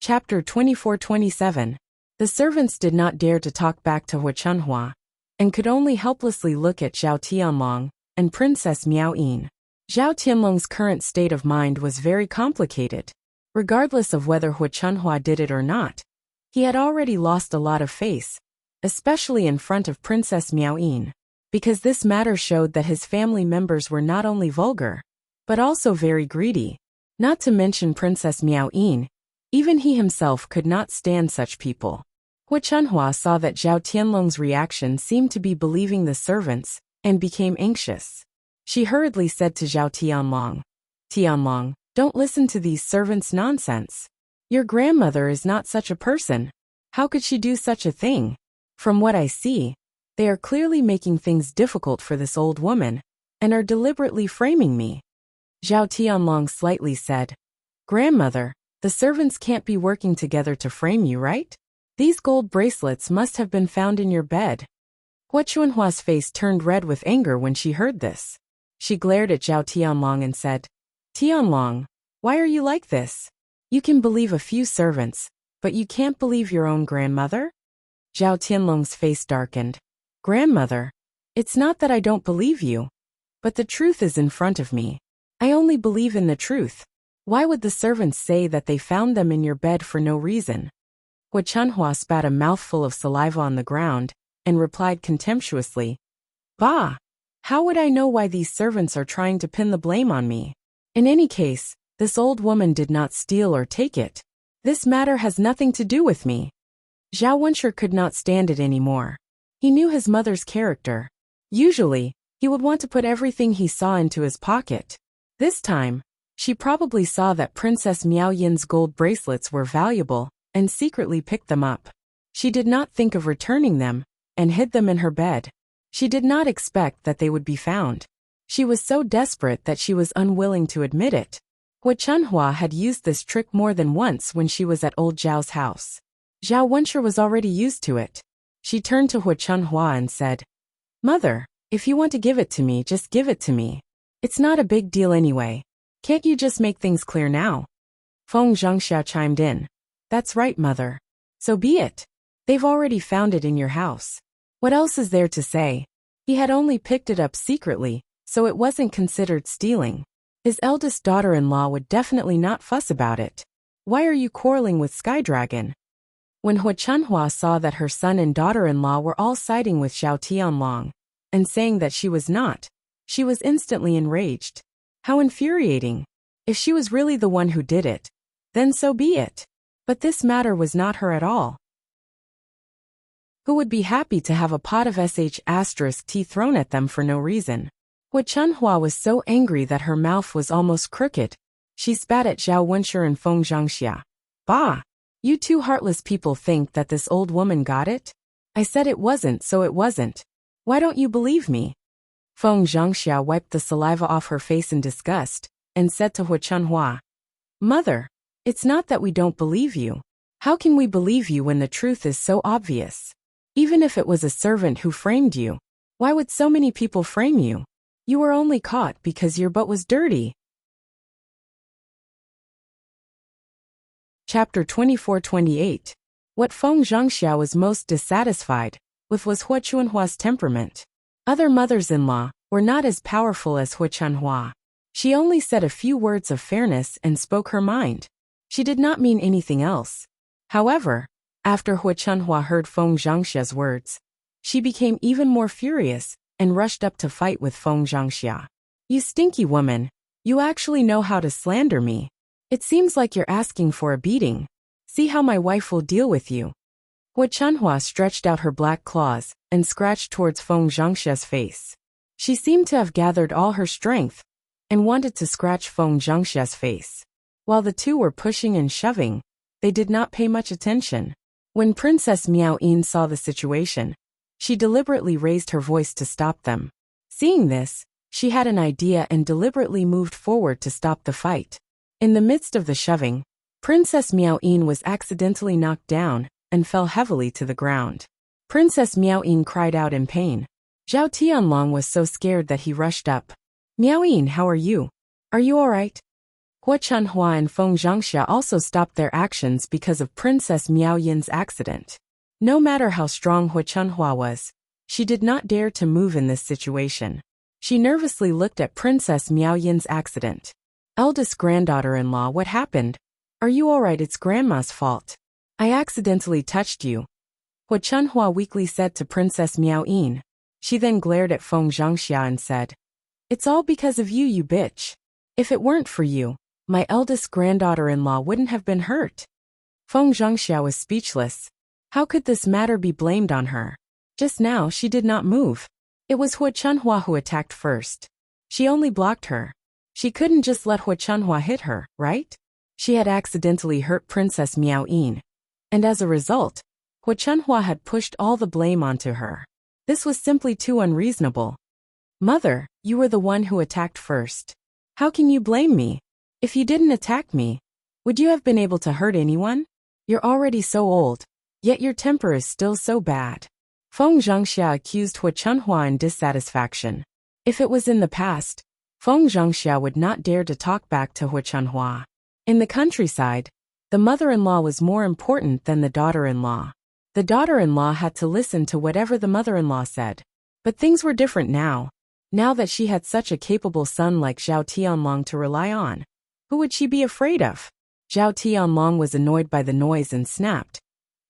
Chapter 24-27. The servants did not dare to talk back to Hu Chunhua, and could only helplessly look at Zhao Tianlong and Princess Miao Yin. Zhao Tianlong's current state of mind was very complicated. Regardless of whether Hu Chunhua did it or not, he had already lost a lot of face, especially in front of Princess Miao Yin, because this matter showed that his family members were not only vulgar, but also very greedy. Not to mention Princess Miao Yin, even he himself could not stand such people. Hu Chunhua saw that Zhao Tianlong's reaction seemed to be believing the servants, and became anxious. She hurriedly said to Zhao Tianlong, "Tianlong, don't listen to these servants' nonsense. Your grandmother is not such a person. How could she do such a thing? From what I see, they are clearly making things difficult for this old woman, and are deliberately framing me." Zhao Tianlong slightly said, "Grandmother, the servants can't be working together to frame you, right? These gold bracelets must have been found in your bed." Hu Chunhua's face turned red with anger when she heard this. She glared at Zhao Tianlong and said, "Tianlong, why are you like this? You can believe a few servants, but you can't believe your own grandmother?" Zhao Tianlong's face darkened. "Grandmother, it's not that I don't believe you, but the truth is in front of me. I only believe in the truth. Why would the servants say that they found them in your bed for no reason?" Hu Chunhua spat a mouthful of saliva on the ground, and replied contemptuously, "Bah! How would I know why these servants are trying to pin the blame on me? In any case, this old woman did not steal or take it. This matter has nothing to do with me." Zhao Wenshi could not stand it anymore. He knew his mother's character. Usually, he would want to put everything he saw into his pocket. This time, she probably saw that Princess Miao Yin's gold bracelets were valuable, and secretly picked them up. She did not think of returning them, and hid them in her bed. She did not expect that they would be found. She was so desperate that she was unwilling to admit it. Hu Chunhua had used this trick more than once when she was at old Zhao's house. Zhao Wenshi was already used to it. She turned to Hu Chunhua and said, "Mother, if you want to give it to me, just give it to me. It's not a big deal anyway. Can't you just make things clear now?" Feng Zhangxia chimed in. "That's right, Mother. So be it. They've already found it in your house. What else is there to say? He had only picked it up secretly, so it wasn't considered stealing. His eldest daughter-in-law would definitely not fuss about it. Why are you quarreling with Sky Dragon?" When Hu Chunhua saw that her son and daughter-in-law were all siding with Zhao Tianlong, and saying that she was not, she was instantly enraged. How infuriating! If she was really the one who did it, then so be it. But this matter was not her at all. Who would be happy to have a pot of sh*tea thrown at them for no reason? Hu Chunhua was so angry that her mouth was almost crooked. She spat at Zhao Wenshi and Feng Zhangxia. "Bah! You two heartless people think that this old woman got it? I said it wasn't, so it wasn't. Why don't you believe me?" Feng Zhangxia wiped the saliva off her face in disgust, and said to Hu Chunhua, "Mother, it's not that we don't believe you. How can we believe you when the truth is so obvious? Even if it was a servant who framed you, why would so many people frame you? You were only caught because your butt was dirty." Chapter 24-28. What Feng Zhangxia was most dissatisfied with was Hu Chunhua's temperament. Other mothers-in-law were not as powerful as Hu Chunhua. She only said a few words of fairness and spoke her mind. She did not mean anything else. However, after Hu Chunhua heard Feng Zhangxia's words, she became even more furious and rushed up to fight with Feng Zhangxia. "You stinky woman, you actually know how to slander me. It seems like you're asking for a beating. See how my wife will deal with you." Hu Chunhua stretched out her black claws and scratched towards Feng Zhangxia's face. She seemed to have gathered all her strength and wanted to scratch Feng Zhangxia's face. While the two were pushing and shoving, they did not pay much attention. When Princess Miao Yin saw the situation, she deliberately raised her voice to stop them. Seeing this, she had an idea and deliberately moved forward to stop the fight. In the midst of the shoving, Princess Miao Yin was accidentally knocked down and fell heavily to the ground. Princess Miao Yin cried out in pain. Zhao Tianlong was so scared that he rushed up. "Miao Yin, how are you? Are you all right?" Hua Chunhua and Feng Zhangxia also stopped their actions because of Princess Miao Yin's accident. No matter how strong Hua Chunhua was, she did not dare to move in this situation. She nervously looked at Princess Miao Yin's accident. Eldest granddaughter-in-law, what happened? Are you alright? It's grandma's fault. I accidentally touched you, Hua Chunhua weakly said to Princess Miao Yin. She then glared at Feng Zhangxia and said, It's all because of you, you bitch. If it weren't for you, my eldest granddaughter-in-law wouldn't have been hurt. Feng Zhangxia was speechless. How could this matter be blamed on her? Just now she did not move. It was Hua Chunhua who attacked first. She only blocked her. She couldn't just let Hua Chunhua hit her, right? She had accidentally hurt Princess Miao Yin. And as a result, Hua Chunhua had pushed all the blame onto her. This was simply too unreasonable. Mother, you were the one who attacked first. How can you blame me? If you didn't attack me, would you have been able to hurt anyone? You're already so old, yet your temper is still so bad. Feng Zhangxia accused Hua Chunhua in dissatisfaction. If it was in the past, Feng Zhangxia would not dare to talk back to Hua Chunhua. In the countryside, the mother-in-law was more important than the daughter-in-law. The daughter-in-law had to listen to whatever the mother-in-law said. But things were different now. Now that she had such a capable son like Zhao Tianlong to rely on, who would she be afraid of? Zhao Tianlong was annoyed by the noise and snapped.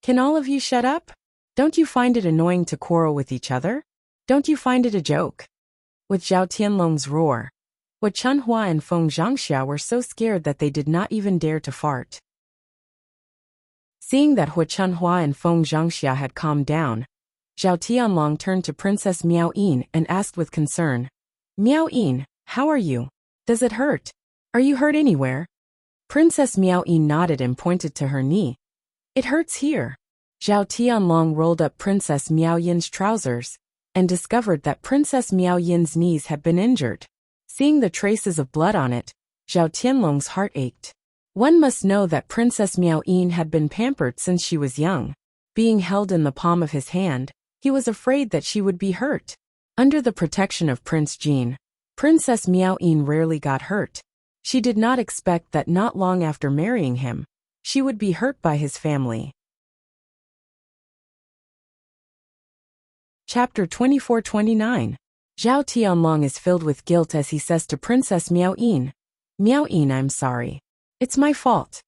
Can all of you shut up? Don't you find it annoying to quarrel with each other? Don't you find it a joke? With Zhao Tianlong's roar, Hua Chunhua and Feng Zhangxia were so scared that they did not even dare to fart. Seeing that Hua Chunhua and Feng Zhangxia had calmed down, Zhao Tianlong turned to Princess Miao Yin and asked with concern, Miao Yin, how are you? Does it hurt? Are you hurt anywhere? Princess Miao Yin nodded and pointed to her knee. It hurts here. Zhao Tianlong rolled up Princess Miao Yin's trousers and discovered that Princess Miao Yin's knees had been injured. Seeing the traces of blood on it, Zhao Tianlong's heart ached. One must know that Princess Miao Yin had been pampered since she was young. Being held in the palm of his hand, he was afraid that she would be hurt. Under the protection of Prince Jin, Princess Miao Yin rarely got hurt. She did not expect that not long after marrying him, she would be hurt by his family. Chapter 24-29. Zhao Tianlong is filled with guilt as he says to Princess Miao Yin, Miao Yin, I'm sorry. It's my fault.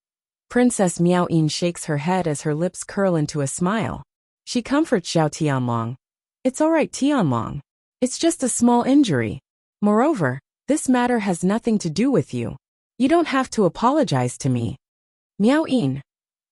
Princess Miao Yin shakes her head as her lips curl into a smile. She comforts Zhao Tianlong. It's all right, Tianlong. It's just a small injury. Moreover, this matter has nothing to do with you. You don't have to apologize to me. Miao Yin.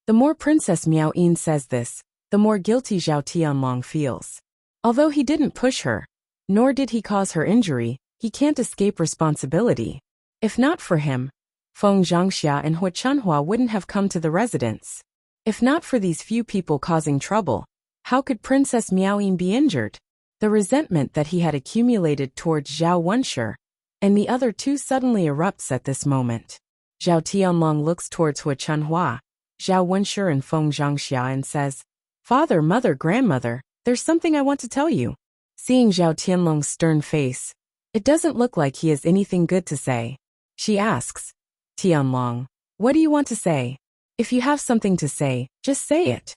The more Princess Miao Yin says this, the more guilty Zhao Tianlong feels. Although he didn't push her, nor did he cause her injury, he can't escape responsibility. If not for him, Feng Zhangxia and Hua Chunhua wouldn't have come to the residence. If not for these few people causing trouble, how could Princess Miao Yin be injured? The resentment that he had accumulated towards Zhao Wenshi and the other two suddenly erupts at this moment. Zhao Tianlong looks towards Hua Chunhua, Zhao Wenshi and Feng Zhangxia and says, Father, mother, grandmother, there's something I want to tell you. Seeing Zhao Tianlong's stern face, it doesn't look like he has anything good to say. She asks, Tianlong, what do you want to say? If you have something to say, just say it.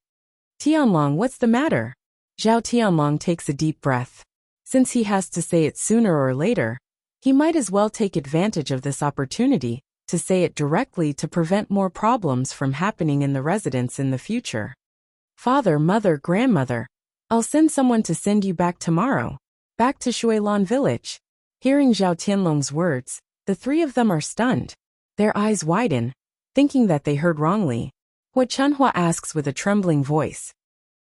Tianlong, what's the matter? Zhao Tianlong takes a deep breath. Since he has to say it sooner or later, he might as well take advantage of this opportunity to say it directly to prevent more problems from happening in the residence in the future. Father, mother, grandmother, I'll send someone to send you back tomorrow. Back to Shuilan village. Hearing Zhao Tianlong's words, the three of them are stunned. Their eyes widen, thinking that they heard wrongly. Hua Chunhua asks with a trembling voice.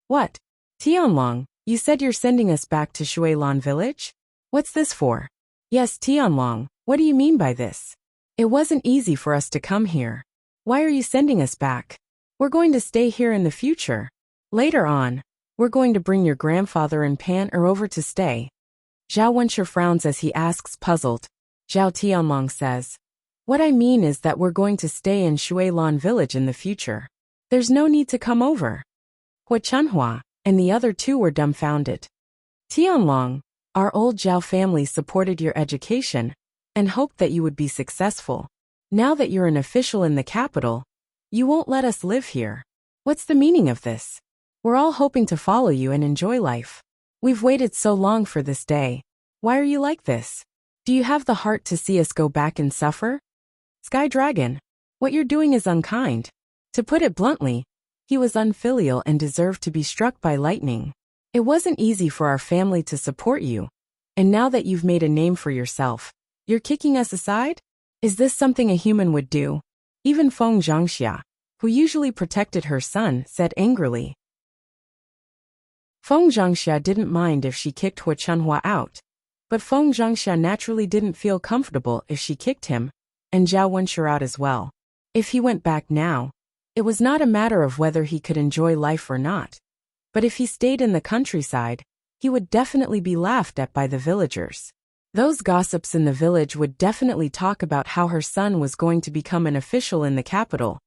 What? Tianlong, you said you're sending us back to Shuilan village? What's this for? Yes, Tianlong, what do you mean by this? It wasn't easy for us to come here. Why are you sending us back? We're going to stay here in the future. Later on, we're going to bring your grandfather and Pan over to stay. Zhao Wenshi frowns as he asks, puzzled. Zhao Tianlong says, What I mean is that we're going to stay in Shuilan village in the future. There's no need to come over. Hua Chunhua and the other two were dumbfounded. Tianlong, our old Zhao family supported your education and hoped that you would be successful. Now that you're an official in the capital, you won't let us live here. What's the meaning of this? We're all hoping to follow you and enjoy life. We've waited so long for this day. Why are you like this? Do you have the heart to see us go back and suffer? Sky Dragon, what you're doing is unkind. To put it bluntly, he was unfilial and deserved to be struck by lightning. It wasn't easy for our family to support you. And now that you've made a name for yourself, you're kicking us aside? Is this something a human would do? Even Feng Zhangxia, who usually protected her son, said angrily. Feng Zhangxia didn't mind if she kicked Hua Chunhua out, but Feng Zhangxia naturally didn't feel comfortable if she kicked him, and Zhao Wenshi out as well. If he went back now, it was not a matter of whether he could enjoy life or not. But if he stayed in the countryside, he would definitely be laughed at by the villagers. Those gossips in the village would definitely talk about how her son was going to become an official in the capital,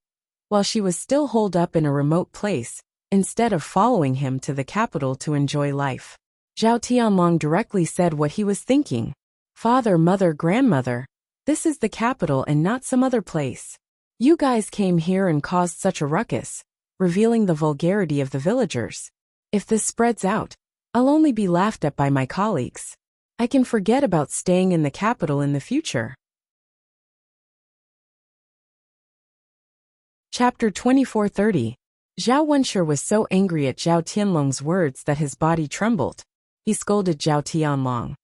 while she was still holed up in a remote place, instead of following him to the capital to enjoy life. Zhao Tianlong directly said what he was thinking. Father, mother, grandmother, this is the capital and not some other place. You guys came here and caused such a ruckus, revealing the vulgarity of the villagers. If this spreads out, I'll only be laughed at by my colleagues. I can forget about staying in the capital in the future. Chapter 2430. Zhao Wenshi was so angry at Zhao Tianlong's words that his body trembled. He scolded Zhao Tianlong.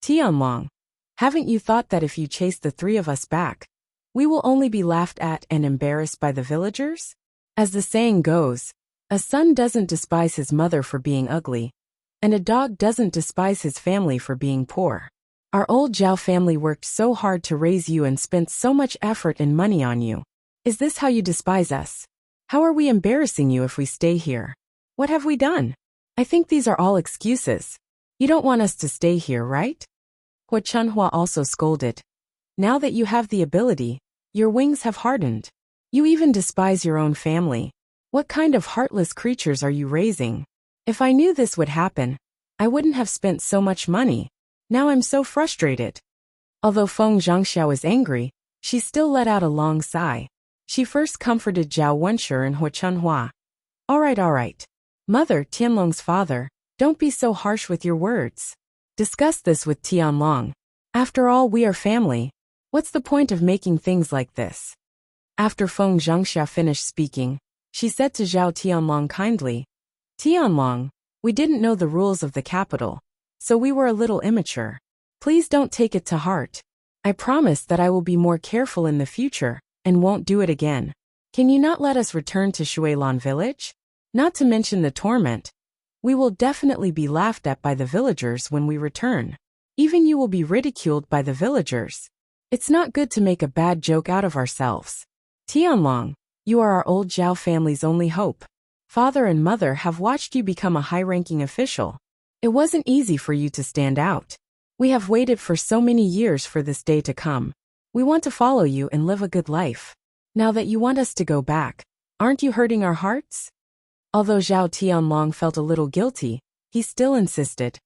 Tianlong, haven't you thought that if you chase the three of us back, we will only be laughed at and embarrassed by the villagers? As the saying goes, a son doesn't despise his mother for being ugly, and a dog doesn't despise his family for being poor. Our old Zhao family worked so hard to raise you and spent so much effort and money on you. Is this how you despise us? How are we embarrassing you if we stay here? What have we done? I think these are all excuses. You don't want us to stay here, right? Hua Chunhua also scolded. Now that you have the ability, your wings have hardened. You even despise your own family. What kind of heartless creatures are you raising? If I knew this would happen, I wouldn't have spent so much money. Now I'm so frustrated. Although Feng Zhangxia was angry, she still let out a long sigh. She first comforted Zhao Wenshi and Hua Chunhua. All right. Mother, Tianlong's father, don't be so harsh with your words. Discuss this with Tianlong. After all, we are family. What's the point of making things like this? After Feng Zhangxia finished speaking, she said to Zhao Tianlong kindly, Tianlong, we didn't know the rules of the capital, so we were a little immature. Please don't take it to heart. I promise that I will be more careful in the future and won't do it again. Can you not let us return to Shuilan village? Not to mention the torment. We will definitely be laughed at by the villagers when we return. Even you will be ridiculed by the villagers. It's not good to make a bad joke out of ourselves. Tianlong, you are our old Zhao family's only hope. Father and mother have watched you become a high-ranking official. It wasn't easy for you to stand out. We have waited for so many years for this day to come. We want to follow you and live a good life. Now that you want us to go back, aren't you hurting our hearts? Although Zhao Tianlong felt a little guilty, he still insisted.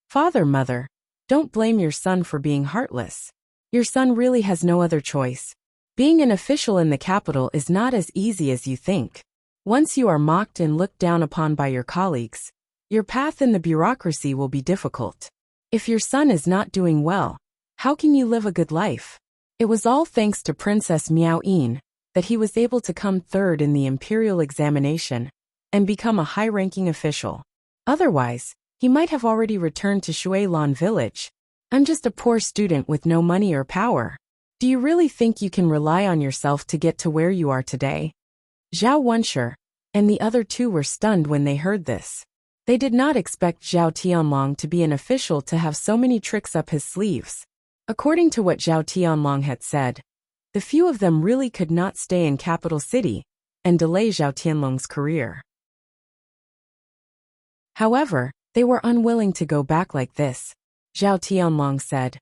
Father, mother, don't blame your son for being heartless. Your son really has no other choice. Being an official in the capital is not as easy as you think. Once you are mocked and looked down upon by your colleagues, your path in the bureaucracy will be difficult. If your son is not doing well, how can you live a good life? It was all thanks to Princess Miao Yin that he was able to come third in the imperial examination and become a high-ranking official. Otherwise, he might have already returned to Shuilan village. I'm just a poor student with no money or power. Do you really think you can rely on yourself to get to where you are today? Zhao Wenshi and the other two were stunned when they heard this. They did not expect Zhao Tianlong to be an official to have so many tricks up his sleeves. According to what Zhao Tianlong had said, the few of them really could not stay in capital city and delay Zhao Tianlong's career. However, they were unwilling to go back like this. Zhao Tianlong said,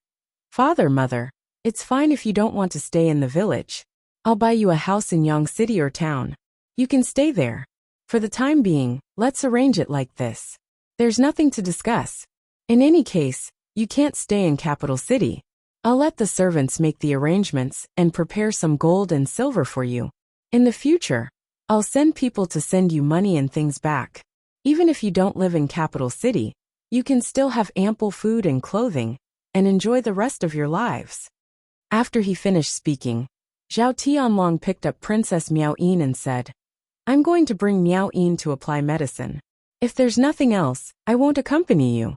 Father, mother, it's fine if you don't want to stay in the village. I'll buy you a house in Yang City or town. You can stay there. For the time being, let's arrange it like this. There's nothing to discuss. In any case, you can't stay in capital city. I'll let the servants make the arrangements and prepare some gold and silver for you. In the future, I'll send people to send you money and things back. Even if you don't live in capital city, you can still have ample food and clothing, and enjoy the rest of your lives. After he finished speaking, Zhao Tianlong picked up Princess Miao Yin and said, I'm going to bring Miao Yin to apply medicine. If there's nothing else, I won't accompany you.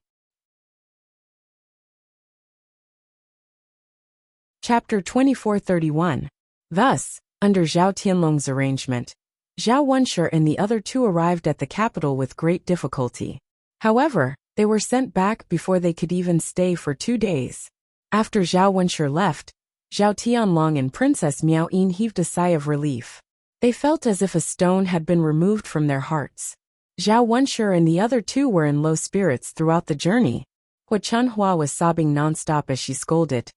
Chapter 2431. Thus, under Zhao Tianlong's arrangement, Zhao Wenshi and the other two arrived at the capital with great difficulty. However, they were sent back before they could even stay for 2 days. After Zhao Wenshi left, Zhao Tianlong and Princess Miao Yin heaved a sigh of relief. They felt as if a stone had been removed from their hearts. Zhao Wenshi and the other two were in low spirits throughout the journey. Hua Chunhua was sobbing nonstop as she scolded.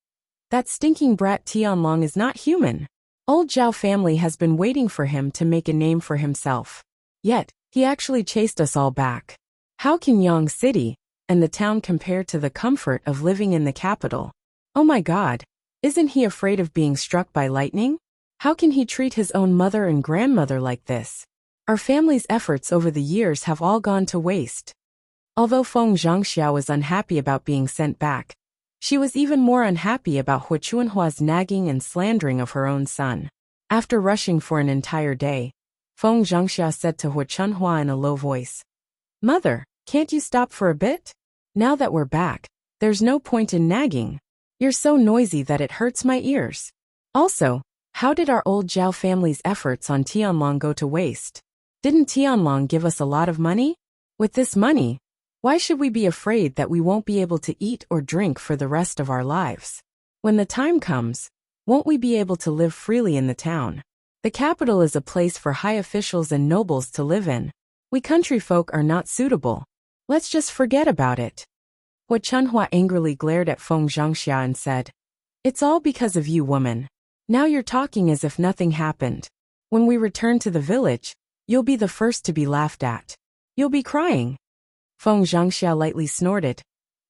That stinking brat Tianlong is not human. Old Zhao family has been waiting for him to make a name for himself. Yet, he actually chased us all back. How can Yang City and the town compare to the comfort of living in the capital? Oh my God, isn't he afraid of being struck by lightning? How can he treat his own mother and grandmother like this? Our family's efforts over the years have all gone to waste. Although Feng Zhangxiao was unhappy about being sent back, she was even more unhappy about Hua Chunhua's nagging and slandering of her own son. After rushing for an entire day, Feng Zhangxiao said to Hua Chunhua in a low voice, Mother, can't you stop for a bit? Now that we're back, there's no point in nagging. You're so noisy that it hurts my ears. Also, how did our old Zhao family's efforts on Tianlong go to waste? Didn't Tianlong give us a lot of money? With this money, why should we be afraid that we won't be able to eat or drink for the rest of our lives? When the time comes, won't we be able to live freely in the town? The capital is a place for high officials and nobles to live in. We country folk are not suitable. Let's just forget about it. Hua Chunhua angrily glared at Feng Zhangxia and said, It's all because of you, woman. Now you're talking as if nothing happened. When we return to the village, you'll be the first to be laughed at. You'll be crying. Feng Zhangxia lightly snorted.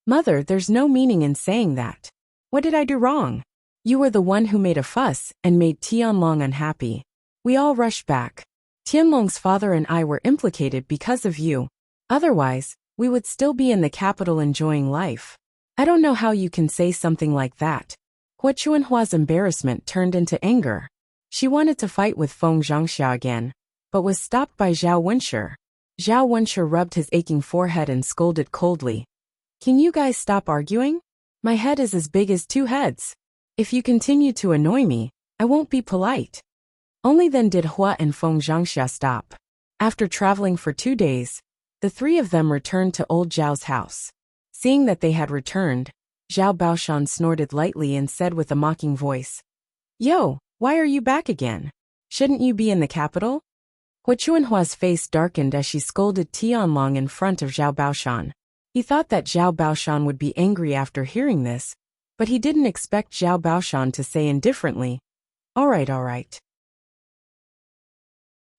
Mother, there's no meaning in saying that. What did I do wrong? You were the one who made a fuss and made Tianlong unhappy. We all rushed back. Tianlong's father and I were implicated because of you. Otherwise, we would still be in the capital enjoying life. I don't know how you can say something like that. Hua Chunhua's embarrassment turned into anger. She wanted to fight with Feng Zhangxia again, but was stopped by Zhao Wenshi. Zhao Wenshi rubbed his aching forehead and scolded coldly. Can you guys stop arguing? My head is as big as 2 heads. If you continue to annoy me, I won't be polite. Only then did Hua and Feng Zhangxia stop. After traveling for 2 days, the three of them returned to old Zhao's house. Seeing that they had returned, Zhao Baoshan snorted lightly and said with a mocking voice, Yo, why are you back again? Shouldn't you be in the capital? Hua Chunhua's face darkened as she scolded Tianlong in front of Zhao Baoshan. He thought that Zhao Baoshan would be angry after hearing this, but he didn't expect Zhao Baoshan to say indifferently, all right.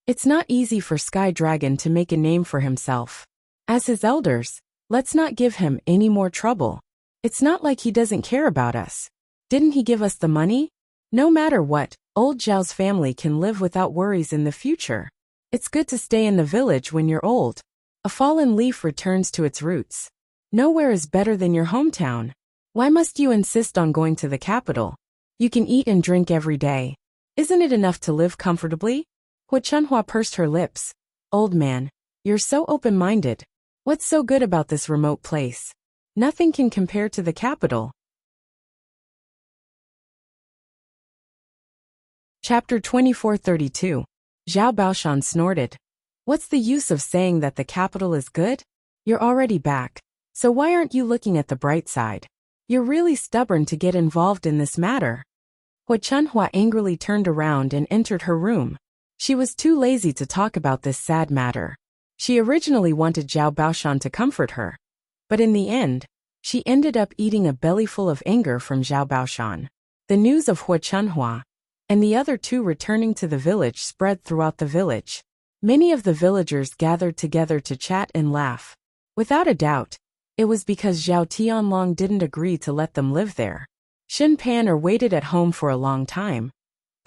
It's not easy for Sky Dragon to make a name for himself. As his elders, let's not give him any more trouble. It's not like he doesn't care about us. Didn't he give us the money? No matter what, old Zhao's family can live without worries in the future. It's good to stay in the village when you're old. A fallen leaf returns to its roots. Nowhere is better than your hometown. Why must you insist on going to the capital? You can eat and drink every day. Isn't it enough to live comfortably? Hua Chunhua pursed her lips. Old man, you're so open-minded. What's so good about this remote place? Nothing can compare to the capital. Chapter 2432. Zhao Baoshan snorted. What's the use of saying that the capital is good? You're already back. So why aren't you looking at the bright side? You're really stubborn to get involved in this matter. Hua Chunhua angrily turned around and entered her room. She was too lazy to talk about this sad matter. She originally wanted Zhao Baoshan to comfort her, but in the end, she ended up eating a bellyful of anger from Zhao Baoshan. The news of Hua Chunhua and the other two returning to the village spread throughout the village. Many of the villagers gathered together to chat and laugh. Without a doubt, it was because Zhao Tianlong didn't agree to let them live there. Xin Pan'er waited at home for a long time,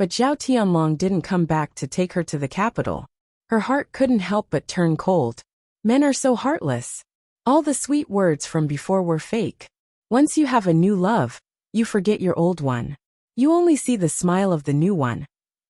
but Zhao Tianlong didn't come back to take her to the capital. Her heart couldn't help but turn cold. Men are so heartless. All the sweet words from before were fake. Once you have a new love, you forget your old one. You only see the smile of the new one.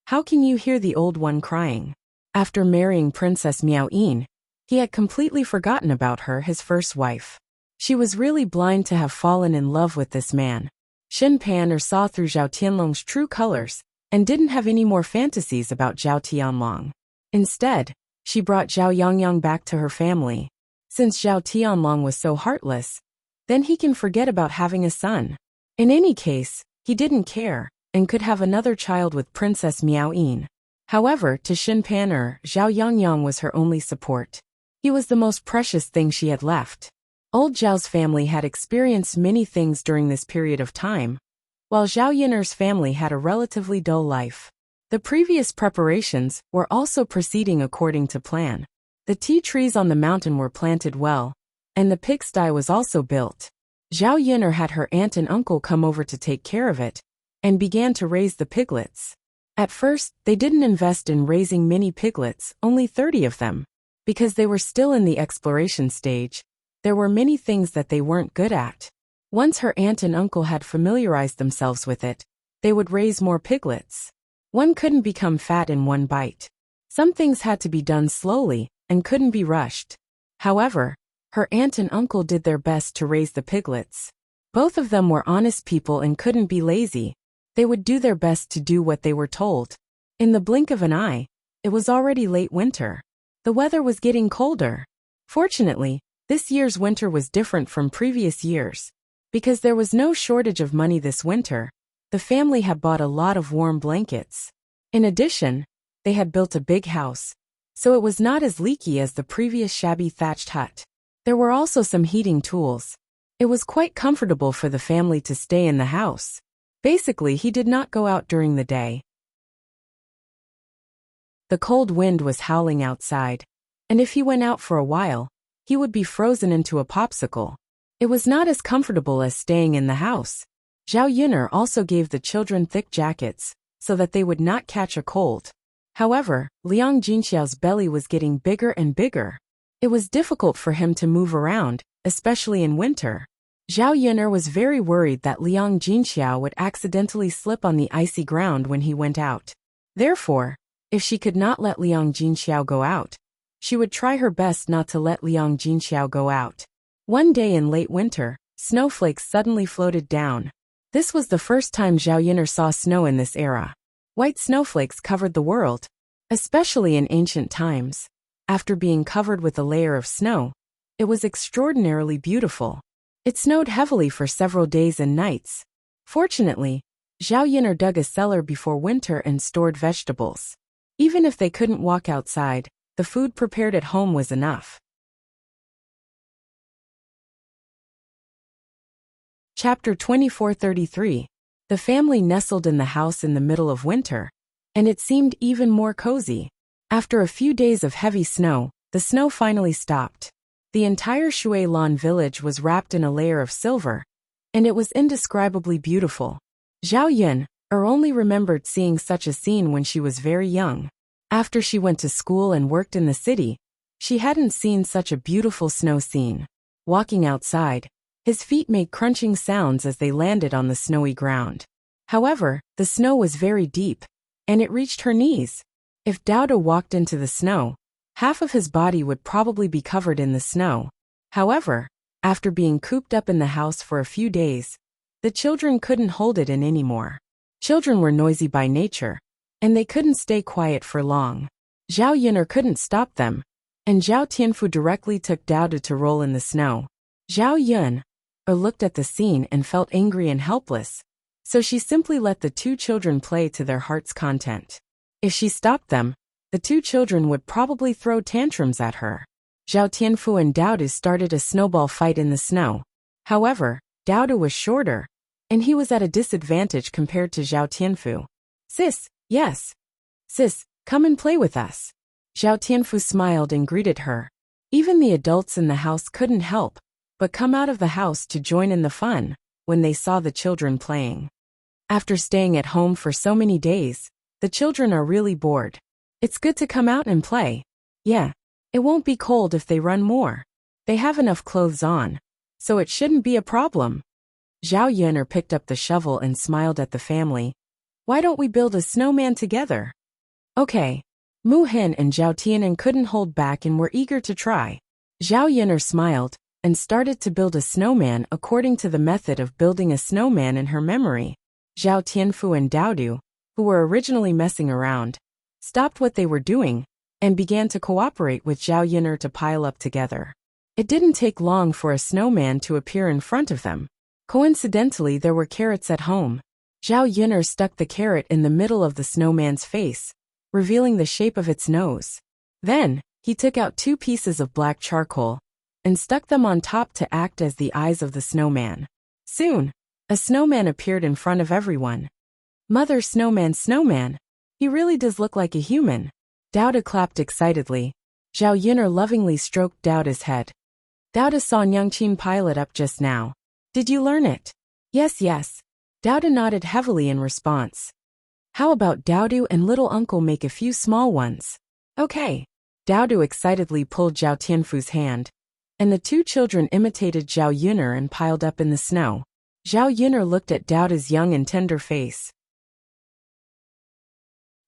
How can you hear the old one crying? After marrying Princess Miao Yin, he had completely forgotten about her, his first wife. She was really blind to have fallen in love with this man. Xin Pan'er saw through Zhao Tianlong's true colors and didn't have any more fantasies about Zhao Tianlong. Instead, she brought Zhao Yangyang back to her family. Since Zhao Tianlong was so heartless, then he can forget about having a son. In any case, he didn't care and could have another child with Princess Miao Yin. However, to Xin Pan'er, Zhao Yangyang was her only support. He was the most precious thing she had left. Old Zhao's family had experienced many things during this period of time, while Zhao Yiner's family had a relatively dull life. The previous preparations were also proceeding according to plan. The tea trees on the mountain were planted well, and the pigsty was also built. Zhao Yiner had her aunt and uncle come over to take care of it, and began to raise the piglets. At first, they didn't invest in raising many piglets, only 30 of them. Because they were still in the exploration stage, there were many things that they weren't good at. Once her aunt and uncle had familiarized themselves with it, they would raise more piglets. One couldn't become fat in one bite. Some things had to be done slowly and couldn't be rushed. However, her aunt and uncle did their best to raise the piglets. Both of them were honest people and couldn't be lazy. They would do their best to do what they were told. In the blink of an eye, it was already late winter. The weather was getting colder. Fortunately, this year's winter was different from previous years. Because there was no shortage of money this winter, the family had bought a lot of warm blankets. In addition, they had built a big house, so it was not as leaky as the previous shabby thatched hut. There were also some heating tools. It was quite comfortable for the family to stay in the house. Basically, he did not go out during the day. The cold wind was howling outside, and if he went out for a while, he would be frozen into a popsicle. It was not as comfortable as staying in the house. Zhao Yiner also gave the children thick jackets, so that they would not catch a cold. However, Liang Jinxiao's belly was getting bigger and bigger. It was difficult for him to move around, especially in winter. Zhao Yiner was very worried that Liang Jinxiao would accidentally slip on the icy ground when he went out. Therefore, if she could not let Liang Jinxiao go out, she would try her best not to let Liang Jinxiao go out. One day in late winter, snowflakes suddenly floated down. This was the first time Zhao Yiner saw snow in this era. White snowflakes covered the world, especially in ancient times. After being covered with a layer of snow, it was extraordinarily beautiful. It snowed heavily for several days and nights. Fortunately, Zhao Yiner dug a cellar before winter and stored vegetables. Even if they couldn't walk outside, the food prepared at home was enough. Chapter 2433. The family nestled in the house in the middle of winter, and it seemed even more cozy. After a few days of heavy snow, the snow finally stopped. The entire Shui Lan village was wrapped in a layer of silver, and it was indescribably beautiful. Zhao Yun only remembered seeing such a scene when she was very young. After she went to school and worked in the city, she hadn't seen such a beautiful snow scene. Walking outside, his feet made crunching sounds as they landed on the snowy ground. However, the snow was very deep, and it reached her knees. If Dowda walked into the snow, half of his body would probably be covered in the snow. However, after being cooped up in the house for a few days, the children couldn't hold it in anymore. Children were noisy by nature, and they couldn't stay quiet for long. Zhao Yiner couldn't stop them, and Zhao Tianfu directly took Dowda to roll in the snow. Zhao Yun looked at the scene and felt angry and helpless, so she simply let the two children play to their heart's content. If she stopped them, the two children would probably throw tantrums at her. Zhao Tianfu and Dowda started a snowball fight in the snow. However, Dowda was shorter, and he was at a disadvantage compared to Zhao Tianfu. "Sis, yes. Sis, come and play with us." Zhao Tianfu smiled and greeted her. Even the adults in the house couldn't help but come out of the house to join in the fun. when they saw the children playing. After staying at home for so many days, the children are really bored. It's good to come out and play. Yeah. It won't be cold if they run more. They have enough clothes on, so it shouldn't be a problem. Zhao Yun'er picked up the shovel and smiled at the family. Why don't we build a snowman together? Okay. Mu Hin and Zhao Tianan couldn't hold back and were eager to try. Zhao Yun'er smiled and started to build a snowman according to the method of building a snowman in her memory. Zhao Tianfu and Daodu, who were originally messing around, stopped what they were doing and began to cooperate with Zhao Yun'er to pile up together. It didn't take long for a snowman to appear in front of them. Coincidentally, there were carrots at home. Zhao Yun'er stuck the carrot in the middle of the snowman's face, revealing the shape of its nose. Then, he took out 2 pieces of black charcoal and stuck them on top to act as the eyes of the snowman. Soon, a snowman appeared in front of everyone. Mother Snowman, he really does look like a human. Daoda clapped excitedly. Zhao Yun'er lovingly stroked Daoda's head. Daoda saw Nyangqin pile it up just now. Did you learn it? Yes. Daoda nodded heavily in response. How about Daodu and little uncle make a few small ones? Okay. Daodu excitedly pulled Zhao Tianfu's hand, and the 2 children imitated Zhao Yun'er and piled up in the snow. Zhao Yun'er looked at Daoda's young and tender face.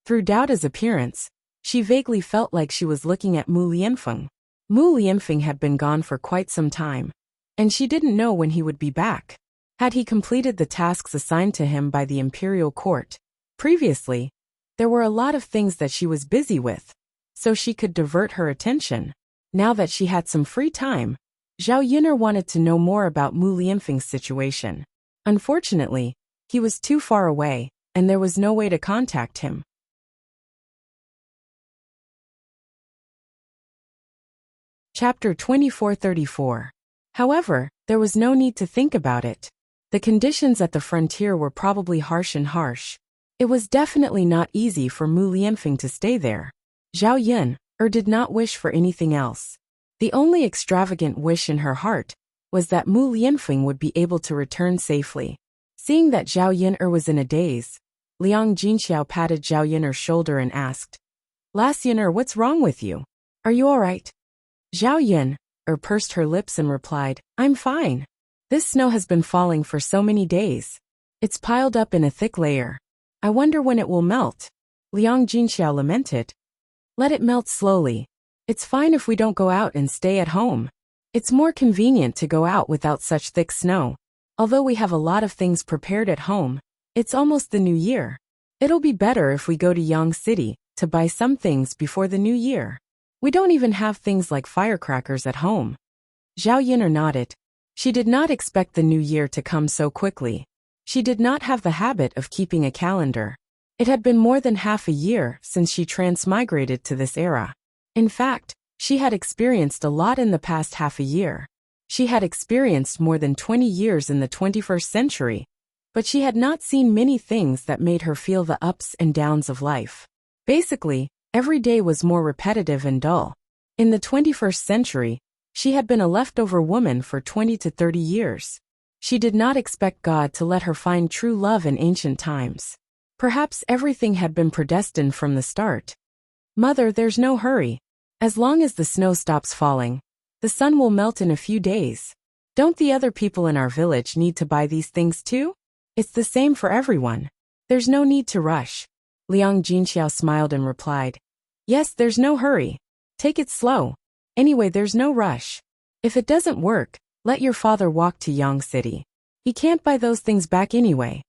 Through Daoda's appearance, she vaguely felt like she was looking at Mu Lianfeng. Mu Lianfeng had been gone for quite some time, and she didn't know when he would be back. Had he completed the tasks assigned to him by the imperial court? Previously, there were a lot of things that she was busy with, so she could divert her attention. Now that she had some free time, Zhao Yun'er wanted to know more about Mu Lianfeng's situation. Unfortunately, he was too far away, and there was no way to contact him. Chapter 2434. However, there was no need to think about it. The conditions at the frontier were probably harsh. It was definitely not easy for Mu Lianfeng to stay there. Zhao Yun'er did not wish for anything else. The only extravagant wish in her heart was that Mu Lianfeng would be able to return safely. Seeing that Zhao Yun'er was in a daze, Liang Jinxiao patted Zhao Yun'er's shoulder and asked, "Last Yun'er, what's wrong with you? Are you all right?" Zhao Yun'er pursed her lips and replied, "I'm fine. This snow has been falling for so many days. It's piled up in a thick layer. I wonder when it will melt." Liang Jinxiao lamented. "Let it melt slowly. It's fine if we don't go out and stay at home. It's more convenient to go out without such thick snow. Although we have a lot of things prepared at home, it's almost the new year. It'll be better if we go to Yang City to buy some things before the new year. We don't even have things like firecrackers at home." Zhao Yun'er nodded. She did not expect the new year to come so quickly. She did not have the habit of keeping a calendar. It had been more than half a year since she transmigrated to this era. In fact, she had experienced a lot in the past half a year. She had experienced more than 20 years in the 21st century, but she had not seen many things that made her feel the ups and downs of life. Basically, every day was more repetitive and dull. In the 21st century, she had been a leftover woman for 20 to 30 years. She did not expect God to let her find true love in ancient times. Perhaps everything had been predestined from the start. "Mother, there's no hurry. As long as the snow stops falling, the sun will melt in a few days. Don't the other people in our village need to buy these things too? It's the same for everyone. There's no need to rush." Liang Jinxiao smiled and replied, "Yes, there's no hurry. Take it slow. Anyway, there's no rush. If it doesn't work, let your father walk to Yang City. He can't buy those things back anyway."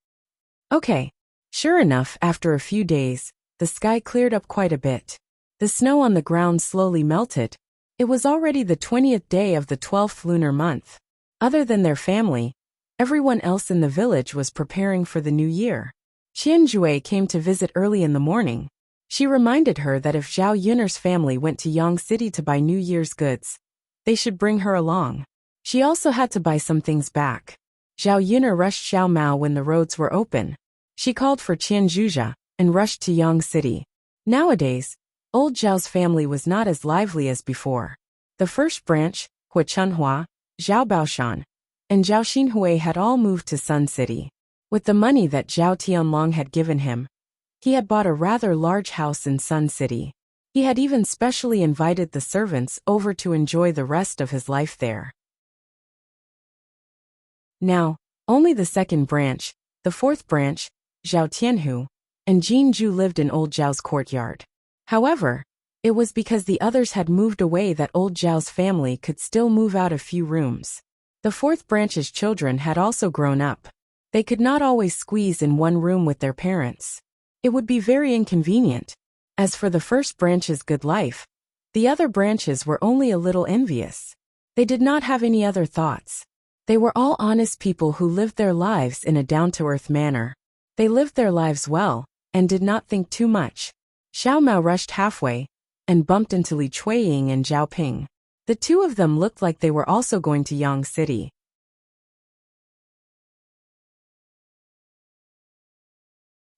Okay. Sure enough, after a few days, the sky cleared up quite a bit. The snow on the ground slowly melted. It was already the 20th day of the 12th lunar month. Other than their family, everyone else in the village was preparing for the new year. Qianjue came to visit early in the morning. She reminded her that if Zhao Yun'er's family went to Yang City to buy New Year's goods, they should bring her along. She also had to buy some things back. Zhao Yun'er rushed Xiao Mao when the roads were open. She called for Qian Zhuzha and rushed to Yang City. Nowadays, old Zhao's family was not as lively as before. The first branch, Hua Chunhua, Zhao Baoshan, and Zhao Xinhui had all moved to Sun City. With the money that Zhao Tianlong had given him, he had bought a rather large house in Sun City. He had even specially invited the servants over to enjoy the rest of his life there. Now, only the second branch, the fourth branch, Zhao Tianhu, and Jin Ju lived in old Zhao's courtyard. However, it was because the others had moved away that old Zhao's family could still move out a few rooms. The fourth branch's children had also grown up. They could not always squeeze in one room with their parents. It would be very inconvenient. As for the first branch's good life, the other branches were only a little envious. They did not have any other thoughts. They were all honest people who lived their lives in a down-to-earth manner. They lived their lives well, and did not think too much. Xiao Mao rushed halfway, and bumped into Li Chuiying and Zhao Ping. The two of them looked like they were also going to Yang City.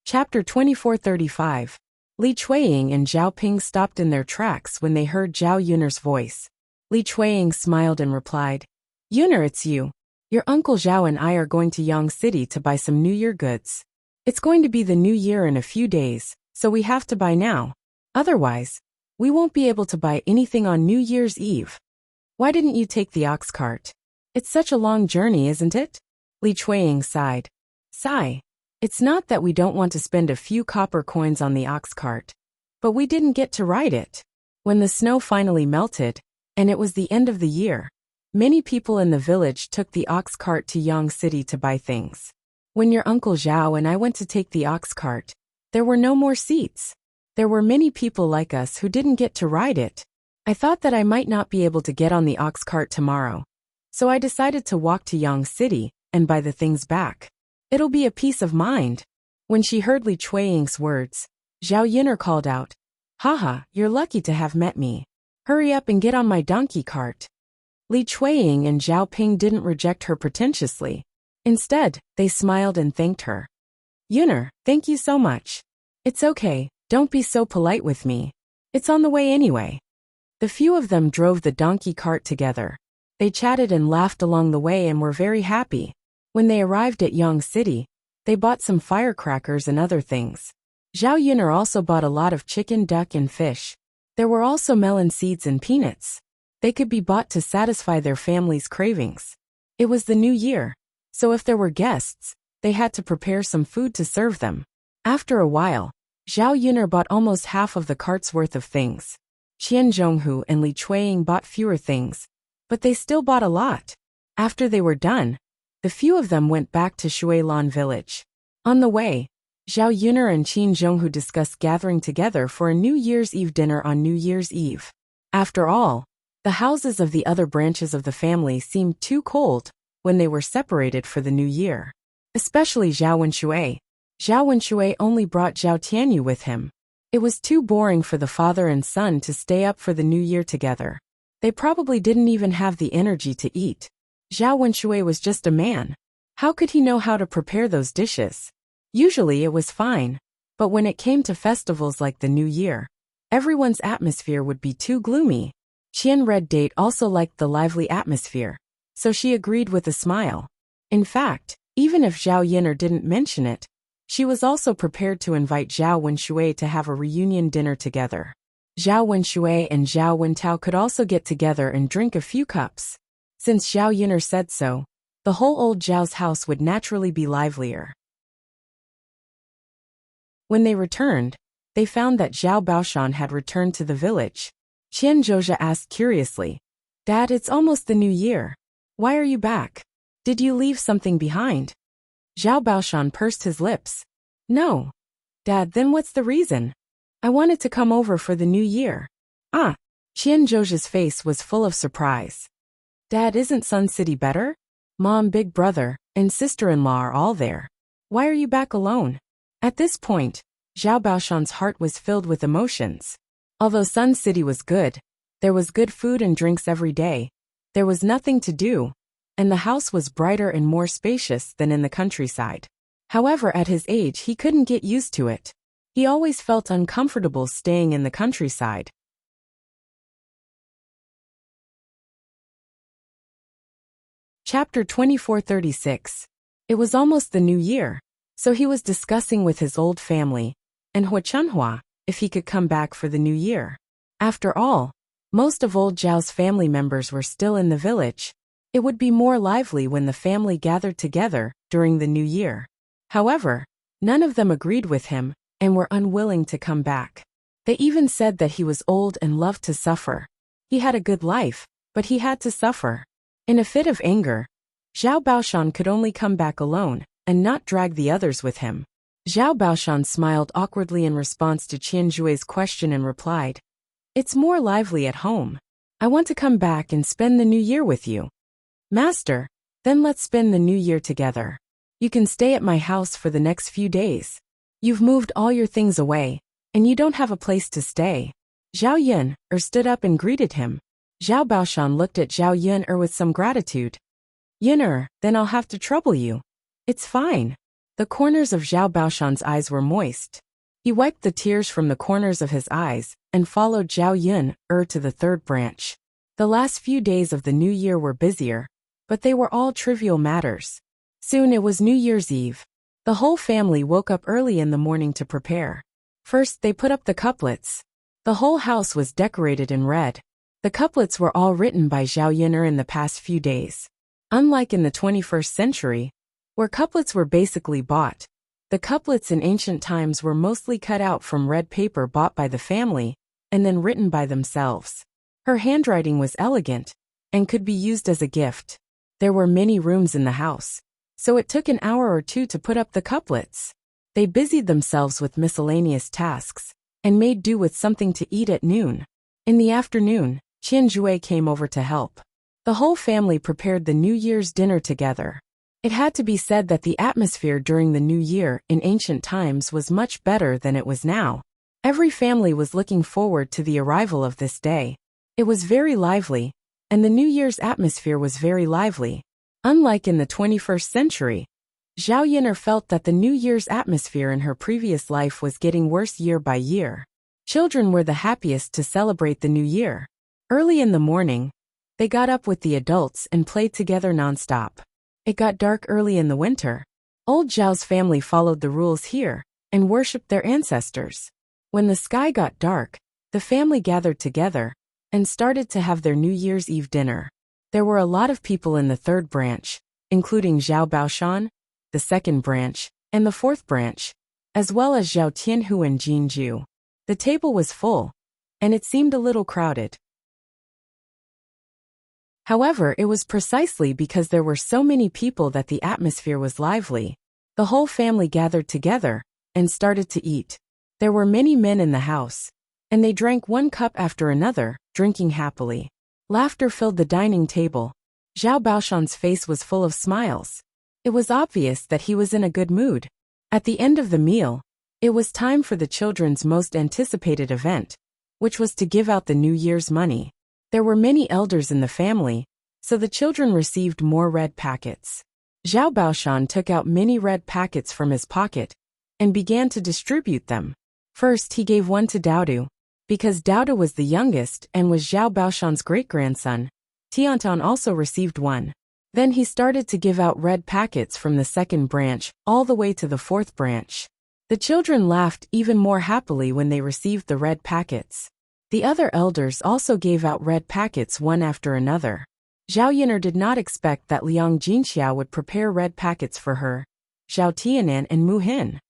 Chapter 2435. Li Chuiying and Zhao Ping stopped in their tracks when they heard Zhao Yun'er's voice. Li Chuiying smiled and replied, "Yun'er, it's you. Your uncle Zhao and I are going to Yang City to buy some New Year goods. It's going to be the New Year in a few days, so we have to buy now. Otherwise, we won't be able to buy anything on New Year's Eve. Why didn't you take the ox cart? It's such a long journey, isn't it?" Li Chuiying sighed. Sigh. It's not that we don't want to spend a few copper coins on the ox cart, but we didn't get to ride it. When the snow finally melted, and it was the end of the year, many people in the village took the ox cart to Yang City to buy things. When your uncle Zhao and I went to take the ox cart, there were no more seats. There were many people like us who didn't get to ride it. I thought that I might not be able to get on the ox cart tomorrow, so I decided to walk to Yang City and buy the things back. It'll be a peace of mind. When she heard Li Chuiying's words, Zhao Yun'er called out, "Haha, you're lucky to have met me. Hurry up and get on my donkey cart." Li Chuiying and Zhao Ping didn't reject her pretentiously. Instead, they smiled and thanked her. "Yun'er, thank you so much. It's okay, don't be so polite with me. It's on the way anyway." The few of them drove the donkey cart together. They chatted and laughed along the way and were very happy. When they arrived at Yang City, they bought some firecrackers and other things. Zhao Yun'er also bought a lot of chicken, duck, and fish. There were also melon seeds and peanuts. They could be bought to satisfy their family's cravings. It was the new year, so if there were guests, they had to prepare some food to serve them. After a while, Zhao Yun'er bought almost half of the cart's worth of things. Qian Zhonghu and Li Chuiying bought fewer things, but they still bought a lot. After they were done, the few of them went back to Shuilan village. On the way, Zhao Yun'er and Qin Zhonghu discussed gathering together for a New Year's Eve dinner on New Year's Eve. After all, the houses of the other branches of the family seemed too cold when they were separated for the new year. Especially Zhao Wenshui. Zhao Wenshui only brought Zhao Tianyu with him. It was too boring for the father and son to stay up for the new year together. They probably didn't even have the energy to eat. Zhao Wenshui was just a man. How could he know how to prepare those dishes? Usually it was fine, but when it came to festivals like the New Year, everyone's atmosphere would be too gloomy. Qian Red Date also liked the lively atmosphere, so she agreed with a smile. In fact, even if Zhao Yun'er didn't mention it, she was also prepared to invite Zhao Wenshui to have a reunion dinner together. Zhao Wenshui and Zhao Wentao could also get together and drink a few cups. Since Zhao Yun'er said so, the whole old Zhao's house would naturally be livelier. When they returned, they found that Zhao Baoshan had returned to the village. Qian Zhozha asked curiously, "Dad, it's almost the new year. Why are you back? Did you leave something behind?" Zhao Baoshan pursed his lips. "No. Dad, then what's the reason? I wanted to come over for the new year." "Ah." Qian Zhozha's face was full of surprise. "Dad, isn't Sun City better? Mom, big brother, and sister-in-law are all there. Why are you back alone?" At this point, Zhao Baoshan's heart was filled with emotions. Although Sun City was good, there was good food and drinks every day. There was nothing to do, and the house was brighter and more spacious than in the countryside. However, at his age he couldn't get used to it. He always felt uncomfortable staying in the countryside. Chapter 2436. It was almost the new year, so he was discussing with his old family, and Hua Chunhua, if he could come back for the new year. After all, most of old Zhao's family members were still in the village. It would be more lively when the family gathered together during the new year. However, none of them agreed with him and were unwilling to come back. They even said that he was old and loved to suffer. He had a good life, but he had to suffer. In a fit of anger, Zhao Baoshan could only come back alone and not drag the others with him. Zhao Baoshan smiled awkwardly in response to Qian Zhui's question and replied, "It's more lively at home. I want to come back and spend the new year with you." "Master, then let's spend the new year together. You can stay at my house for the next few days. You've moved all your things away, and you don't have a place to stay." Zhao Yun stood up and greeted him. Zhao Baoshan looked at Zhao Yun with some gratitude. "Yun then I'll have to trouble you." "It's fine." The corners of Zhao Baoshan's eyes were moist. He wiped the tears from the corners of his eyes and followed Zhao Yun to the third branch. The last few days of the new year were busier, but they were all trivial matters. Soon it was New Year's Eve. The whole family woke up early in the morning to prepare. First they put up the couplets. The whole house was decorated in red. The couplets were all written by Zhao Yun in the past few days. Unlike in the 21st century, where couplets were basically bought, the couplets in ancient times were mostly cut out from red paper bought by the family and then written by themselves. Her handwriting was elegant and could be used as a gift. There were many rooms in the house, so it took an hour or two to put up the couplets. They busied themselves with miscellaneous tasks and made do with something to eat at noon. In the afternoon, Qian Zhui came over to help. The whole family prepared the New Year's dinner together. It had to be said that the atmosphere during the New Year in ancient times was much better than it was now. Every family was looking forward to the arrival of this day. It was very lively, and the New Year's atmosphere was very lively. Unlike in the 21st century, Zhao Yun felt that the New Year's atmosphere in her previous life was getting worse year by year. Children were the happiest to celebrate the New Year. Early in the morning, they got up with the adults and played together nonstop. It got dark early in the winter. Old Zhao's family followed the rules here and worshipped their ancestors. When the sky got dark, the family gathered together and started to have their New Year's Eve dinner. There were a lot of people in the third branch, including Zhao Baoshan, the second branch, and the fourth branch, as well as Zhao Tianhu and Jin Ju. The table was full, and it seemed a little crowded. However, it was precisely because there were so many people that the atmosphere was lively. The whole family gathered together and started to eat. There were many men in the house, and they drank one cup after another, drinking happily. Laughter filled the dining table. Zhao Baoshan's face was full of smiles. It was obvious that he was in a good mood. At the end of the meal, it was time for the children's most anticipated event, which was to give out the New Year's money. There were many elders in the family, so the children received more red packets. Zhao Baoshan took out many red packets from his pocket and began to distribute them. First he gave one to Daodu. Because Daodu was the youngest and was Zhao Baoshan's great-grandson, Tiantan also received one. Then he started to give out red packets from the second branch all the way to the fourth branch. The children laughed even more happily when they received the red packets. The other elders also gave out red packets one after another. Zhao Yun did not expect that Liang Jinxiao would prepare red packets for her, Zhao Tianan and Mu Hin.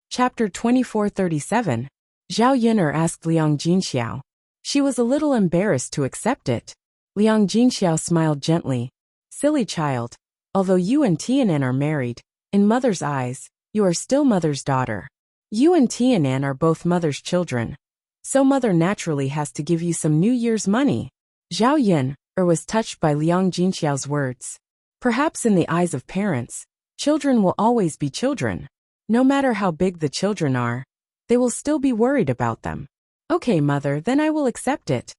Chapter 2437. Zhao Yun asked Liang Jinxiao. She was a little embarrassed to accept it. Liang Jinxiao smiled gently. "Silly child, although you and Tianan are married, in mother's eyes, you are still mother's daughter. You and Tianan are both mother's children, so mother naturally has to give you some New Year's money." Zhao Yun was touched by Liang Jinxiao's words. Perhaps in the eyes of parents, children will always be children. No matter how big the children are, they will still be worried about them. "Okay, mother, then I will accept it."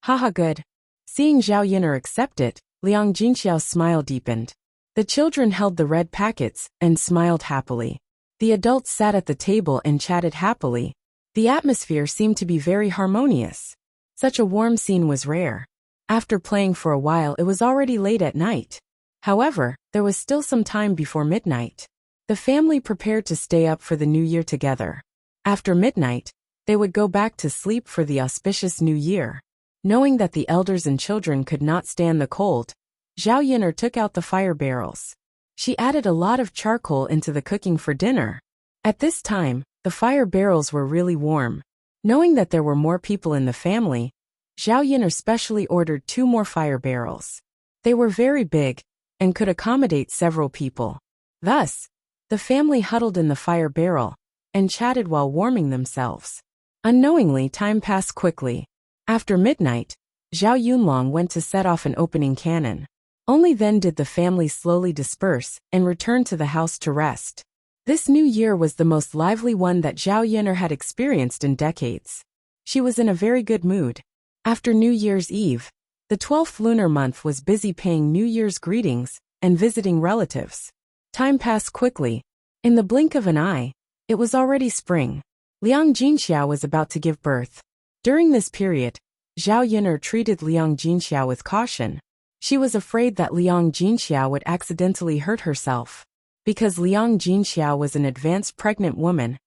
"Haha, good." Seeing Zhao Yun accept it, Liang Jinxiao's smile deepened. The children held the red packets and smiled happily. The adults sat at the table and chatted happily. The atmosphere seemed to be very harmonious. Such a warm scene was rare. After playing for a while, it was already late at night. However, there was still some time before midnight. The family prepared to stay up for the new year together. After midnight, they would go back to sleep for the auspicious new year. Knowing that the elders and children could not stand the cold, Zhao Yin'er took out the fire barrels. She added a lot of charcoal into the cooking for dinner. At this time, the fire barrels were really warm. Knowing that there were more people in the family, Zhao Yin'er specially ordered 2 more fire barrels. They were very big and could accommodate several people. Thus, the family huddled in the fire barrel and chatted while warming themselves. Unknowingly, time passed quickly. After midnight, Zhao Yunlong went to set off an opening cannon. Only then did the family slowly disperse and return to the house to rest. This new year was the most lively one that Zhao Yin'er had experienced in decades. She was in a very good mood. After New Year's Eve, the 12th lunar month was busy paying New Year's greetings and visiting relatives. Time passed quickly. In the blink of an eye, it was already spring. Liang Jinxiao was about to give birth. During this period, Zhao Yin'er treated Liang Jinxiao with caution. She was afraid that Liang Jinxiao would accidentally hurt herself. Because Liang Jinxiao was an advanced pregnant woman,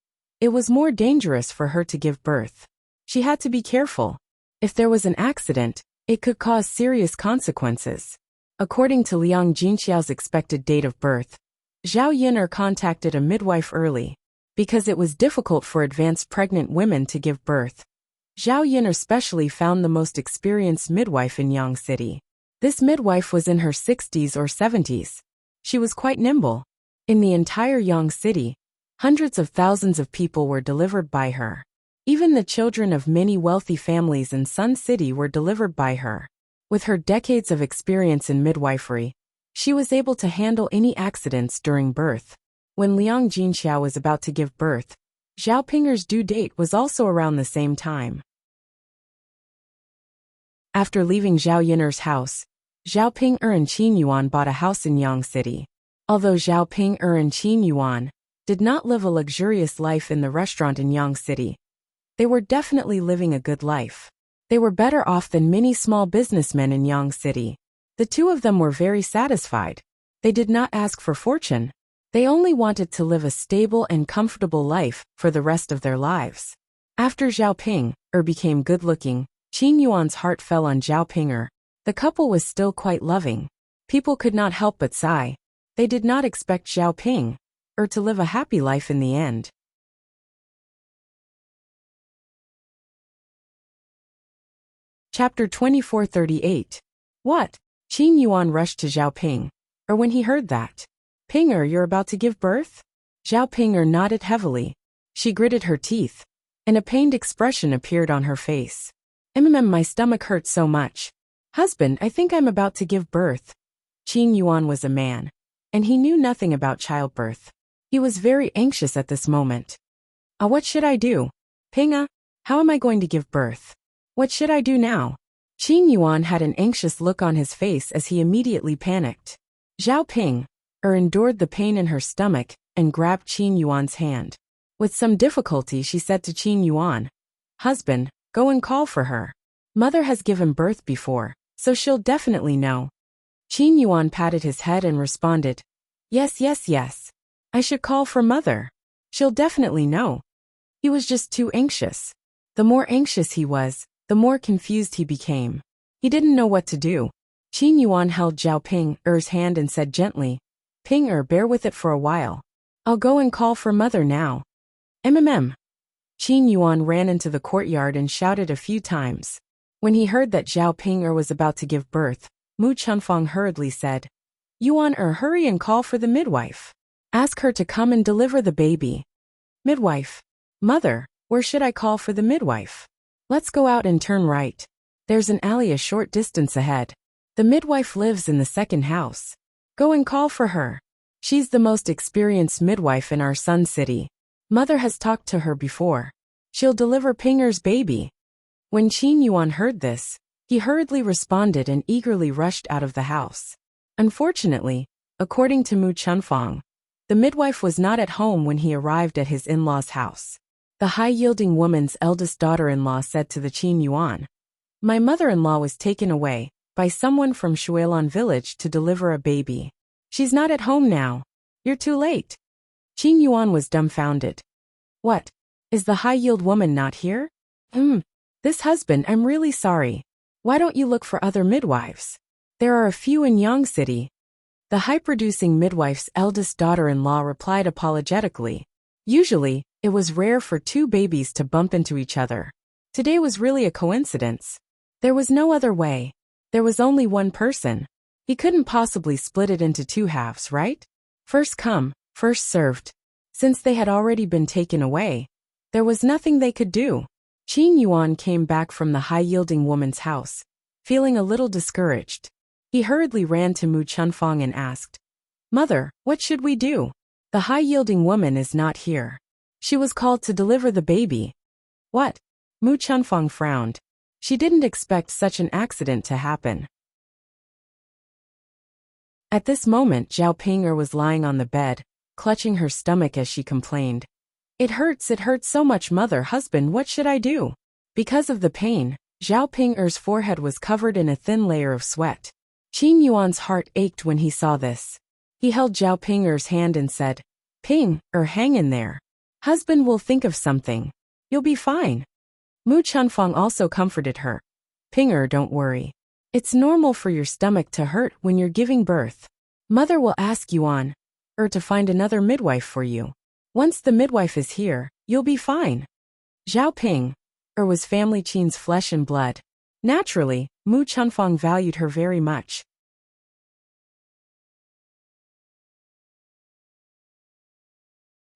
it was more dangerous for her to give birth. She had to be careful. If there was an accident, it could cause serious consequences. According to Liang Jinxiao's expected date of birth, Zhao Yin'er contacted a midwife early. Because it was difficult for advanced pregnant women to give birth, Zhao Yin'er specially found the most experienced midwife in Yang City. This midwife was in her 60s or 70s. She was quite nimble. In the entire Yang City, hundreds of thousands of people were delivered by her. Even the children of many wealthy families in Sun City were delivered by her. With her decades of experience in midwifery, she was able to handle any accidents during birth. When Liang Jinxiao was about to give birth, Zhao Pinger's due date was also around the same time. After leaving Zhao Yin'er's house, Zhao Ping'er and Qin Yuan bought a house in Yang City. Although Zhao Ping'er and Qin Yuan did not live a luxurious life in the restaurant in Yang City, they were definitely living a good life. They were better off than many small businessmen in Yang City. The two of them were very satisfied. They did not ask for fortune. They only wanted to live a stable and comfortable life for the rest of their lives. After Zhao Ping'er became good-looking, Qin Yuan's heart fell on Zhao Ping'er. The couple was still quite loving. People could not help but sigh. They did not expect Zhao Ping'er to live a happy life in the end. Chapter 2438. What? Qin Yuan rushed to Zhao Ping'er when he heard that. Ping'er, you're about to give birth? Zhao Ping'er nodded heavily. She gritted her teeth, and a pained expression appeared on her face. My stomach hurts so much. Husband, I think I'm about to give birth. Qin Yuan was a man, and he knew nothing about childbirth. He was very anxious at this moment. What should I do? Ping'er, how am I going to give birth? What should I do now? Qin Yuan had an anxious look on his face as he immediately panicked. Zhao Ping'er endured the pain in her stomach and grabbed Qin Yuan's hand. With some difficulty she said to Qin Yuan, Husband, go and call for her. Mother has given birth before, so she'll definitely know. Qin Yuan patted his head and responded, Yes. I should call for mother. She'll definitely know. He was just too anxious. The more anxious he was, the more confused he became. He didn't know what to do. Qin Yuan held Zhao Ping'er's hand and said gently, Ping'er, bear with it for a while. I'll go and call for mother now. Qin Yuan ran into the courtyard and shouted a few times. When he heard that Zhao Ping'er was about to give birth, Mu Chunfang hurriedly said, Yuan-er, hurry and call for the midwife. Ask her to come and deliver the baby. Midwife. Mother, where should I call for the midwife? Let's go out and turn right. There's an alley a short distance ahead. The midwife lives in the second house. Go and call for her. She's the most experienced midwife in our Sun City. Mother has talked to her before. She'll deliver Ping'er's baby. When Qin Yuan heard this, he hurriedly responded and eagerly rushed out of the house. Unfortunately, according to Mu Chunfang, the midwife was not at home when he arrived at his in-law's house. The high-yielding woman's eldest daughter-in-law said to the Qin Yuan, My mother-in-law was taken away by someone from Shuilan village to deliver a baby. She's not at home now. You're too late. Qin Yuan was dumbfounded. What? Is the high-yield woman not here? This husband, I'm really sorry. Why don't you look for other midwives? There are a few in Yang City. The high-producing midwife's eldest daughter-in-law replied apologetically. Usually, it was rare for two babies to bump into each other. Today was really a coincidence. There was no other way. There was only one person. He couldn't possibly split it into two halves, right? First come, first served. Since they had already been taken away, there was nothing they could do. Qin Yuan came back from the high-yielding woman's house, feeling a little discouraged. He hurriedly ran to Mu Chunfang and asked, Mother, what should we do? The high-yielding woman is not here. She was called to deliver the baby. What? Mu Chunfang frowned. She didn't expect such an accident to happen. At this moment, Zhao Ping'er was lying on the bed, clutching her stomach as she complained. It hurts so much, mother, husband, what should I do? Because of the pain, Zhao Ping'er's forehead was covered in a thin layer of sweat. Qin Yuan's heart ached when he saw this. He held Zhao Ping'er's hand and said, Ping-er, hang in there. Husband will think of something. You'll be fine. Mu Chunfang also comforted her. Ping'er, don't worry. It's normal for your stomach to hurt when you're giving birth. Mother will ask Yuan-er to find another midwife for you. Once the midwife is here, you'll be fine. Zhao Ping-er was family Qin's flesh and blood. Naturally, Mu Chunfang valued her very much.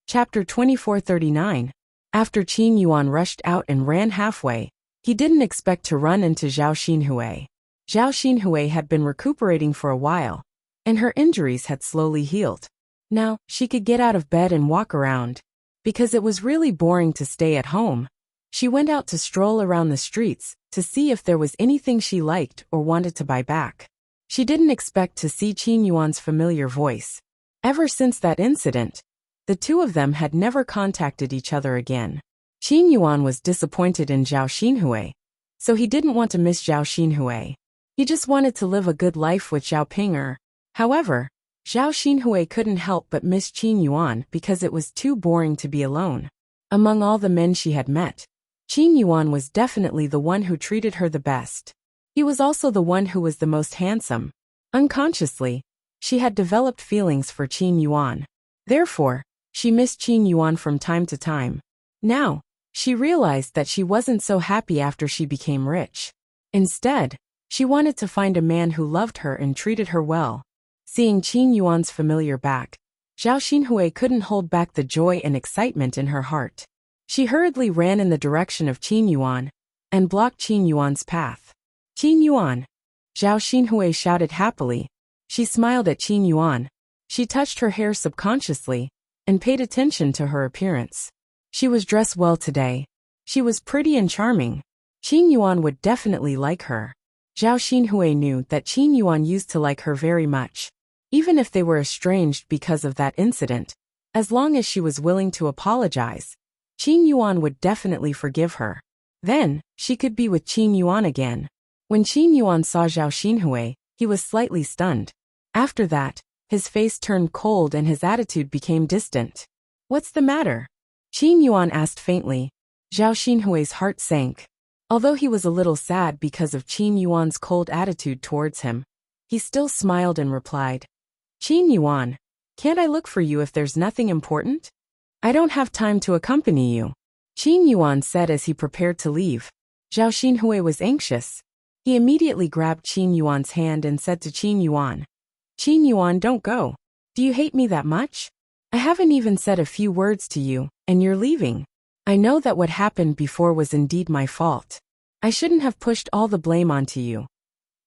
Chapter 2439. After Qin Yuan rushed out and ran halfway, he didn't expect to run into Zhao Xinhui. Zhao Xinhui had been recuperating for a while, and her injuries had slowly healed. Now, she could get out of bed and walk around. Because it was really boring to stay at home, she went out to stroll around the streets to see if there was anything she liked or wanted to buy back. She didn't expect to see Qin Yuan's familiar voice. Ever since that incident, the two of them had never contacted each other again. Qin Yuan was disappointed in Zhao Xinhui, so he didn't want to miss Zhao Xinhui. He just wanted to live a good life with Zhao Ping'er. However, Zhao Xinhui couldn't help but miss Qin Yuan because it was too boring to be alone. Among all the men she had met, Qin Yuan was definitely the one who treated her the best. He was also the one who was the most handsome. Unconsciously, she had developed feelings for Qin Yuan. Therefore, she missed Qin Yuan from time to time. Now, she realized that she wasn't so happy after she became rich. Instead, she wanted to find a man who loved her and treated her well. Seeing Qin Yuan's familiar back, Zhao Xinhui couldn't hold back the joy and excitement in her heart. She hurriedly ran in the direction of Qin Yuan and blocked Qin Yuan's path. Qin Yuan! Zhao Xinhui shouted happily. She smiled at Qin Yuan. She touched her hair subconsciously and paid attention to her appearance. She was dressed well today. She was pretty and charming. Qin Yuan would definitely like her. Zhao Xinhui knew that Qin Yuan used to like her very much. Even if they were estranged because of that incident, as long as she was willing to apologize, Qin Yuan would definitely forgive her. Then, she could be with Qin Yuan again. When Qin Yuan saw Zhao Xinhui, he was slightly stunned. After that, his face turned cold and his attitude became distant. What's the matter? Qin Yuan asked faintly. Zhao Xinhui's heart sank. Although he was a little sad because of Qin Yuan's cold attitude towards him, he still smiled and replied, Qin Yuan, can't I look for you if there's nothing important? I don't have time to accompany you. Qin Yuan said as he prepared to leave. Zhao Xinhui was anxious. He immediately grabbed Qin Yuan's hand and said to Qin Yuan, Qin Yuan, don't go. Do you hate me that much? I haven't even said a few words to you, and you're leaving. I know that what happened before was indeed my fault. I shouldn't have pushed all the blame onto you.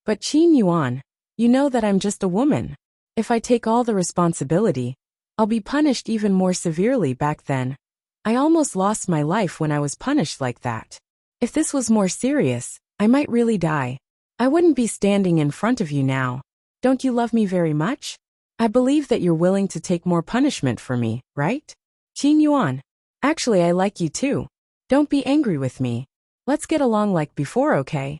But Qin Yuan, you know that I'm just a woman. If I take all the responsibility, I'll be punished even more severely. Back then, I almost lost my life when I was punished like that. If this was more serious, I might really die. I wouldn't be standing in front of you now. Don't you love me very much? I believe that you're willing to take more punishment for me, right? Qin Yuan, actually I like you too. Don't be angry with me. Let's get along like before, okay?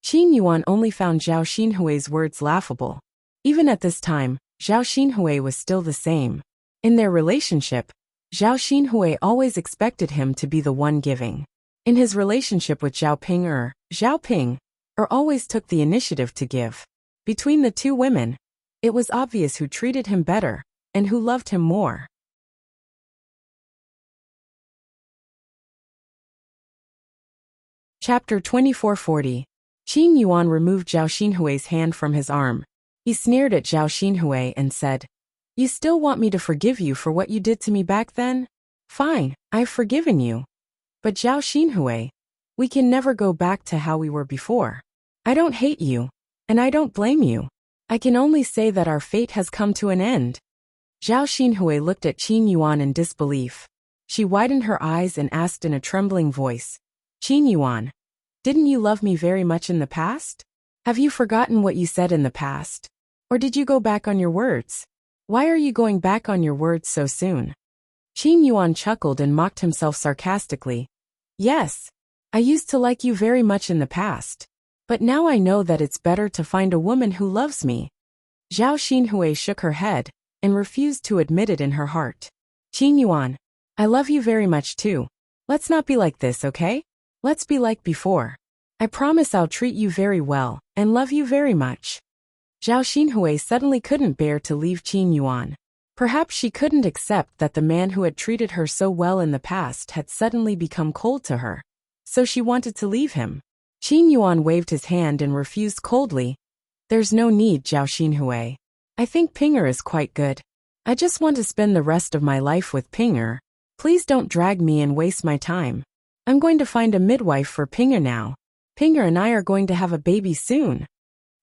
Qin Yuan only found Zhao Xinhui's words laughable. Even at this time, Zhao Xinhui was still the same. In their relationship, Zhao Xinhui always expected him to be the one giving. In his relationship with Zhao Ping always took the initiative to give. Between the two women, it was obvious who treated him better and who loved him more. Chapter 2440. Qin Yuan removed Zhao Xinhui's hand from his arm. He sneered at Zhao Xinhui and said, "You still want me to forgive you for what you did to me back then? Fine, I've forgiven you. But Zhao Xinhui, we can never go back to how we were before. I don't hate you, and I don't blame you. I can only say that our fate has come to an end." Zhao Xinhui looked at Qin Yuan in disbelief. She widened her eyes and asked in a trembling voice, "Qin Yuan, didn't you love me very much in the past? Have you forgotten what you said in the past? Or did you go back on your words? Why are you going back on your words so soon?" Qin Yuan chuckled and mocked himself sarcastically. "Yes, I used to like you very much in the past. But now I know that it's better to find a woman who loves me." Zhao Xinhui shook her head and refused to admit it in her heart. "Qin Yuan, I love you very much too. Let's not be like this, okay? Let's be like before. I promise I'll treat you very well and love you very much." Zhao Xinhui suddenly couldn't bear to leave Qin Yuan. Perhaps she couldn't accept that the man who had treated her so well in the past had suddenly become cold to her. So she wanted to leave him. Qin Yuan waved his hand and refused coldly. "There's no need, Zhao Xinhui. I think Pinger is quite good. I just want to spend the rest of my life with Pinger. Please don't drag me and waste my time. I'm going to find a midwife for Pinger now. Pinger and I are going to have a baby soon."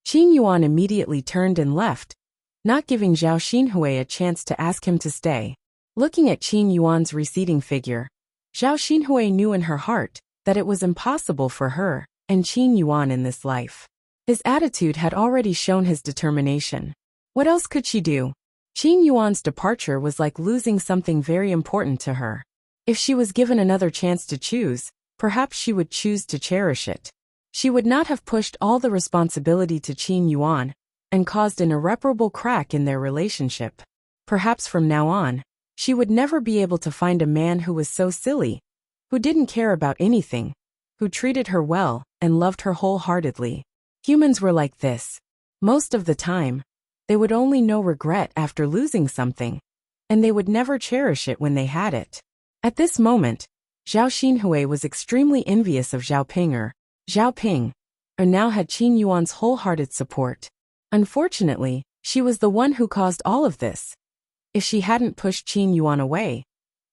Qin Yuan immediately turned and left, not giving Zhao Xinhui a chance to ask him to stay. Looking at Qin Yuan's receding figure, Zhao Xinhui knew in her heart that it was impossible for her and Qin Yuan in this life. His attitude had already shown his determination. What else could she do? Qin Yuan's departure was like losing something very important to her. If she was given another chance to choose, perhaps she would choose to cherish it. She would not have pushed all the responsibility to Qin Yuan and caused an irreparable crack in their relationship. Perhaps from now on, she would never be able to find a man who was so silly, who didn't care about anything, who treated her well and loved her wholeheartedly. Humans were like this. Most of the time, they would only know regret after losing something, and they would never cherish it when they had it. At this moment, Zhao Xinhui was extremely envious of Zhao Pinger. Zhao Ping now had Qin Yuan's wholehearted support. Unfortunately, she was the one who caused all of this. If she hadn't pushed Qin Yuan away,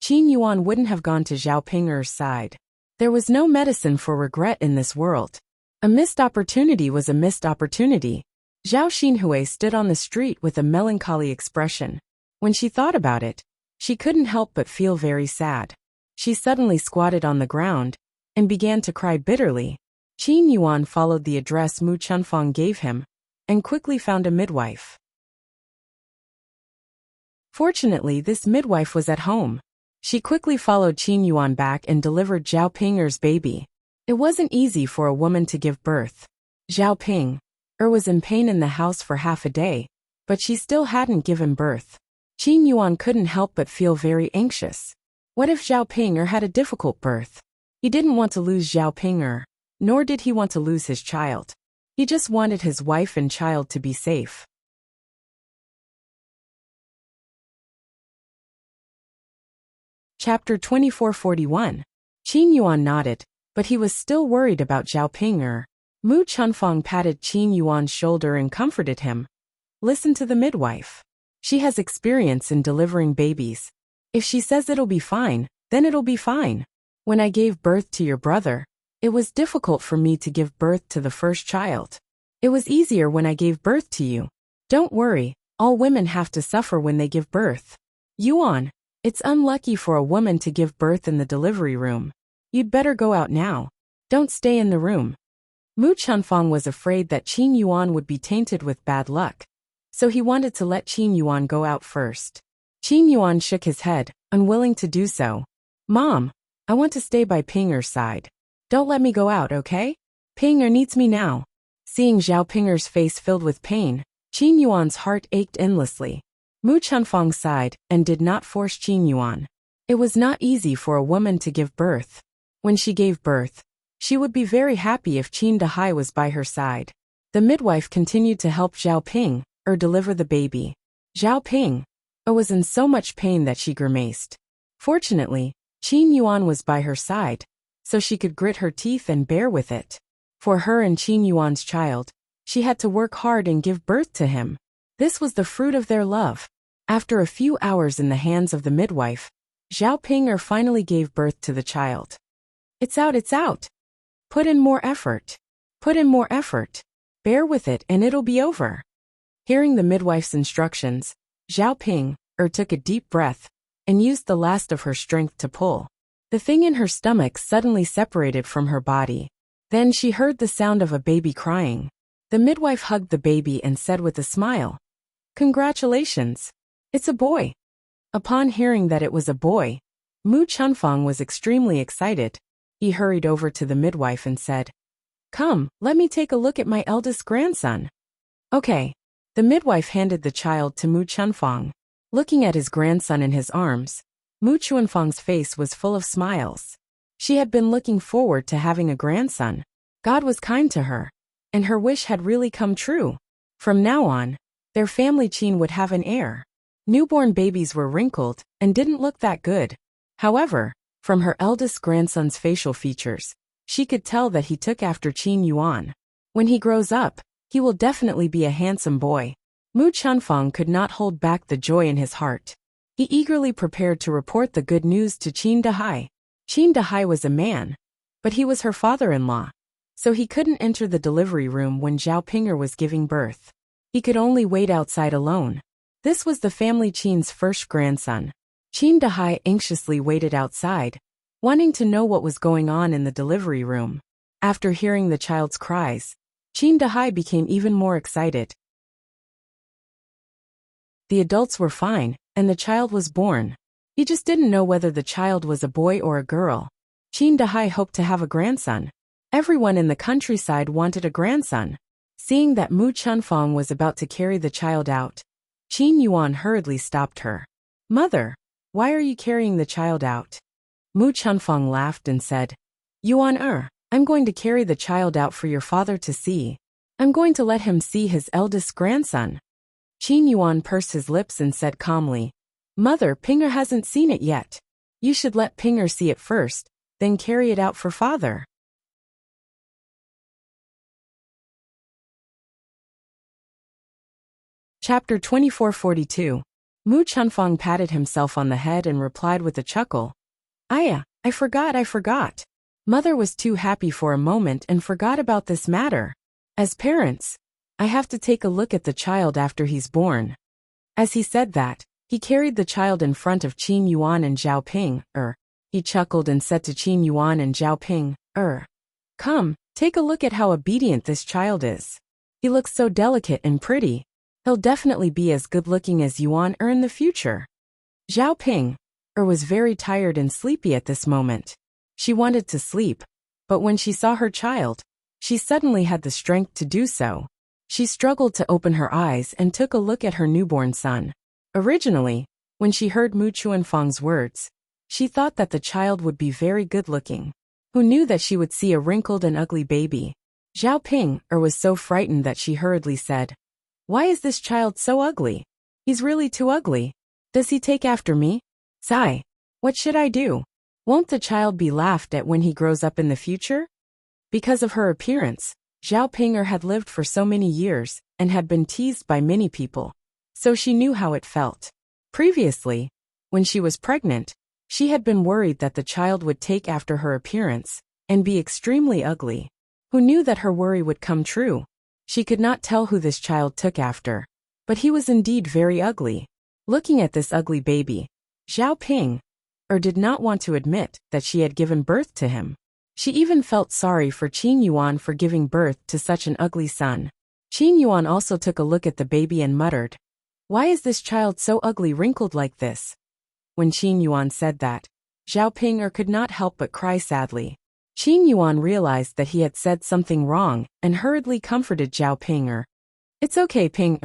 Qin Yuan wouldn't have gone to Zhao Pinger's side. There was no medicine for regret in this world. A missed opportunity was a missed opportunity. Zhao Xinhui stood on the street with a melancholy expression. When she thought about it, she couldn't help but feel very sad. She suddenly squatted on the ground and began to cry bitterly. Qin Yuan followed the address Mu Chunfang gave him and quickly found a midwife. Fortunately, this midwife was at home. She quickly followed Qin Yuan back and delivered Zhao Pinger's baby. It wasn't easy for a woman to give birth. Zhao Pinger was in pain in the house for half a day, but she still hadn't given birth. Qin Yuan couldn't help but feel very anxious. What if Zhao Pinger had a difficult birth? He didn't want to lose Zhao Pinger, nor did he want to lose his child. He just wanted his wife and child to be safe. Chapter 2441. Qin Yuan nodded, but he was still worried about Zhao Pinger. Mu Chunfang patted Qin Yuan's shoulder and comforted him. "Listen to the midwife. She has experience in delivering babies. If she says it'll be fine, then it'll be fine. When I gave birth to your brother, it was difficult for me to give birth to the first child. It was easier when I gave birth to you. Don't worry, all women have to suffer when they give birth. Yuan, it's unlucky for a woman to give birth in the delivery room. You'd better go out now. Don't stay in the room." Mu Chunfang was afraid that Qin Yuan would be tainted with bad luck, so he wanted to let Qin Yuan go out first. Qin Yuan shook his head, unwilling to do so. "Mom, I want to stay by Pinger's side. Don't let me go out, okay? Pinger needs me now. Seeing Zhao Pinger's face filled with pain, Qin Yuan's heart ached endlessly. Mu Chunfang sighed and did not force Qin Yuan. It was not easy for a woman to give birth. When she gave birth, she would be very happy if Qin Dahai was by her side. The midwife continued to help Zhao Ping, deliver the baby. Zhao Ping, was in so much pain that she grimaced. Fortunately, Qin Yuan was by her side, so she could grit her teeth and bear with it. For her and Qin Yuan's child, she had to work hard and give birth to him. This was the fruit of their love. After a few hours in the hands of the midwife, Zhao Ping finally gave birth to the child. It's out, it's out. Put in more effort. Put in more effort. Bear with it and it'll be over. Hearing the midwife's instructions, Zhao Ping took a deep breath and used the last of her strength to pull. The thing in her stomach suddenly separated from her body. Then she heard the sound of a baby crying. The midwife hugged the baby and said with a smile, "Congratulations. It's a boy." Upon hearing that it was a boy, Mu Chunfang was extremely excited. He hurried over to the midwife and said, "Come, let me take a look at my eldest grandson." Okay. The midwife handed the child to Mu Chunfang. Looking at his grandson in his arms, Mu Chunfang's face was full of smiles. She had been looking forward to having a grandson. God was kind to her, and her wish had really come true. From now on, their family Qin would have an heir. Newborn babies were wrinkled and didn't look that good. However, from her eldest grandson's facial features, she could tell that he took after Qin Yuan. When he grows up, he will definitely be a handsome boy. Mu Chunfang could not hold back the joy in his heart. He eagerly prepared to report the good news to Qin Dahai. Qin Dahai was a man, but he was her father-in-law, so he couldn't enter the delivery room when Zhao Pinger was giving birth. He could only wait outside alone. This was the family Qin's first grandson. Qin Dahai anxiously waited outside, wanting to know what was going on in the delivery room. After hearing the child's cries, Qin Dahai became even more excited. The adults were fine, and the child was born. He just didn't know whether the child was a boy or a girl. Qin Dahai hoped to have a grandson. Everyone in the countryside wanted a grandson. Seeing that Mu Chunfang was about to carry the child out, Qin Yuan hurriedly stopped her. "Mother, why are you carrying the child out?" Mu Chunfang laughed and said, "Yuan, I'm going to carry the child out for your father to see. I'm going to let him see his eldest grandson." Qin Yuan pursed his lips and said calmly, "Mother, Pinger hasn't seen it yet. You should let Pinger see it first, then carry it out for father." Chapter 2442. Mu Chunfang patted himself on the head and replied with a chuckle, I forgot. Mother was too happy for a moment and forgot about this matter. As parents, I have to take a look at the child after he's born." As he said that, he carried the child in front of Qin Yuan and Zhao Ping. He chuckled and said to Qin Yuan and Zhao Ping, "Come, take a look at how obedient this child is. He looks so delicate and pretty. He'll definitely be as good-looking as Yuan in the future." Zhao Ping was very tired and sleepy at this moment. She wanted to sleep, but when she saw her child, she suddenly had the strength to do so. She struggled to open her eyes and took a look at her newborn son. Originally, when she heard Mu Chunfang's words, she thought that the child would be very good-looking. Who knew that she would see a wrinkled and ugly baby? Zhao Ping was so frightened that she hurriedly said, "Why is this child so ugly? He's really too ugly. Does he take after me? Sigh. What should I do? Won't the child be laughed at when he grows up in the future?" Because of her appearance, Zhao Pinger had lived for so many years and had been teased by many people, so she knew how it felt. Previously, when she was pregnant, she had been worried that the child would take after her appearance and be extremely ugly. Who knew that her worry would come true? She could not tell who this child took after, but he was indeed very ugly. Looking at this ugly baby, Zhao Ping did not want to admit that she had given birth to him. She even felt sorry for Qin Yuan for giving birth to such an ugly son. Qin Yuan also took a look at the baby and muttered, "Why is this child so ugly, wrinkled like this?" When Qin Yuan said that, Zhao Ping could not help but cry sadly. Qin Yuan realized that he had said something wrong and hurriedly comforted Zhao Ping. It's okay, Ping.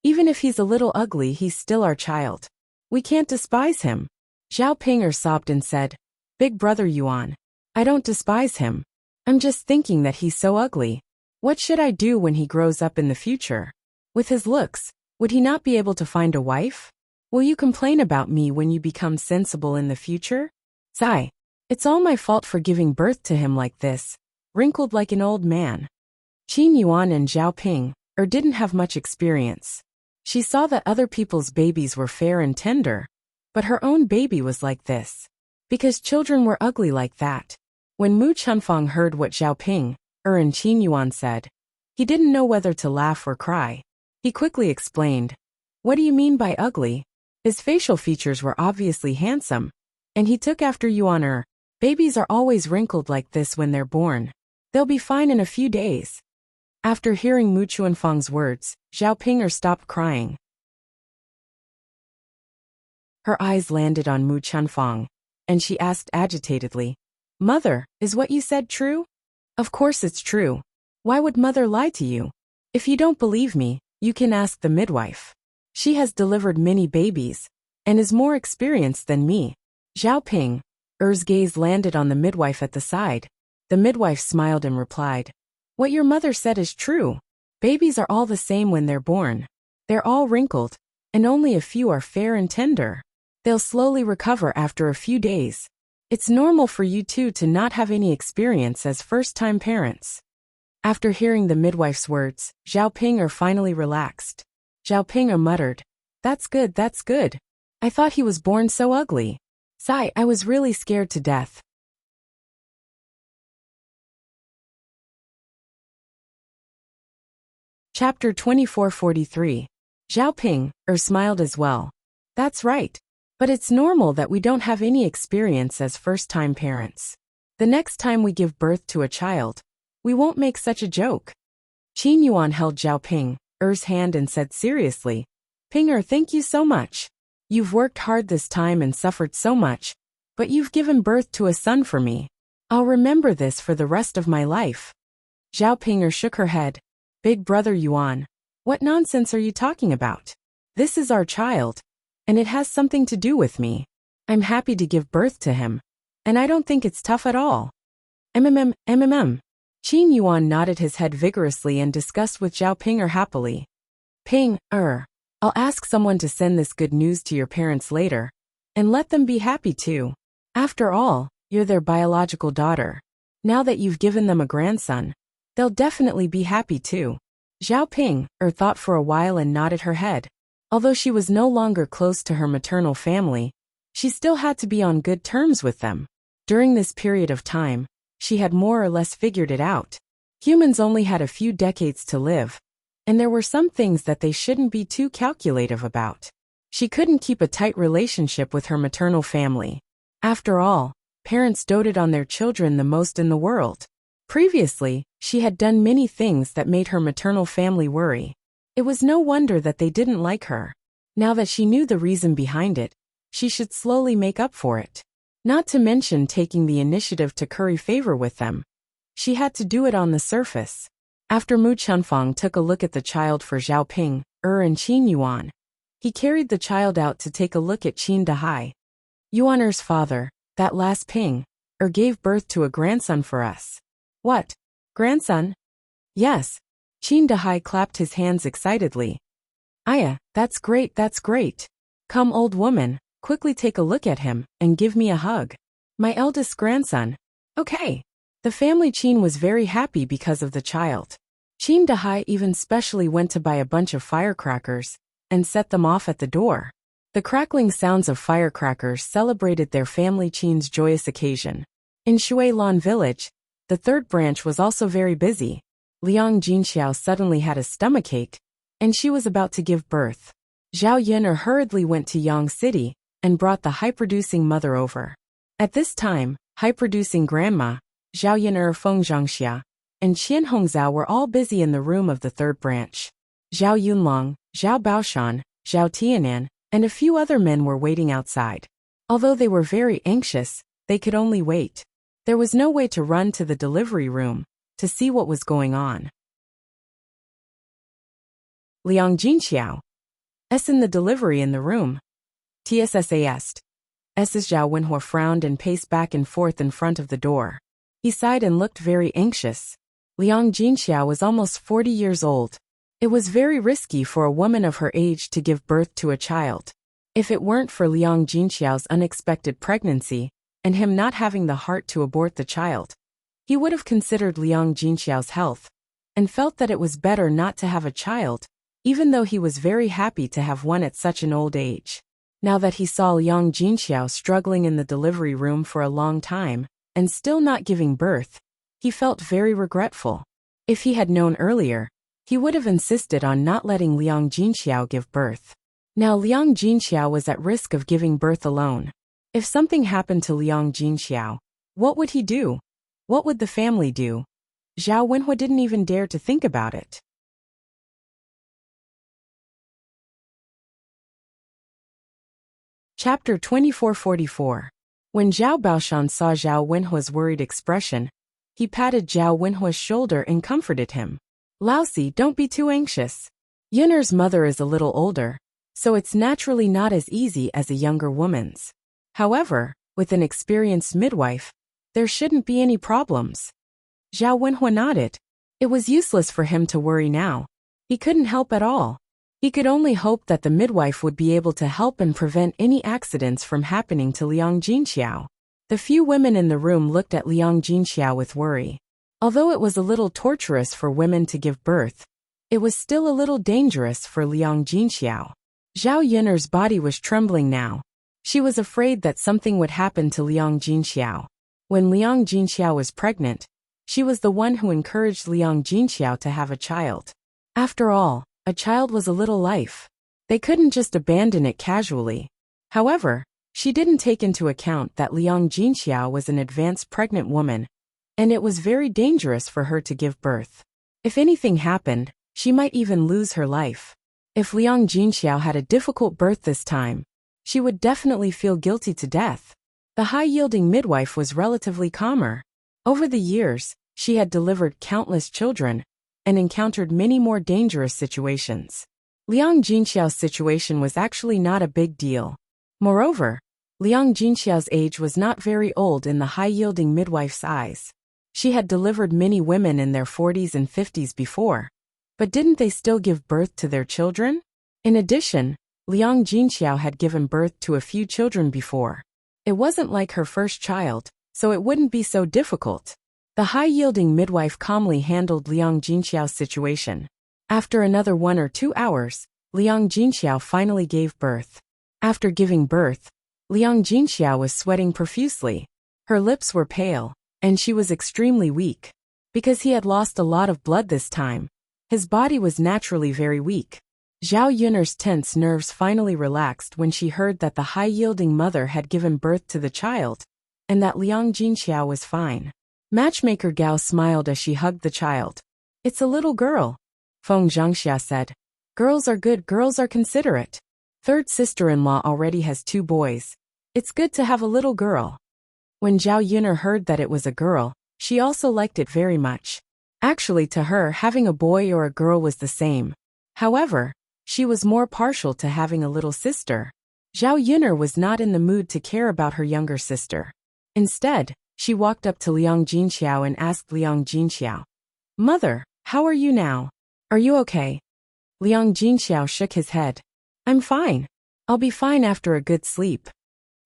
Even if he's a little ugly, he's still our child. We can't despise him. Zhao Ping sobbed and said, Big brother Yuan, I don't despise him. I'm just thinking that he's so ugly. What should I do when he grows up in the future? With his looks, would he not be able to find a wife? Will you complain about me when you become sensible in the future? Sigh. It's all my fault for giving birth to him like this, wrinkled like an old man. Qin Yuan and Zhao Ping didn't have much experience. She saw that other people's babies were fair and tender, but her own baby was like this. Because children were ugly like that. When Mu Chunfang heard what Zhao Ping and Qin Yuan said, he didn't know whether to laugh or cry. He quickly explained, What do you mean by ugly? His facial features were obviously handsome, and he took after Yuan. Babies are always wrinkled like this when they're born. They'll be fine in a few days. After hearing Mu Chuanfang's words, Zhao Ping stopped crying. Her eyes landed on Mu Chunfang, and she asked agitatedly, Mother, is what you said true? Of course it's true. Why would Mother lie to you? If you don't believe me, you can ask the midwife. She has delivered many babies, and is more experienced than me. Zhao Ping's gaze landed on the midwife at the side. The midwife smiled and replied, What your mother said is true. Babies are all the same when they're born. They're all wrinkled, and only a few are fair and tender. They'll slowly recover after a few days. It's normal for you two to not have any experience as first-time parents. After hearing the midwife's words, Zhao Ping finally relaxed. Zhao Ping muttered, That's good, that's good. I thought he was born so ugly. Sigh, I was really scared to death. Chapter 2443. Zhao Ping smiled as well. That's right. But it's normal that we don't have any experience as first-time parents. The next time we give birth to a child, we won't make such a joke. Qin Yuan held Zhao Ping's hand and said seriously, Ping, thank you so much. You've worked hard this time and suffered so much, but you've given birth to a son for me. I'll remember this for the rest of my life. Zhao Ping shook her head. Big brother Yuan, what nonsense are you talking about? This is our child, and it has something to do with me. I'm happy to give birth to him, and I don't think it's tough at all. Qin Yuan nodded his head vigorously and discussed with Zhao Ping happily. Ping, I'll ask someone to send this good news to your parents later, and let them be happy too. After all, you're their biological daughter. Now that you've given them a grandson, they'll definitely be happy too. Zhao Ping thought for a while and nodded her head. Although she was no longer close to her maternal family, she still had to be on good terms with them. During this period of time, she had more or less figured it out. Humans only had a few decades to live, and there were some things that they shouldn't be too calculative about. She couldn't keep a tight relationship with her maternal family. After all, parents doted on their children the most in the world. Previously, she had done many things that made her maternal family worry. It was no wonder that they didn't like her. Now that she knew the reason behind it, she should slowly make up for it. Not to mention taking the initiative to curry favor with them. She had to do it on the surface. After Mu Chunfang took a look at the child for Zhao Ping and Qin Yuan, he carried the child out to take a look at Qin Dahai. Yuan's father, that last Ping, gave birth to a grandson for us. What? Grandson? Yes. Qin Dahai clapped his hands excitedly. Aya, that's great, that's great. Come, old woman, quickly take a look at him and give me a hug. My eldest grandson. Okay. The family Qin was very happy because of the child. Qin Dahai even specially went to buy a bunch of firecrackers and set them off at the door. The crackling sounds of firecrackers celebrated their family Qin's joyous occasion. In Shuilan village, the third branch was also very busy. Liang Jinxiao suddenly had a stomachache, and she was about to give birth. Zhao Yun'er hurriedly went to Yang City and brought the high-producing mother over. At this time, high-producing grandma, Zhao Yun'er Feng Zhangxia, and Qian Hongzhao were all busy in the room of the third branch. Zhao Yunlong, Zhao Baoshan, Zhao Tianan, and a few other men were waiting outside. Although they were very anxious, they could only wait. There was no way to run to the delivery room to see what was going on. Liang Jinxiao. S in the delivery in the room. TSSAST. S's Zhao Wenhua frowned and paced back and forth in front of the door. He sighed and looked very anxious. Liang Jinxiao was almost 40 years old. It was very risky for a woman of her age to give birth to a child. If it weren't for Liang Jinxiao's unexpected pregnancy, and him not having the heart to abort the child, he would have considered Liang Jinxiao's health, and felt that it was better not to have a child, even though he was very happy to have one at such an old age. Now that he saw Liang Jinxiao struggling in the delivery room for a long time, and still not giving birth, he felt very regretful. If he had known earlier, he would have insisted on not letting Liang Jinxiao give birth. Now Liang Jinxiao was at risk of giving birth alone. If something happened to Liang Jinxiao, what would he do? What would the family do? Zhao Wenhua didn't even dare to think about it. Chapter 2444. When Zhao Baoshan saw Zhao Wenhua's worried expression, he patted Zhao Wenhua's shoulder and comforted him. Laosi, don't be too anxious. Yun'er's mother is a little older, so it's naturally not as easy as a younger woman's. However, with an experienced midwife, there shouldn't be any problems. Zhao Wenhua nodded. It was useless for him to worry now. He couldn't help at all. He could only hope that the midwife would be able to help and prevent any accidents from happening to Liang Jinxiao. The few women in the room looked at Liang Jinxiao with worry. Although it was a little torturous for women to give birth, it was still a little dangerous for Liang Jinxiao. Zhao Yun'er's body was trembling now. She was afraid that something would happen to Liang Jinxiao. When Liang Jinxiao was pregnant, she was the one who encouraged Liang Jinxiao to have a child. After all, a child was a little life. They couldn't just abandon it casually. However, she didn't take into account that Liang Jinxiao was an advanced pregnant woman, and it was very dangerous for her to give birth. If anything happened, she might even lose her life. If Liang Jinxiao had a difficult birth this time, she would definitely feel guilty to death. The high-yielding midwife was relatively calmer. Over the years, she had delivered countless children and encountered many more dangerous situations. Liang Jinxiao's situation was actually not a big deal. Moreover, Liang Jinxiao's age was not very old in the high-yielding midwife's eyes. She had delivered many women in their 40s and 50s before, but didn't they still give birth to their children? In addition, Liang Jinxiao had given birth to a few children before. It wasn't like her first child, so it wouldn't be so difficult. The high-yielding midwife calmly handled Liang Jinxiao's situation. After another 1 or 2 hours, Liang Jinxiao finally gave birth. After giving birth, Liang Jinxiao was sweating profusely. Her lips were pale, and she was extremely weak. Because he had lost a lot of blood this time, his body was naturally very weak. Zhao Yun'er's tense nerves finally relaxed when she heard that the high-yielding mother had given birth to the child, and that Liang Jinxiao was fine. Matchmaker Gao smiled as she hugged the child. It's a little girl, Feng Zhangxia said. Girls are good, girls are considerate. Third sister-in-law already has 2 boys. It's good to have a little girl. When Zhao Yun'er heard that it was a girl, she also liked it very much. Actually, to her, having a boy or a girl was the same. However, she was more partial to having a little sister. Zhao Yun'er was not in the mood to care about her younger sister. Instead, she walked up to Liang Jinxiao and asked Liang Jinxiao, "Mother, how are you now? Are you okay?" Liang Jinxiao shook his head. "I'm fine. I'll be fine after a good sleep."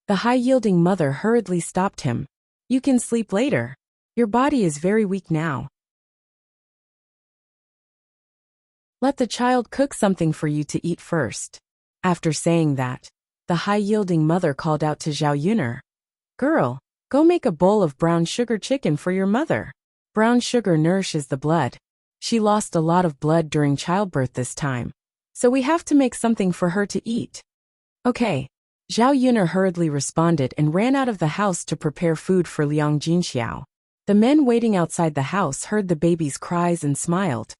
The high-yielding mother hurriedly stopped him. "You can sleep later. Your body is very weak now. Let the child cook something for you to eat first." After saying that, the high-yielding mother called out to Zhao Yun'er, "Girl, go make a bowl of brown sugar chicken for your mother. Brown sugar nourishes the blood. She lost a lot of blood during childbirth this time, so we have to make something for her to eat." "Okay." Zhao Yun'er hurriedly responded and ran out of the house to prepare food for Liang Jinxiao. The men waiting outside the house heard the baby's cries and smiled.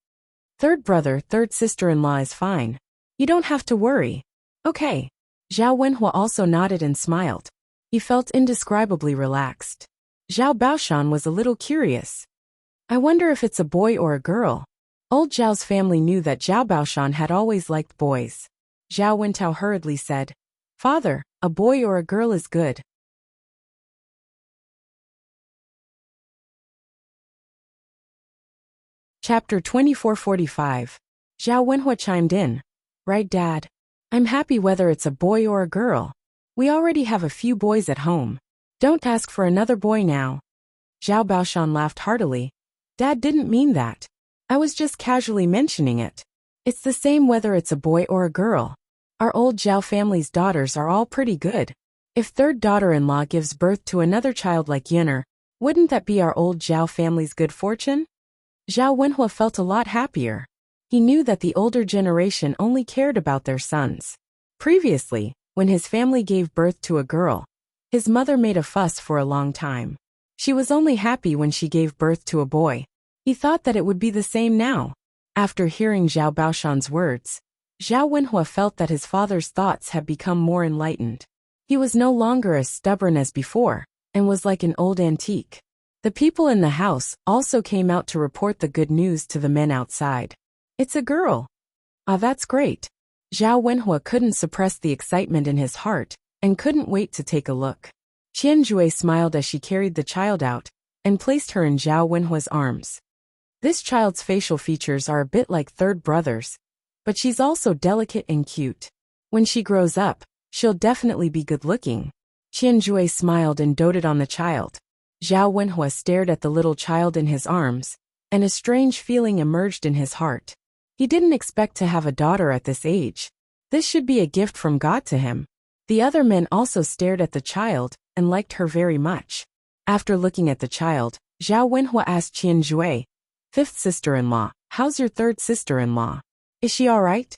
"Third brother, third sister-in-law is fine. You don't have to worry." "Okay." Zhao Wenhua also nodded and smiled. He felt indescribably relaxed. Zhao Baoshan was a little curious. I wonder if it's a boy or a girl. Old Zhao's family knew that Zhao Baoshan had always liked boys. Zhao Wentao hurriedly said, "Father, a boy or a girl is good." Chapter 2445. Zhao Wenhua chimed in. Right, Dad. I'm happy whether it's a boy or a girl. We already have a few boys at home. Don't ask for another boy now. Zhao Baoshan laughed heartily. Dad didn't mean that. I was just casually mentioning it. It's the same whether it's a boy or a girl. Our old Zhao family's daughters are all pretty good. If third daughter-in-law gives birth to another child like Yinner, wouldn't that be our old Zhao family's good fortune? Zhao Wenhua felt a lot happier. He knew that the older generation only cared about their sons. Previously, when his family gave birth to a girl, his mother made a fuss for a long time. She was only happy when she gave birth to a boy. He thought that it would be the same now. After hearing Zhao Baoshan's words, Zhao Wenhua felt that his father's thoughts had become more enlightened. He was no longer as stubborn as before, and was like an old antique. The people in the house also came out to report the good news to the men outside. It's a girl. Ah, that's great. Zhao Wenhua couldn't suppress the excitement in his heart, and couldn't wait to take a look. Qian Jue smiled as she carried the child out, and placed her in Zhao Wenhua's arms. This child's facial features are a bit like third brother's, but she's also delicate and cute. When she grows up, she'll definitely be good-looking. Qian Jue smiled and doted on the child. Zhao Wenhua stared at the little child in his arms, and a strange feeling emerged in his heart. He didn't expect to have a daughter at this age. This should be a gift from God to him. The other men also stared at the child, and liked her very much. After looking at the child, Zhao Wenhua asked Qian Jue, "Fifth sister-in-law, how's your third sister-in-law? Is she alright?"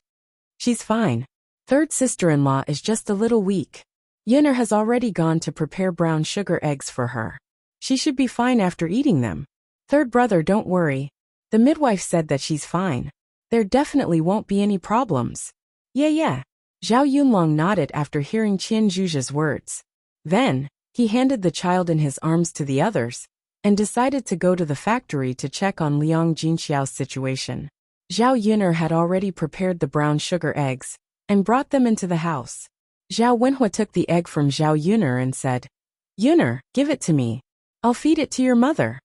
"She's fine. Third sister-in-law is just a little weak. Yinner has already gone to prepare brown sugar eggs for her. She should be fine after eating them. Third brother, don't worry. The midwife said that she's fine. There definitely won't be any problems." Yeah. Zhao Yunlong nodded after hearing Qian Zhuzhe's words. Then, he handed the child in his arms to the others, and decided to go to the factory to check on Liang Jinxiao's situation. Zhao Yinner had already prepared the brown sugar eggs, and brought them into the house. Zhao Wenhua took the egg from Zhao Yunner and said, "Yunner, give it to me. I'll feed it to your mother."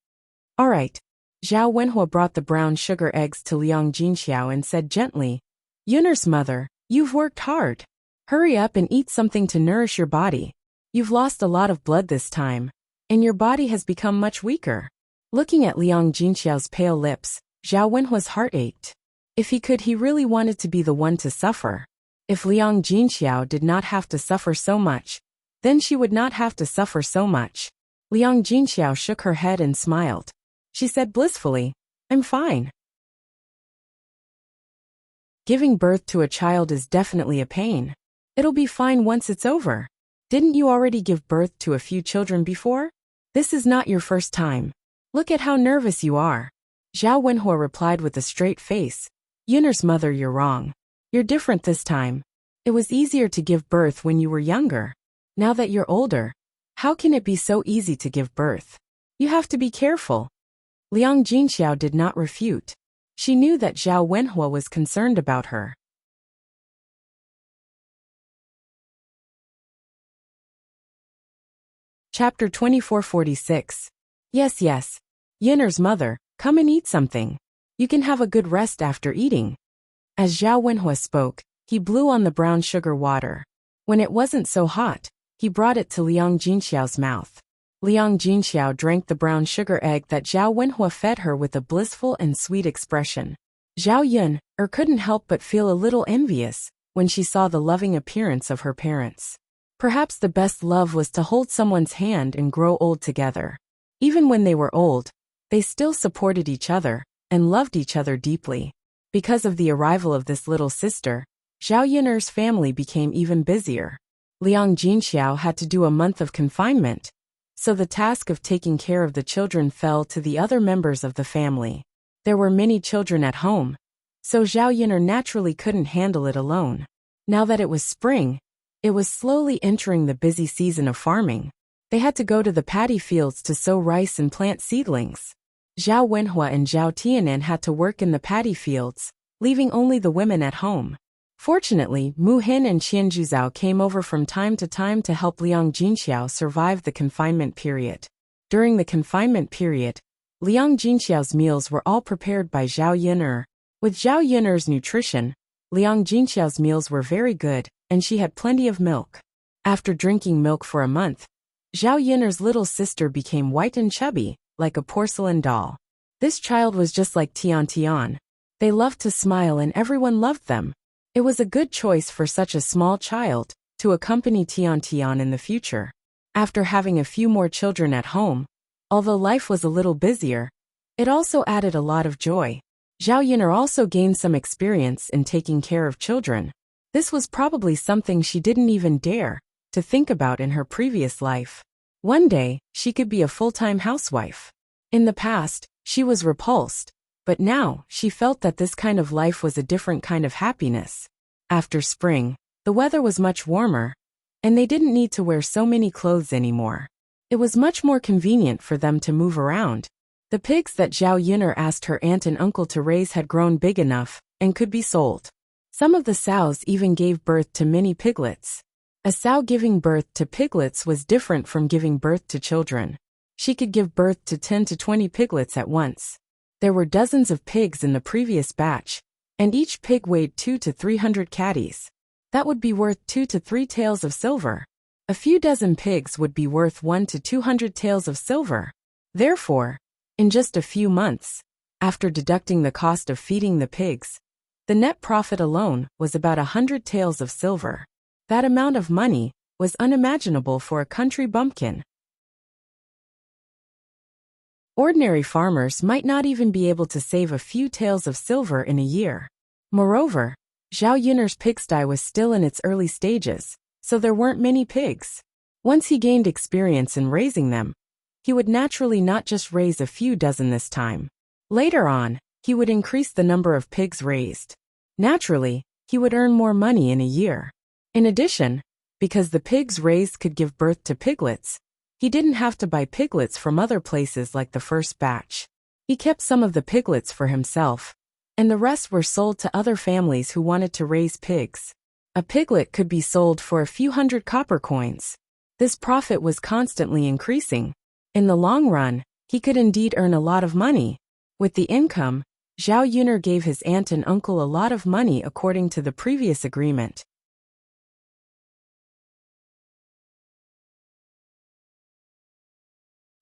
"Alright." Zhao Wenhua brought the brown sugar eggs to Liang Jinxiao and said gently, "Yunner's mother, you've worked hard. Hurry up and eat something to nourish your body. You've lost a lot of blood this time, and your body has become much weaker." Looking at Liang Jinxiao's pale lips, Zhao Wenhua's heart ached. If he could, he really wanted to be the one to suffer. If Liang Jinxiao did not have to suffer so much, then she would not have to suffer so much. Liang Jinxiao shook her head and smiled. She said blissfully, "I'm fine." Giving birth to a child is definitely a pain. It'll be fine once it's over. Didn't you already give birth to a few children before? This is not your first time. Look at how nervous you are. Zhao Wenhua replied with a straight face. "Yunner's mother, you're wrong. You're different this time. It was easier to give birth when you were younger. Now that you're older, how can it be so easy to give birth? You have to be careful." Liang Jinxiao did not refute. She knew that Zhao Wenhua was concerned about her. Chapter 2446. Yes. Yinner's mother, come and eat something. You can have a good rest after eating. As Zhao Wenhua spoke, he blew on the brown sugar water. When it wasn't so hot, he brought it to Liang Jinxiao's mouth. Liang Jinxiao drank the brown sugar egg that Zhao Wenhua fed her with a blissful and sweet expression. Zhao Yun couldn't help but feel a little envious when she saw the loving appearance of her parents. Perhaps the best love was to hold someone's hand and grow old together. Even when they were old, they still supported each other and loved each other deeply. Because of the arrival of this little sister, Zhao Yinner's family became even busier. Liang Jinxiao had to do a month of confinement, so the task of taking care of the children fell to the other members of the family. There were many children at home, so Zhao Yinner naturally couldn't handle it alone. Now that it was spring, it was slowly entering the busy season of farming. They had to go to the paddy fields to sow rice and plant seedlings. Zhao Wenhua and Zhao Tianan had to work in the paddy fields, leaving only the women at home. Fortunately, Mu Hin and Qian Juzhao came over from time to help Liang Jinxiao survive the confinement period. During the confinement period, Liang Jinxiao's meals were all prepared by Zhao Yun'er. With Zhao Yun'er's nutrition, Liang Jinxiao's meals were very good, and she had plenty of milk. After drinking milk for a month, Zhao Yun'er's little sister became white and chubby, like a porcelain doll. This child was just like Tian Tian. They loved to smile and everyone loved them. It was a good choice for such a small child to accompany Tian Tian in the future. After having a few more children at home, although life was a little busier, it also added a lot of joy. Zhao Yun'er also gained some experience in taking care of children. This was probably something she didn't even dare to think about in her previous life. One day, she could be a full-time housewife. In the past, she was repulsed, but now she felt that this kind of life was a different kind of happiness. After spring, the weather was much warmer, and they didn't need to wear so many clothes anymore. It was much more convenient for them to move around. The pigs that Zhao Yun'er asked her aunt and uncle to raise had grown big enough and could be sold. Some of the sows even gave birth to mini piglets. A sow giving birth to piglets was different from giving birth to children. She could give birth to 10 to 20 piglets at once. There were dozens of pigs in the previous batch, and each pig weighed 200 to 300 catties. That would be worth 2 to 3 taels of silver. A few dozen pigs would be worth 1 to 200 taels of silver. Therefore, in just a few months, after deducting the cost of feeding the pigs, the net profit alone was about 100 taels of silver. That amount of money was unimaginable for a country bumpkin. Ordinary farmers might not even be able to save a few taels of silver in a year. Moreover, Zhao Yun'er's pigsty was still in its early stages, so there weren't many pigs. Once he gained experience in raising them, he would naturally not just raise a few dozen this time. Later on, he would increase the number of pigs raised. Naturally, he would earn more money in a year. In addition, because the pigs raised could give birth to piglets, he didn't have to buy piglets from other places like the first batch. He kept some of the piglets for himself, and the rest were sold to other families who wanted to raise pigs. A piglet could be sold for a few hundred copper coins. This profit was constantly increasing. In the long run, he could indeed earn a lot of money. With the income, Zhao Yun'er gave his aunt and uncle a lot of money according to the previous agreement.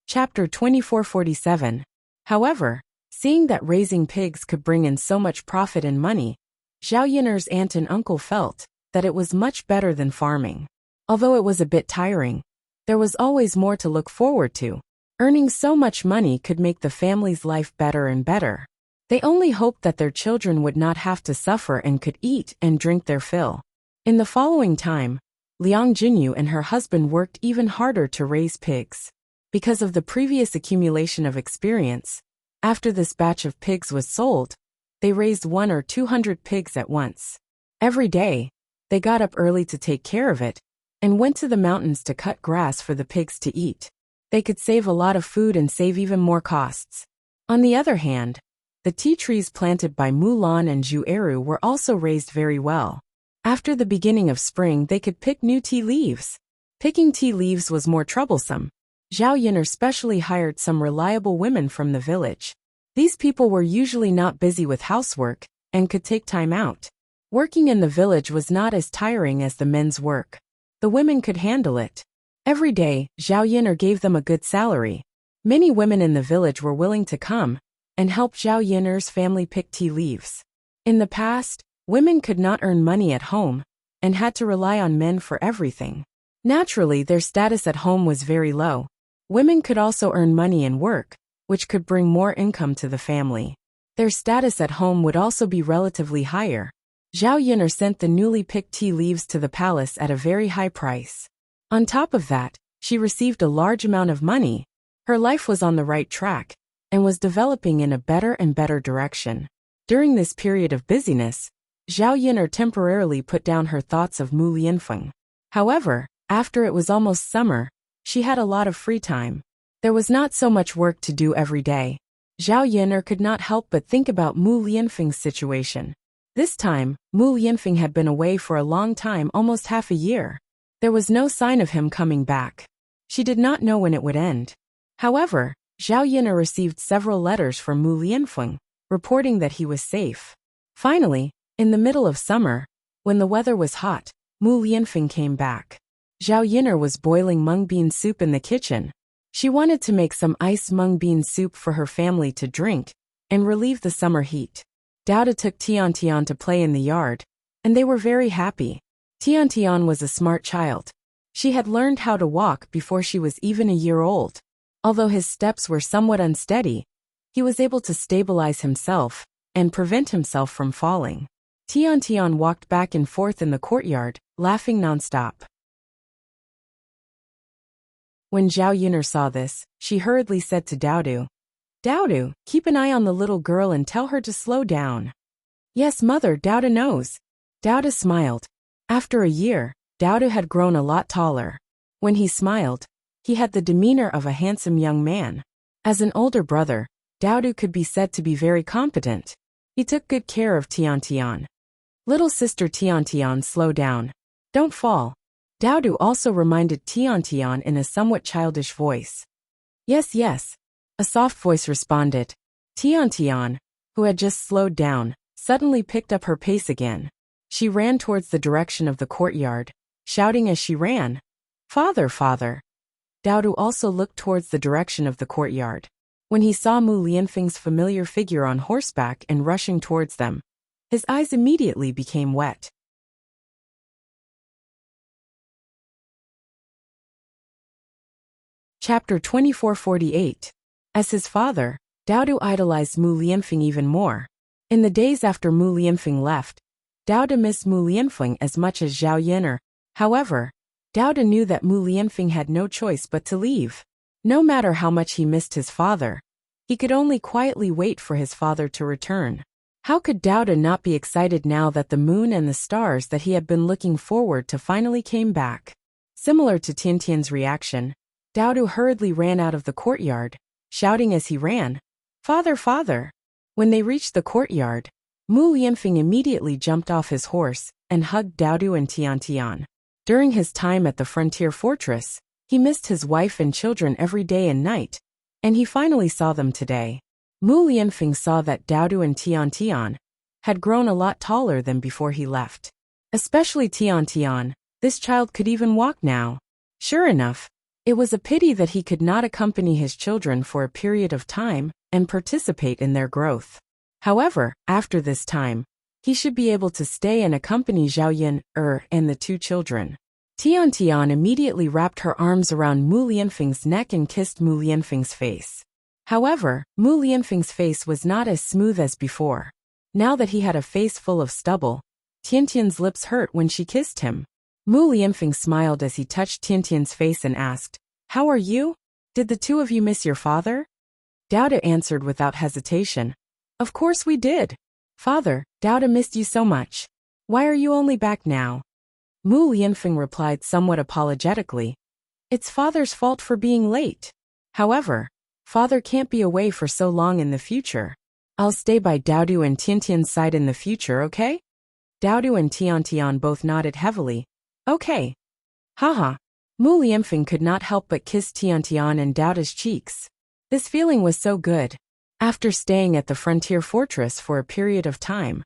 Chapter 2447. However, seeing that raising pigs could bring in so much profit and money, Zhao Yun'er's aunt and uncle felt that it was much better than farming. Although it was a bit tiring, there was always more to look forward to. Earning so much money could make the family's life better and better. They only hoped that their children would not have to suffer and could eat and drink their fill. In the following time, Liang Jinyu and her husband worked even harder to raise pigs. Because of the previous accumulation of experience, after this batch of pigs was sold, they raised 100 or 200 pigs at once. Every day, they got up early to take care of it, and went to the mountains to cut grass for the pigs to eat. They could save a lot of food and save even more costs. On the other hand, the tea trees planted by Mulan and Zhu Eru were also raised very well. After the beginning of spring they could pick new tea leaves. Picking tea leaves was more troublesome. Zhao Yun'er specially hired some reliable women from the village. These people were usually not busy with housework, and could take time out. Working in the village was not as tiring as the men's work. The women could handle it. Every day, Zhao Yun'er gave them a good salary. Many women in the village were willing to come and help Zhao Yun'er's family pick tea leaves. In the past, women could not earn money at home and had to rely on men for everything. Naturally, their status at home was very low. Women could also earn money and work, which could bring more income to the family. Their status at home would also be relatively higher. Zhao Yun'er sent the newly picked tea leaves to the palace at a very high price. On top of that, she received a large amount of money. Her life was on the right track and was developing in a better and better direction. During this period of busyness, Zhao Yun'er temporarily put down her thoughts of Mu Lianfeng. However, after it was almost summer, She had a lot of free time. There was not so much work to do every day. Zhao Yin'er could not help but think about Mu Lianfeng's situation. This time, Mu Lianfeng had been away for a long time, almost half a year. There was no sign of him coming back. She did not know when it would end. However, Zhao Yin'er received several letters from Mu Lianfeng, reporting that he was safe. Finally, in the middle of summer, when the weather was hot, Mu Lianfeng came back. Zhao Yin'er was boiling mung bean soup in the kitchen. She wanted to make some iced mung bean soup for her family to drink and relieve the summer heat. Dao took Tian to play in the yard, and they were very happy. Tian was a smart child. She had learned how to walk before she was even a year old. Although his steps were somewhat unsteady, he was able to stabilize himself and prevent himself from falling. Tian walked back and forth in the courtyard, laughing nonstop. When Zhao Yin'er saw this, she hurriedly said to Dao, "Dao, keep an eye on the little girl and tell her to slow down." "Yes, mother, Dao knows." Dao smiled. After a year, Dao had grown a lot taller. When he smiled, he had the demeanor of a handsome young man. As an older brother, Dao could be said to be very competent. He took good care of Tian. "Little sister Tian, slow down. Don't fall." Dao also reminded Tian in a somewhat childish voice. "Yes, yes," a soft voice responded. Tian, who had just slowed down, suddenly picked up her pace again. She ran towards the direction of the courtyard, shouting as she ran, "Father, father." Dao also looked towards the direction of the courtyard. When he saw Mu Lianfeng's familiar figure on horseback and rushing towards them, his eyes immediately became wet. Chapter 2448. As his father, Dao idolized Mu Lianfeng even more. In the days after Mu Lianfeng left, Dao missed Mu Lianfeng as much as Zhao Yin'er. However, Dao knew that Mu Lianfeng had no choice but to leave. No matter how much he missed his father, he could only quietly wait for his father to return. How could Dao not be excited now that the moon and the stars that he had been looking forward to finally came back? Similar to Tian's reaction, Dao hurriedly ran out of the courtyard, shouting as he ran, "Father, father!" When they reached the courtyard, Mu Lianfeng immediately jumped off his horse and hugged Dao and Tian. During his time at the frontier fortress, he missed his wife and children every day and night, and he finally saw them today. Mu Lianfeng saw that Dao and Tian had grown a lot taller than before he left. Especially Tian, this child could even walk now. Sure enough, it was a pity that he could not accompany his children for a period of time and participate in their growth. However, after this time, he should be able to stay and accompany Zhao Yin'er and the two children. Tian immediately wrapped her arms around Mu Lianfeng's neck and kissed Mu Lianfeng's face. However, Mu Lianfeng's face was not as smooth as before. Now that he had a face full of stubble, Tian's lips hurt when she kissed him. Mu Lianfeng smiled as he touched Tian's face and asked, "How are you? Did the two of you miss your father?" Dao answered without hesitation, "Of course we did. Father, Dao missed you so much. Why are you only back now?" Mu Lianfeng replied somewhat apologetically, "It's father's fault for being late. However, father can't be away for so long in the future. I'll stay by Dao and Tian's side in the future, okay?" Dao and Tian both nodded heavily. "Okay." Haha. Mu Lianfeng could not help but kiss Tian and Dao's cheeks. This feeling was so good. After staying at the frontier fortress for a period of time,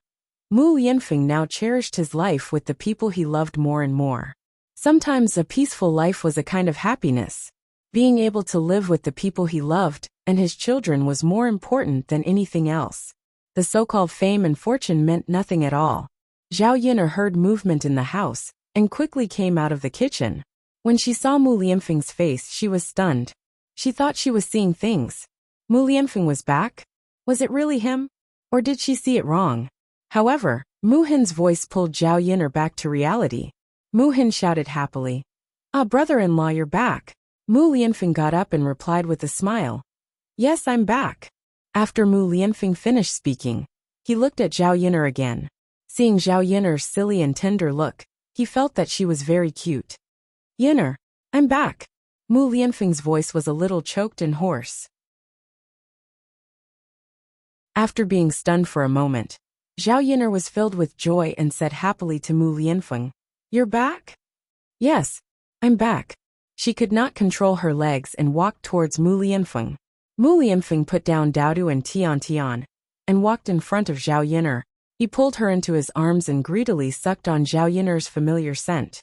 Mu Lianfeng now cherished his life with the people he loved more and more. Sometimes a peaceful life was a kind of happiness. Being able to live with the people he loved and his children was more important than anything else. The so-called fame and fortune meant nothing at all. Zhao Yin'er heard movement in the house and quickly came out of the kitchen. When she saw Mu Lianfeng's face, she was stunned. She thought she was seeing things. Mu Lianfeng was back? Was it really him? Or did she see it wrong? However, Mu Hin's voice pulled Zhao Yin'er back to reality. Mu Hin shouted happily, "Ah, brother-in-law, you're back." Mu Lianfeng got up and replied with a smile, "Yes, I'm back." After Mu Lianfeng finished speaking, he looked at Zhao Yin'er again. Seeing Zhao Yin'er's silly and tender look, he felt that she was very cute. "Yin'er, I'm back." Mu Lianfeng's voice was a little choked and hoarse. After being stunned for a moment, Zhao Yin'er was filled with joy and said happily to Mu Lianfeng, "You're back?" "Yes, I'm back." She could not control her legs and walked towards Mu Lianfeng. Mu Lianfeng put down Daodu and Tian Tian and walked in front of Zhao Yin'er. He pulled her into his arms and greedily sucked on Zhao Yin'er's familiar scent.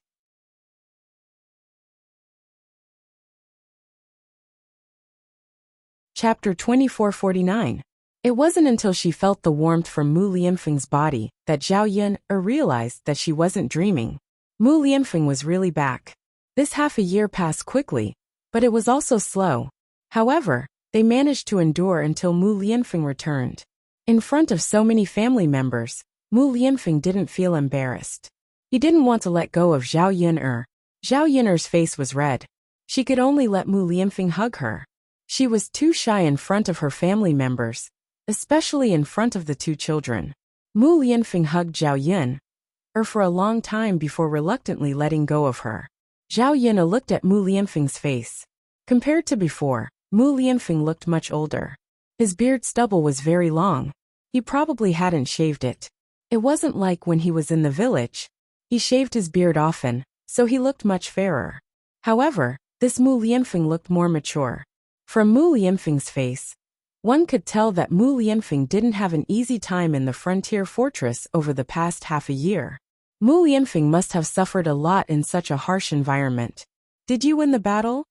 Chapter 2449. It wasn't until she felt the warmth from Mu Lianfeng's body that Zhao Yin'er realized that she wasn't dreaming. Mu Lianfeng was really back. This half a year passed quickly, but it was also slow. However, they managed to endure until Mu Lianfeng returned. In front of so many family members, Mu Lianfeng didn't feel embarrassed. He didn't want to let go of Zhao Yin'er. Zhao Yin'er's face was red. She could only let Mu Lianfeng hug her. She was too shy in front of her family members, especially in front of the two children. Mu Lianfeng hugged Zhao Yin'er for a long time before reluctantly letting go of her. Zhao Yin'er looked at Mu Lianfeng's face. Compared to before, Mu Lianfeng looked much older. His beard stubble was very long. He probably hadn't shaved it. It wasn't like when he was in the village. He shaved his beard often, so he looked much fairer. However, this Mu Lianfeng looked more mature. From Mu Lianfeng's face, one could tell that Mu Lianfeng didn't have an easy time in the frontier fortress over the past half a year. Mu Lianfeng must have suffered a lot in such a harsh environment. "Did you win the battle?"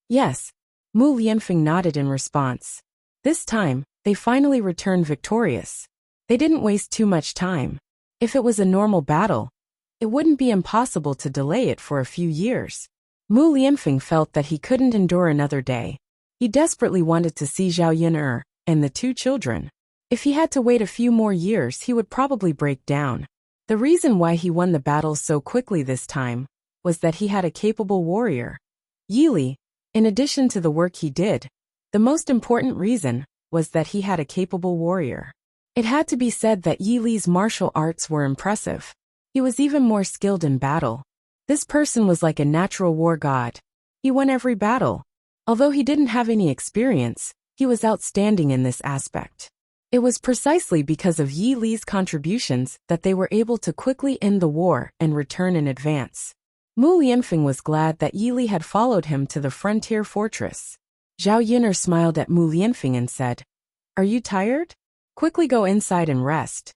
"Yes." Mu Lianfeng nodded in response. This time, they finally returned victorious. They didn't waste too much time. If it was a normal battle, it wouldn't be impossible to delay it for a few years. Mu Lianfeng felt that he couldn't endure another day. He desperately wanted to see Zhao Yin'er and the two children. If he had to wait a few more years, he would probably break down. The reason why he won the battle so quickly this time was that he had a capable warrior. Yi Li, in addition to the work he did, the most important reason was that he had a capable warrior. It had to be said that Yi Li's martial arts were impressive. He was even more skilled in battle. This person was like a natural war god. He won every battle. Although he didn't have any experience, he was outstanding in this aspect. It was precisely because of Yi Li's contributions that they were able to quickly end the war and return in advance. Mu Lianfeng was glad that Yi Li had followed him to the frontier fortress. Zhao Yin'er smiled at Mu Lianfeng and said, "Are you tired? Quickly go inside and rest."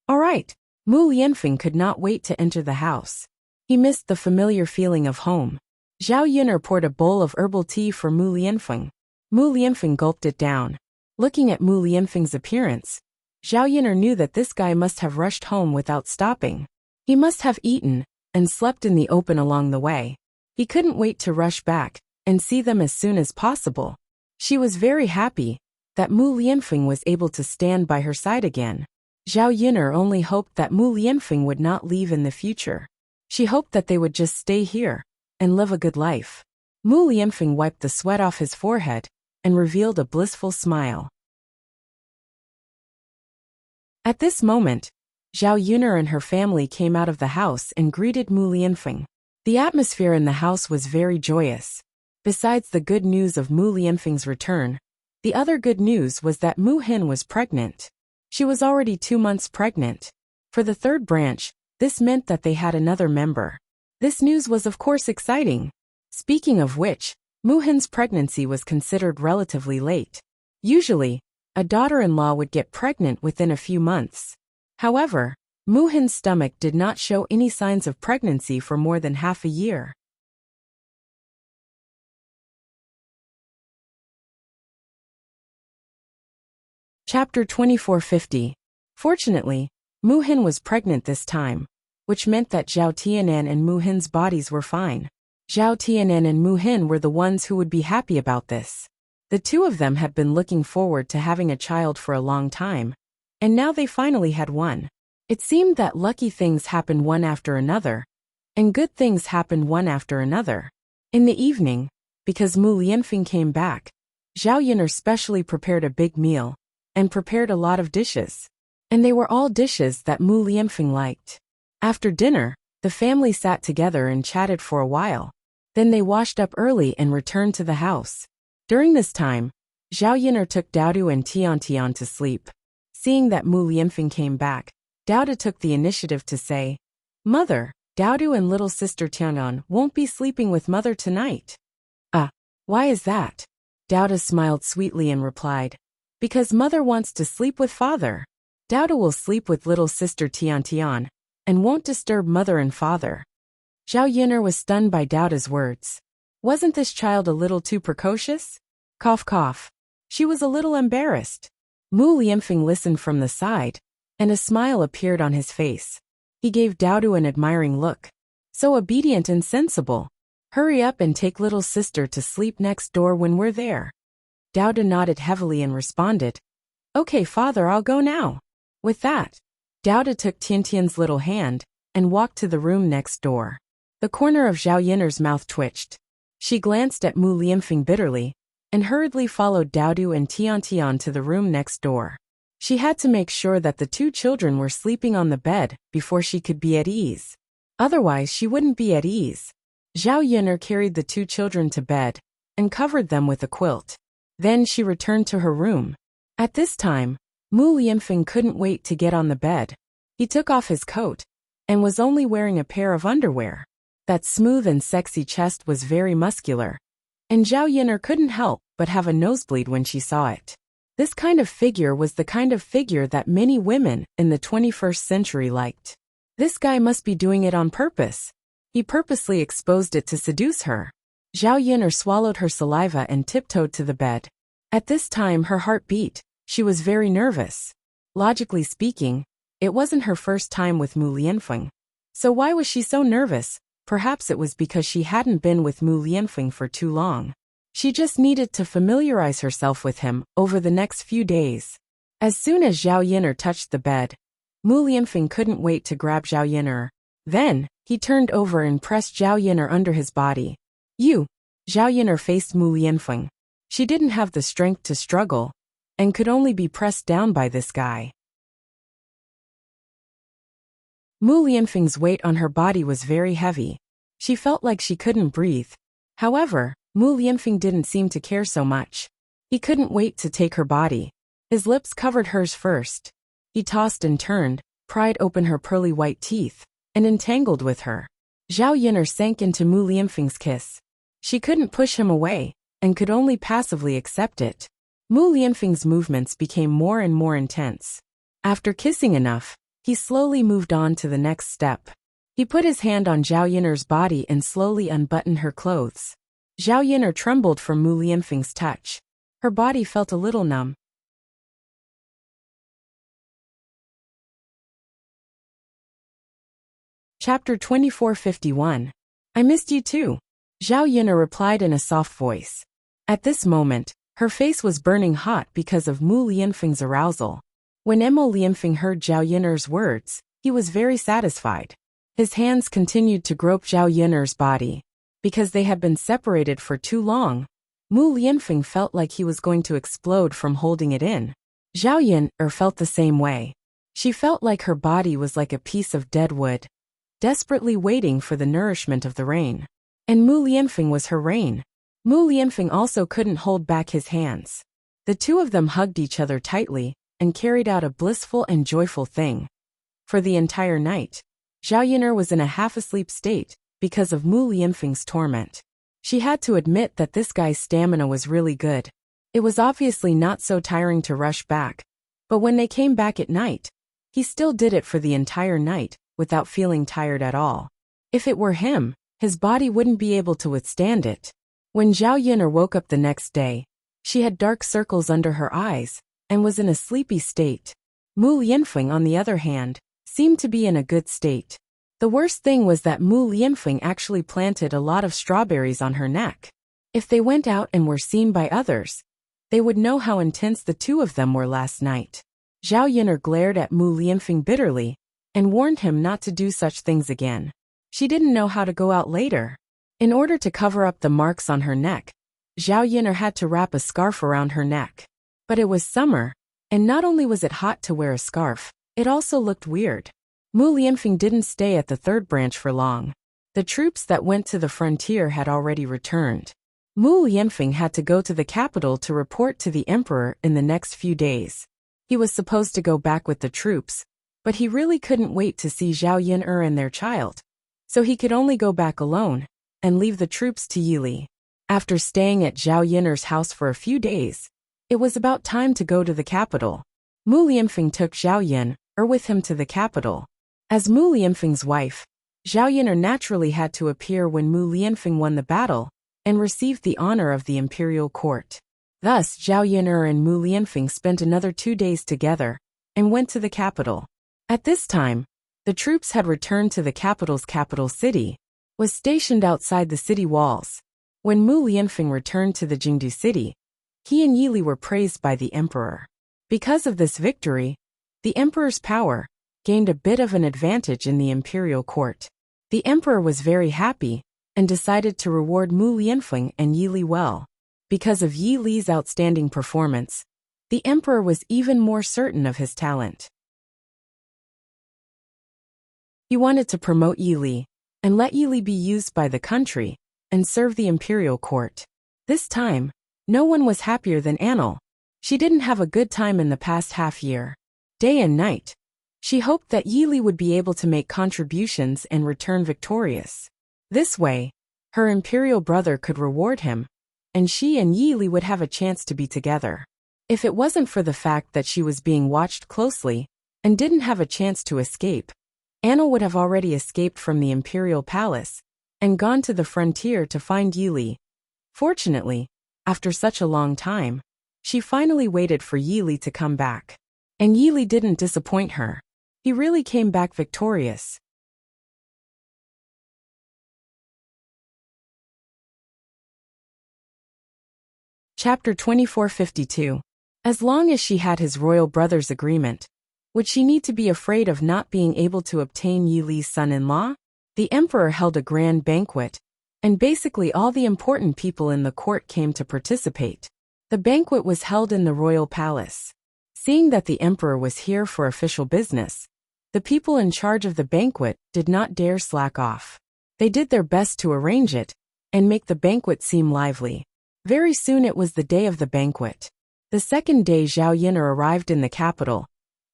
"All right." Mu Lianfeng could not wait to enter the house. He missed the familiar feeling of home. Zhao Yin'er poured a bowl of herbal tea for Mu Lianfeng. Mu Lianfeng gulped it down. Looking at Mu Lianfeng's appearance, Zhao Yin'er knew that this guy must have rushed home without stopping. He must have eaten and slept in the open along the way. He couldn't wait to rush back and see them as soon as possible. She was very happy that Mu Lianfeng was able to stand by her side again. Zhao Yin'er only hoped that Mu Lianfeng would not leave in the future. She hoped that they would just stay here and live a good life. Mu Lianfeng wiped the sweat off his forehead and revealed a blissful smile. At this moment, Zhao Yin'er and her family came out of the house and greeted Mu Lianfeng. The atmosphere in the house was very joyous. Besides the good news of Mu Lianfeng's return, the other good news was that Mu Hin was pregnant. She was already 2 months pregnant. For the third branch, this meant that they had another member. This news was of course exciting. Speaking of which, Mu Hin's pregnancy was considered relatively late. Usually, a daughter-in-law would get pregnant within a few months. However, Mu Hin's stomach did not show any signs of pregnancy for more than half a year. Chapter 2450. Fortunately, Mu Hin was pregnant this time, which meant that Zhao Tianan and Mu Hin's bodies were fine. Zhao Tianan and Mu Hin were the ones who would be happy about this. The two of them had been looking forward to having a child for a long time, and now they finally had one. It seemed that lucky things happened one after another, and good things happened one after another. In the evening, because Mu Lianfeng came back, Zhao Yin'er specially prepared a big meal, and prepared a lot of dishes. And they were all dishes that Mu Lianfeng liked. After dinner, the family sat together and chatted for a while. Then they washed up early and returned to the house. During this time, Zhao Yin'er took Daodu and Tian Tian to sleep. Seeing that Mu Lianfeng came back, Daodu took the initiative to say, "Mother, Daodu and little sister Tianan won't be sleeping with mother tonight." Why is that?" Daodu smiled sweetly and replied, "Because mother wants to sleep with father. Daodu will sleep with little sister Tian Tian, and won't disturb mother and father." Zhao Yin'er was stunned by Daodu's words. Wasn't this child a little too precocious? Cough cough. She was a little embarrassed. Mu Lianfeng listened from the side, and a smile appeared on his face. He gave Daodu an admiring look. "So obedient and sensible. Hurry up and take little sister to sleep next door when we're there." Daodu nodded heavily and responded, "Okay, father, I'll go now." With that, Daodu took Tiantian's little hand and walked to the room next door. The corner of Zhao Yin'er's mouth twitched. She glanced at Mu Lianfeng bitterly and hurriedly followed Daodu and Tian to the room next door. She had to make sure that the two children were sleeping on the bed before she could be at ease. Otherwise, she wouldn't be at ease. Zhao Yin'er carried the two children to bed and covered them with a quilt. Then she returned to her room. At this time, Mu Lianfeng couldn't wait to get on the bed. He took off his coat and was only wearing a pair of underwear. That smooth and sexy chest was very muscular, and Zhao Yin'er couldn't help but have a nosebleed when she saw it. This kind of figure was the kind of figure that many women in the 21st century liked. This guy must be doing it on purpose. He purposely exposed it to seduce her. Zhao Yin'er swallowed her saliva and tiptoed to the bed. At this time her heart beat. She was very nervous. Logically speaking, it wasn't her first time with Mu Lianfeng. So why was she so nervous? Perhaps it was because she hadn't been with Mu Lianfeng for too long. She just needed to familiarize herself with him over the next few days. As soon as Zhao Yin'er touched the bed, Mu Lianfeng couldn't wait to grab Zhao Yin'er. Then, he turned over and pressed Zhao Yin'er under his body. "You!" Zhao Yin'er faced Mu Lianfeng. She didn't have the strength to struggle, and could only be pressed down by this guy. Mu Lianfeng's weight on her body was very heavy. She felt like she couldn't breathe. However, Mu Lianfeng didn't seem to care so much. He couldn't wait to take her body. His lips covered hers first. He tossed and turned, pried open her pearly white teeth, and entangled with her. Zhao Yin'er sank into Mu Lianfeng's kiss. She couldn't push him away, and could only passively accept it. Mu Lianfeng's movements became more and more intense. After kissing enough, he slowly moved on to the next step. He put his hand on Zhao Yin'er's body and slowly unbuttoned her clothes. Zhao Yin'er trembled from Mu Lianfeng's touch. Her body felt a little numb. Chapter 2451. I missed you too. Zhao Yin'er replied in a soft voice. At this moment, her face was burning hot because of Mu Lianfeng's arousal. When Mu Lianfeng heard Zhao Yin'er's words, he was very satisfied. His hands continued to grope Zhao Yin'er's body. Because they had been separated for too long, Mu Lianfeng felt like he was going to explode from holding it in. Zhao Yin'er felt the same way. She felt like her body was like a piece of dead wood, desperately waiting for the nourishment of the rain. And Mu Lianfeng was her rain. Mu Lianfeng also couldn't hold back his hands. The two of them hugged each other tightly and carried out a blissful and joyful thing. For the entire night, Zhao Yin'er was in a half-asleep state because of Mu Lianfeng's torment. She had to admit that this guy's stamina was really good. It was obviously not so tiring to rush back, but when they came back at night, he still did it for the entire night without feeling tired at all. If it were him, his body wouldn't be able to withstand it. When Zhao Yin'er woke up the next day, she had dark circles under her eyes and was in a sleepy state. Mu Lianfeng, on the other hand, seemed to be in a good state. The worst thing was that Mu Lianfeng actually planted a lot of strawberries on her neck. If they went out and were seen by others, they would know how intense the two of them were last night. Zhao Yin'er glared at Mu Lianfeng bitterly and warned him not to do such things again. She didn't know how to go out later. In order to cover up the marks on her neck, Zhao Yin'er had to wrap a scarf around her neck. But it was summer, and not only was it hot to wear a scarf, it also looked weird. Mu Lianfeng didn't stay at the third branch for long. The troops that went to the frontier had already returned. Mu Lianfeng had to go to the capital to report to the emperor in the next few days. He was supposed to go back with the troops, but he really couldn't wait to see Zhao Yin'er and their child, so he could only go back alone and leave the troops to Yili. After staying at Zhao Yin'er's house for a few days, it was about time to go to the capital. Mu Lianfeng took Zhao Yin'er with him to the capital. As Mu Lianfeng's wife, Zhao Yin'er naturally had to appear when Mu Lianfeng won the battle and received the honor of the imperial court. Thus, Zhao Yin'er and Mu Lianfeng spent another 2 days together and went to the capital. At this time, the troops had returned to the capital's capital city, was stationed outside the city walls. When Mu Lianfeng returned to the Jingdu city, he and Yili were praised by the emperor. Because of this victory, the emperor's power gained a bit of an advantage in the imperial court. The emperor was very happy and decided to reward Mu Lianfeng and Yili well. Because of Yi Li's outstanding performance, the emperor was even more certain of his talent. He wanted to promote Yi Li and let Yi Li be used by the country and serve the imperial court. This time, no one was happier than Annel. She didn't have a good time in the past half year. Day and night, she hoped that Yi Li would be able to make contributions and return victorious. This way, her imperial brother could reward him, and she and Yi Li would have a chance to be together. If it wasn't for the fact that she was being watched closely and didn't have a chance to escape, Annel would have already escaped from the imperial palace and gone to the frontier to find Yi Li. Fortunately, after such a long time, she finally waited for Yi Li to come back. And Yi Li didn't disappoint her. He really came back victorious. Chapter 2452. As long as she had his royal brother's agreement, would she need to be afraid of not being able to obtain Yi Li's son-in-law? The emperor held a grand banquet, and basically all the important people in the court came to participate. The banquet was held in the royal palace. Seeing that the emperor was here for official business, the people in charge of the banquet did not dare slack off. They did their best to arrange it and make the banquet seem lively. Very soon it was the day of the banquet. The second day Zhao Yin'er arrived in the capital.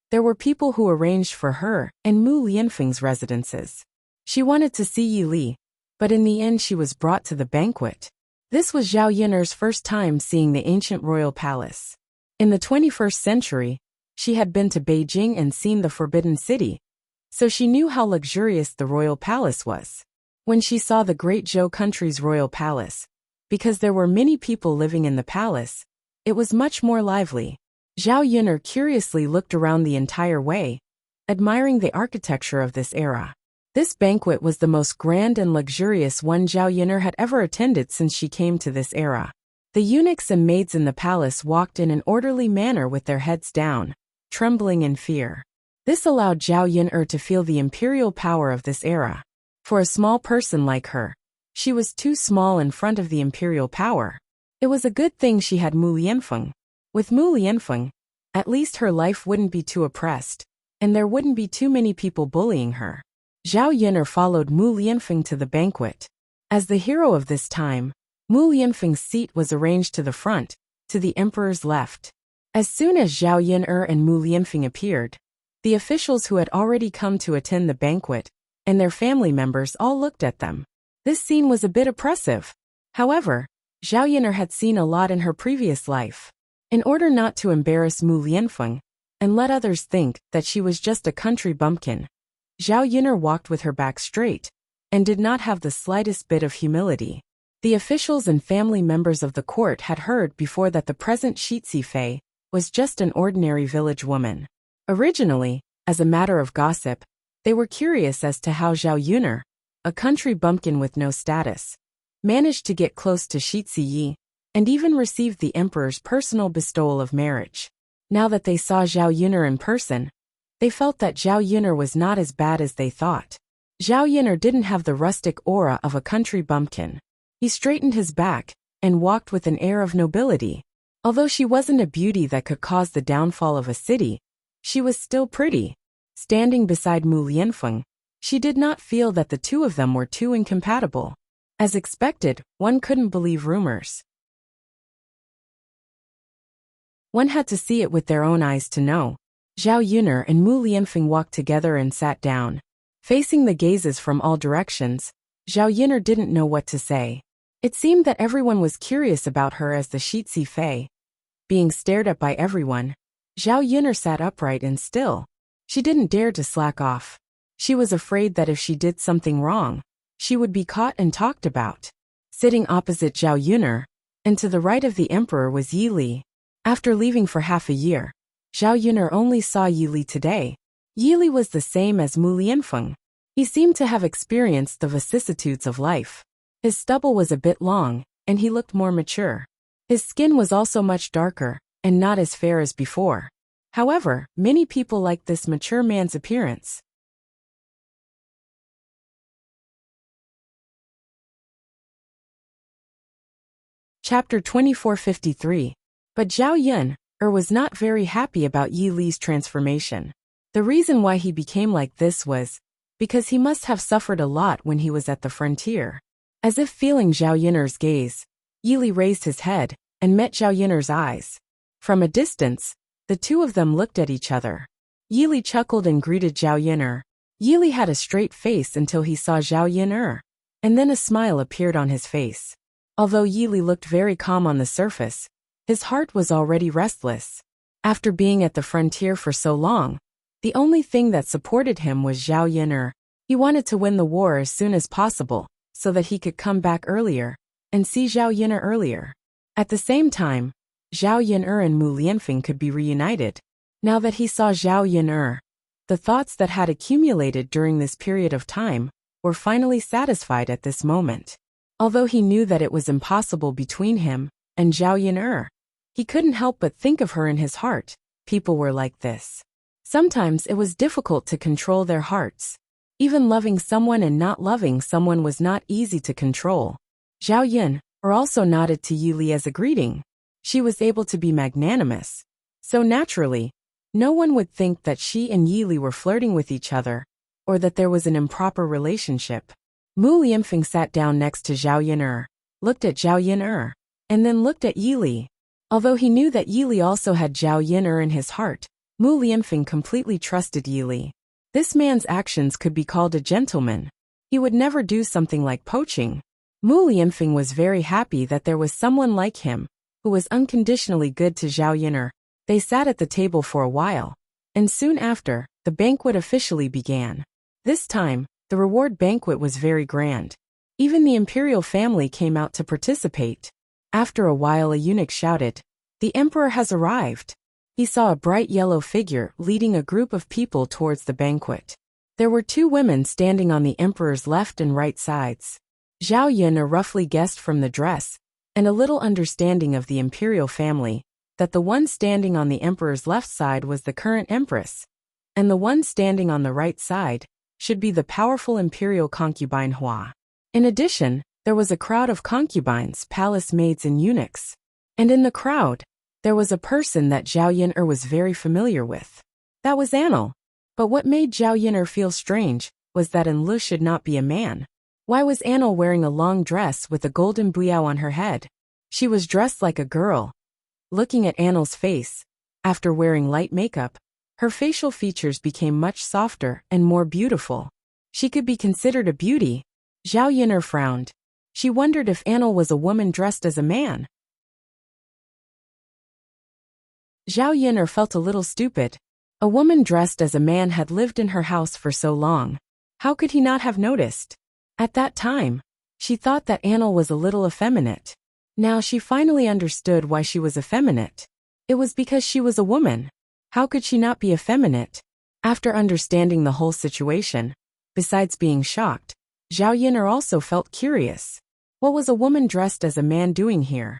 There were people who arranged for her and Mu Lianfeng's residences. She wanted to see Yi Li, but in the end she was brought to the banquet. This was Zhao Yin'er's first time seeing the ancient royal palace. In the 21st century, she had been to Beijing and seen the Forbidden City, so she knew how luxurious the royal palace was. When she saw the Great Zhou country's royal palace, because there were many people living in the palace, it was much more lively. Zhao Yin'er curiously looked around the entire way, admiring the architecture of this era. This banquet was the most grand and luxurious one Zhao Yin'er had ever attended since she came to this era. The eunuchs and maids in the palace walked in an orderly manner with their heads down, trembling in fear. This allowed Zhao Yin'er to feel the imperial power of this era. For a small person like her, she was too small in front of the imperial power. It was a good thing she had Mu Lianfeng. With Mu Lianfeng, at least her life wouldn't be too oppressed, and there wouldn't be too many people bullying her. Zhao Yin'er followed Mu Lianfeng to the banquet. As the hero of this time, Mu Lianfeng's seat was arranged to the front, to the emperor's left. As soon as Zhao Yin'er and Mu Lianfeng appeared, the officials who had already come to attend the banquet and their family members all looked at them. This scene was a bit oppressive. However, Zhao Yin'er had seen a lot in her previous life. In order not to embarrass Mu Lianfeng and let others think that she was just a country bumpkin, Zhao Yin'er walked with her back straight and did not have the slightest bit of humility. The officials and family members of the court had heard before that the present Shitsi Fei was just an ordinary village woman. Originally, as a matter of gossip, they were curious as to how Zhao Yin'er, a country bumpkin with no status, managed to get close to Shitsi Yi and even received the emperor's personal bestowal of marriage. Now that they saw Zhao Yin'er in person, they felt that Zhao Yin'er was not as bad as they thought. Zhao Yin'er didn't have the rustic aura of a country bumpkin. He straightened his back and walked with an air of nobility. Although she wasn't a beauty that could cause the downfall of a city, she was still pretty. Standing beside Mu Lianfeng, She did not feel that the two of them were too incompatible. As expected, one couldn't believe rumors. One had to see it with their own eyes to know. Zhao Yun'er and Mu Lianfeng walked together and sat down. Facing the gazes from all directions, Zhao Yun'er didn't know what to say. It seemed that everyone was curious about her as the Shitsi Fei. Being stared at by everyone, Zhao Yun'er sat upright and still. She didn't dare to slack off. She was afraid that if she did something wrong, she would be caught and talked about. Sitting opposite Zhao Yun'er, and to the right of the emperor was Yi Li. After leaving for half a year, Zhao Yun'er only saw Yi Li today. Yi Li was the same as Mu Lianfeng. He seemed to have experienced the vicissitudes of life. His stubble was a bit long, and he looked more mature. His skin was also much darker, and not as fair as before. However, many people liked this mature man's appearance. Chapter 2453. But Zhao Yun'er was not very happy about Yi Li's transformation. The reason why he became like this was because he must have suffered a lot when he was at the frontier. As if feeling Zhao Yun'er's gaze, Yi Li raised his head and met Zhao Yun'er's eyes. From a distance, the two of them looked at each other. Yi Li chuckled and greeted Zhao Yun'er. Yi Li had a straight face until he saw Zhao Yun'er, and then a smile appeared on his face. Although Yi Li looked very calm on the surface, his heart was already restless. After being at the frontier for so long, the only thing that supported him was Zhao Yun'er. He wanted to win the war as soon as possible, so that he could come back earlier and see Zhao Yun'er earlier. At the same time, Zhao Yun'er and Mu Lianfeng could be reunited. Now that he saw Zhao Yun'er, the thoughts that had accumulated during this period of time were finally satisfied at this moment. Although he knew that it was impossible between him and Zhao Yun'er, he couldn't help but think of her in his heart. People were like this. Sometimes it was difficult to control their hearts. Even loving someone and not loving someone was not easy to control. Zhao Yun'er also nodded to Yi Li as a greeting. She was able to be magnanimous. So naturally, no one would think that she and Yi Li were flirting with each other, or that there was an improper relationship. Mu Lianfeng sat down next to Zhao Yun'er, looked at Zhao Yun'er, and then looked at Yi Li. Although he knew that Yi Li also had Zhao Yun'er in his heart, Mu Lianfeng completely trusted Yi Li. This man's actions could be called a gentleman. He would never do something like poaching. Mu Lianfeng was very happy that there was someone like him, who was unconditionally good to Zhao Yun'er. They sat at the table for a while, and soon after, the banquet officially began. This time, the reward banquet was very grand. Even the imperial family came out to participate. After a while, a eunuch shouted, "The emperor has arrived." He saw a bright yellow figure leading a group of people towards the banquet. There were two women standing on the emperor's left and right sides. Zhao Yun'er roughly guessed from the dress and a little understanding of the imperial family that the one standing on the emperor's left side was the current empress, and the one standing on the right side should be the powerful imperial concubine Hua. In addition, there was a crowd of concubines, palace maids and eunuchs. And in the crowd, there was a person that Zhao Yun'er was very familiar with. That was Anil. But what made Zhao Yun'er feel strange was that Anil should not be a man. Why was Anil wearing a long dress with a golden buyao on her head? She was dressed like a girl. Looking at Anil's face, after wearing light makeup, her facial features became much softer and more beautiful. She could be considered a beauty. Zhao Yun'er frowned. She wondered if Anil was a woman dressed as a man. Zhao Yun'er felt a little stupid. A woman dressed as a man had lived in her house for so long. How could he not have noticed? At that time, she thought that Anil was a little effeminate. Now she finally understood why she was effeminate. It was because she was a woman. How could she not be effeminate? After understanding the whole situation, besides being shocked, Zhao Yun'er also felt curious. What was a woman dressed as a man doing here?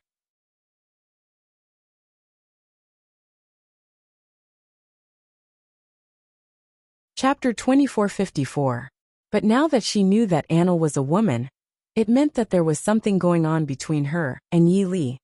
Chapter 2454. But now that she knew that Anil was a woman, it meant that there was something going on between her and Yi Li.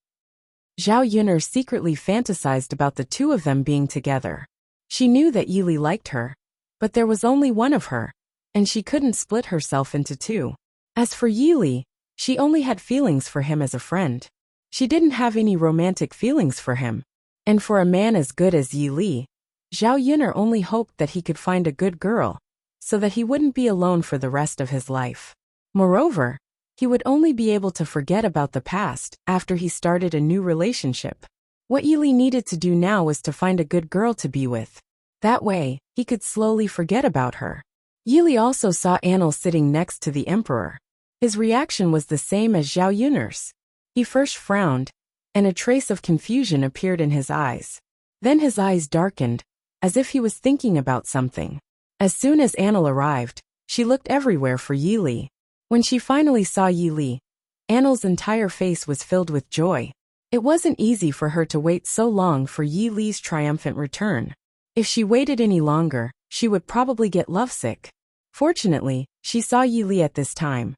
Zhao Yun'er secretly fantasized about the two of them being together. She knew that Yi Li liked her, but there was only one of her, and she couldn't split herself into two. As for Yili, she only had feelings for him as a friend. She didn't have any romantic feelings for him. And for a man as good as Yili, Zhao Yun'er only hoped that he could find a good girl, so that he wouldn't be alone for the rest of his life. Moreover, he would only be able to forget about the past after he started a new relationship. What Yili needed to do now was to find a good girl to be with. That way, he could slowly forget about her. Yili also saw Anil sitting next to the emperor. His reaction was the same as Zhao Yun'er's. He first frowned, and a trace of confusion appeared in his eyes. Then his eyes darkened, as if he was thinking about something. As soon as Anil arrived, she looked everywhere for Yili. When she finally saw Yili, Anil's entire face was filled with joy. It wasn't easy for her to wait so long for Yili's triumphant return. If she waited any longer, she would probably get lovesick. Fortunately, she saw Yili at this time.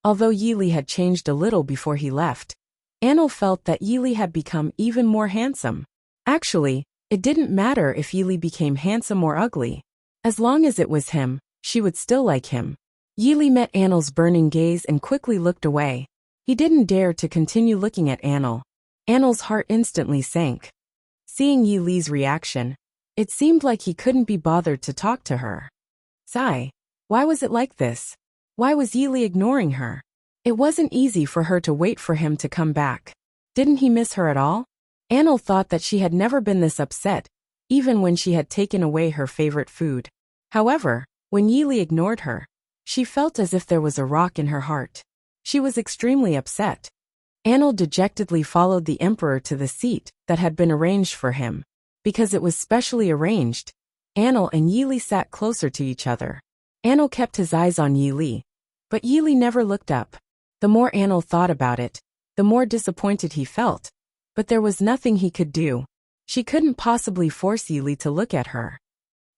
Although Yili had changed a little before he left, Anil felt that Yili had become even more handsome. Actually, it didn't matter if Yili became handsome or ugly. As long as it was him, she would still like him. Yili met Anil's burning gaze and quickly looked away. He didn't dare to continue looking at Anil. Anil's heart instantly sank. Seeing Yili's reaction, it seemed like he couldn't be bothered to talk to her. Sigh. Why was it like this? Why was Yili ignoring her? It wasn't easy for her to wait for him to come back. Didn't he miss her at all? Anil thought that she had never been this upset, even when she had taken away her favorite food. However, when Yili ignored her, she felt as if there was a rock in her heart. She was extremely upset. Anil dejectedly followed the emperor to the seat that had been arranged for him. Because it was specially arranged, Anil and Yili sat closer to each other. Anil kept his eyes on Yili, but Yili never looked up. The more Anil thought about it, the more disappointed he felt. But there was nothing he could do. She couldn't possibly force Yili to look at her.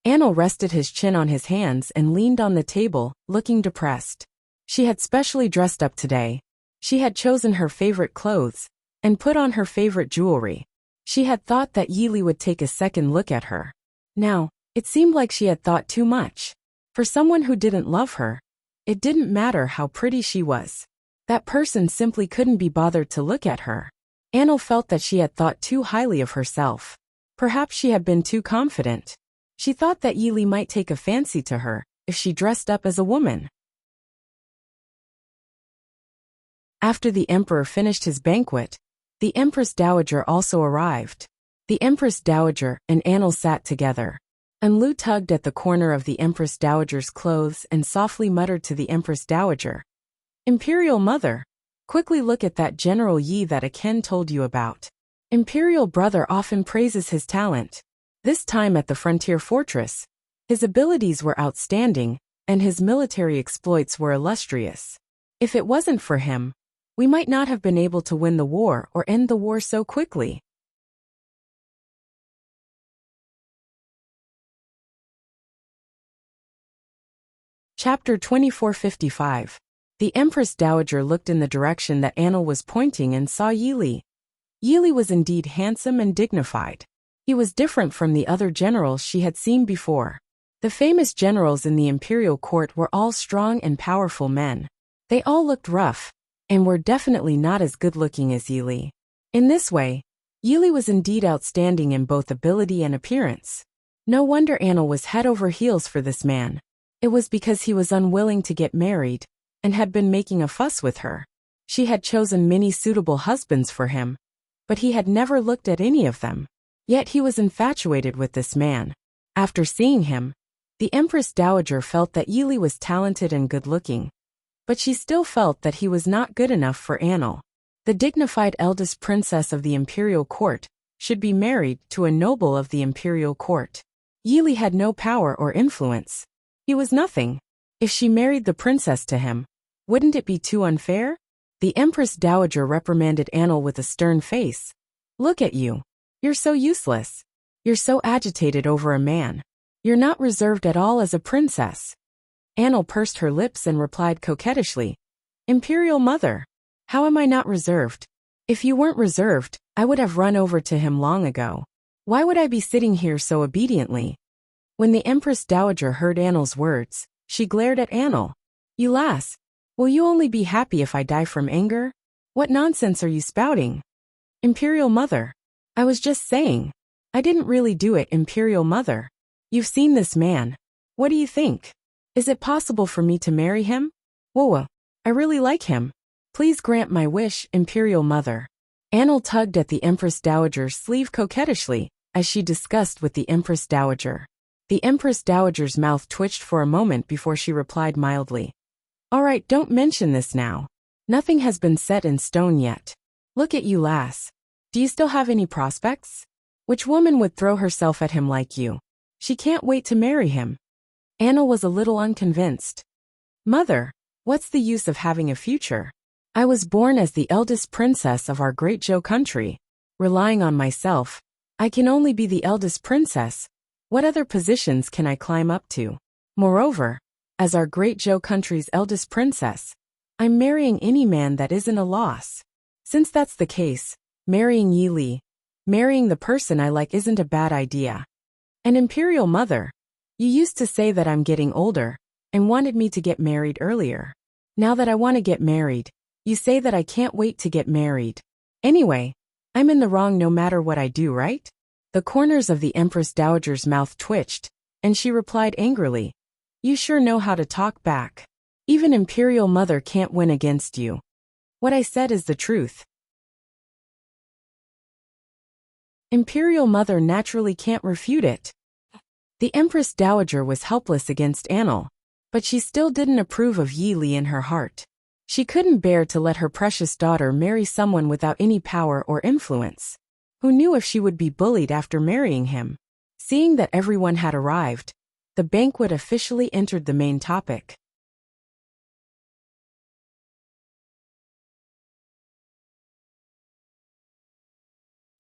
Anil rested his chin on his hands and leaned on the table, looking depressed. She had specially dressed up today. She had chosen her favorite clothes and put on her favorite jewelry. She had thought that Yili would take a second look at her. Now, it seemed like she had thought too much. For someone who didn't love her, it didn't matter how pretty she was. That person simply couldn't be bothered to look at her. Anil felt that she had thought too highly of herself. Perhaps she had been too confident. She thought that Yili might take a fancy to her if she dressed up as a woman. After the emperor finished his banquet, the Empress Dowager also arrived. The Empress Dowager and Anil sat together. Anlu tugged at the corner of the Empress Dowager's clothes and softly muttered to the Empress Dowager, "Imperial Mother, quickly look at that General Yi that Aken told you about. Imperial Brother often praises his talent. This time at the frontier fortress, his abilities were outstanding, and his military exploits were illustrious. If it wasn't for him, we might not have been able to win the war or end the war so quickly." Chapter 2455. The Empress Dowager looked in the direction that Anil was pointing and saw Yili. Yili was indeed handsome and dignified. He was different from the other generals she had seen before. The famous generals in the imperial court were all strong and powerful men. They all looked rough, and were definitely not as good-looking as Yili. In this way, Yili was indeed outstanding in both ability and appearance. No wonder Anil was head over heels for this man. It was because he was unwilling to get married, and had been making a fuss with her. She had chosen many suitable husbands for him, but he had never looked at any of them. Yet he was infatuated with this man. After seeing him, the Empress Dowager felt that Yili was talented and good-looking, but she still felt that he was not good enough for Anil. The dignified eldest princess of the imperial court should be married to a noble of the imperial court. Yili had no power or influence. He was nothing. If she married the princess to him, wouldn't it be too unfair? The Empress Dowager reprimanded Anil with a stern face. "Look at you. You're so useless. You're so agitated over a man. You're not reserved at all as a princess." Anil pursed her lips and replied coquettishly, "Imperial Mother, how am I not reserved? If you weren't reserved, I would have run over to him long ago. Why would I be sitting here so obediently?" When the Empress Dowager heard Anil's words, She glared at Anil. You lass. Will you only be happy if I die from anger? What nonsense are you spouting? Imperial Mother. I was just saying. I didn't really do it, Imperial Mother. You've seen this man. What do you think? Is it possible for me to marry him? Whoa, I really like him. Please grant my wish, Imperial Mother. Anil tugged at the Empress Dowager's sleeve coquettishly, as she discussed with the Empress Dowager. The Empress Dowager's mouth twitched for a moment before she replied mildly. All right, don't mention this now. Nothing has been set in stone yet. Look at you, lass. Do you still have any prospects? Which woman would throw herself at him like you? She can't wait to marry him. Anil was a little unconvinced. Mother, what's the use of having a future? I was born as the eldest princess of our great Zhou country. Relying on myself, I can only be the eldest princess. What other positions can I climb up to? Moreover, as our great Zhou country's eldest princess, I'm marrying any man that isn't a loss. Since that's the case, marrying Yi Li, marrying the person I like isn't a bad idea. An Imperial Mother, you used to say that I'm getting older and wanted me to get married earlier. Now that I want to get married, you say that I can't wait to get married. Anyway, I'm in the wrong no matter what I do, right? The corners of the Empress Dowager's mouth twitched, and she replied angrily. You sure know how to talk back. Even Imperial Mother can't win against you. What I said is the truth. Imperial Mother naturally can't refute it. The Empress Dowager was helpless against Anil, but she still didn't approve of Yi Li in her heart. She couldn't bear to let her precious daughter marry someone without any power or influence. Who knew if she would be bullied after marrying him? Seeing that everyone had arrived, the banquet officially entered the main topic.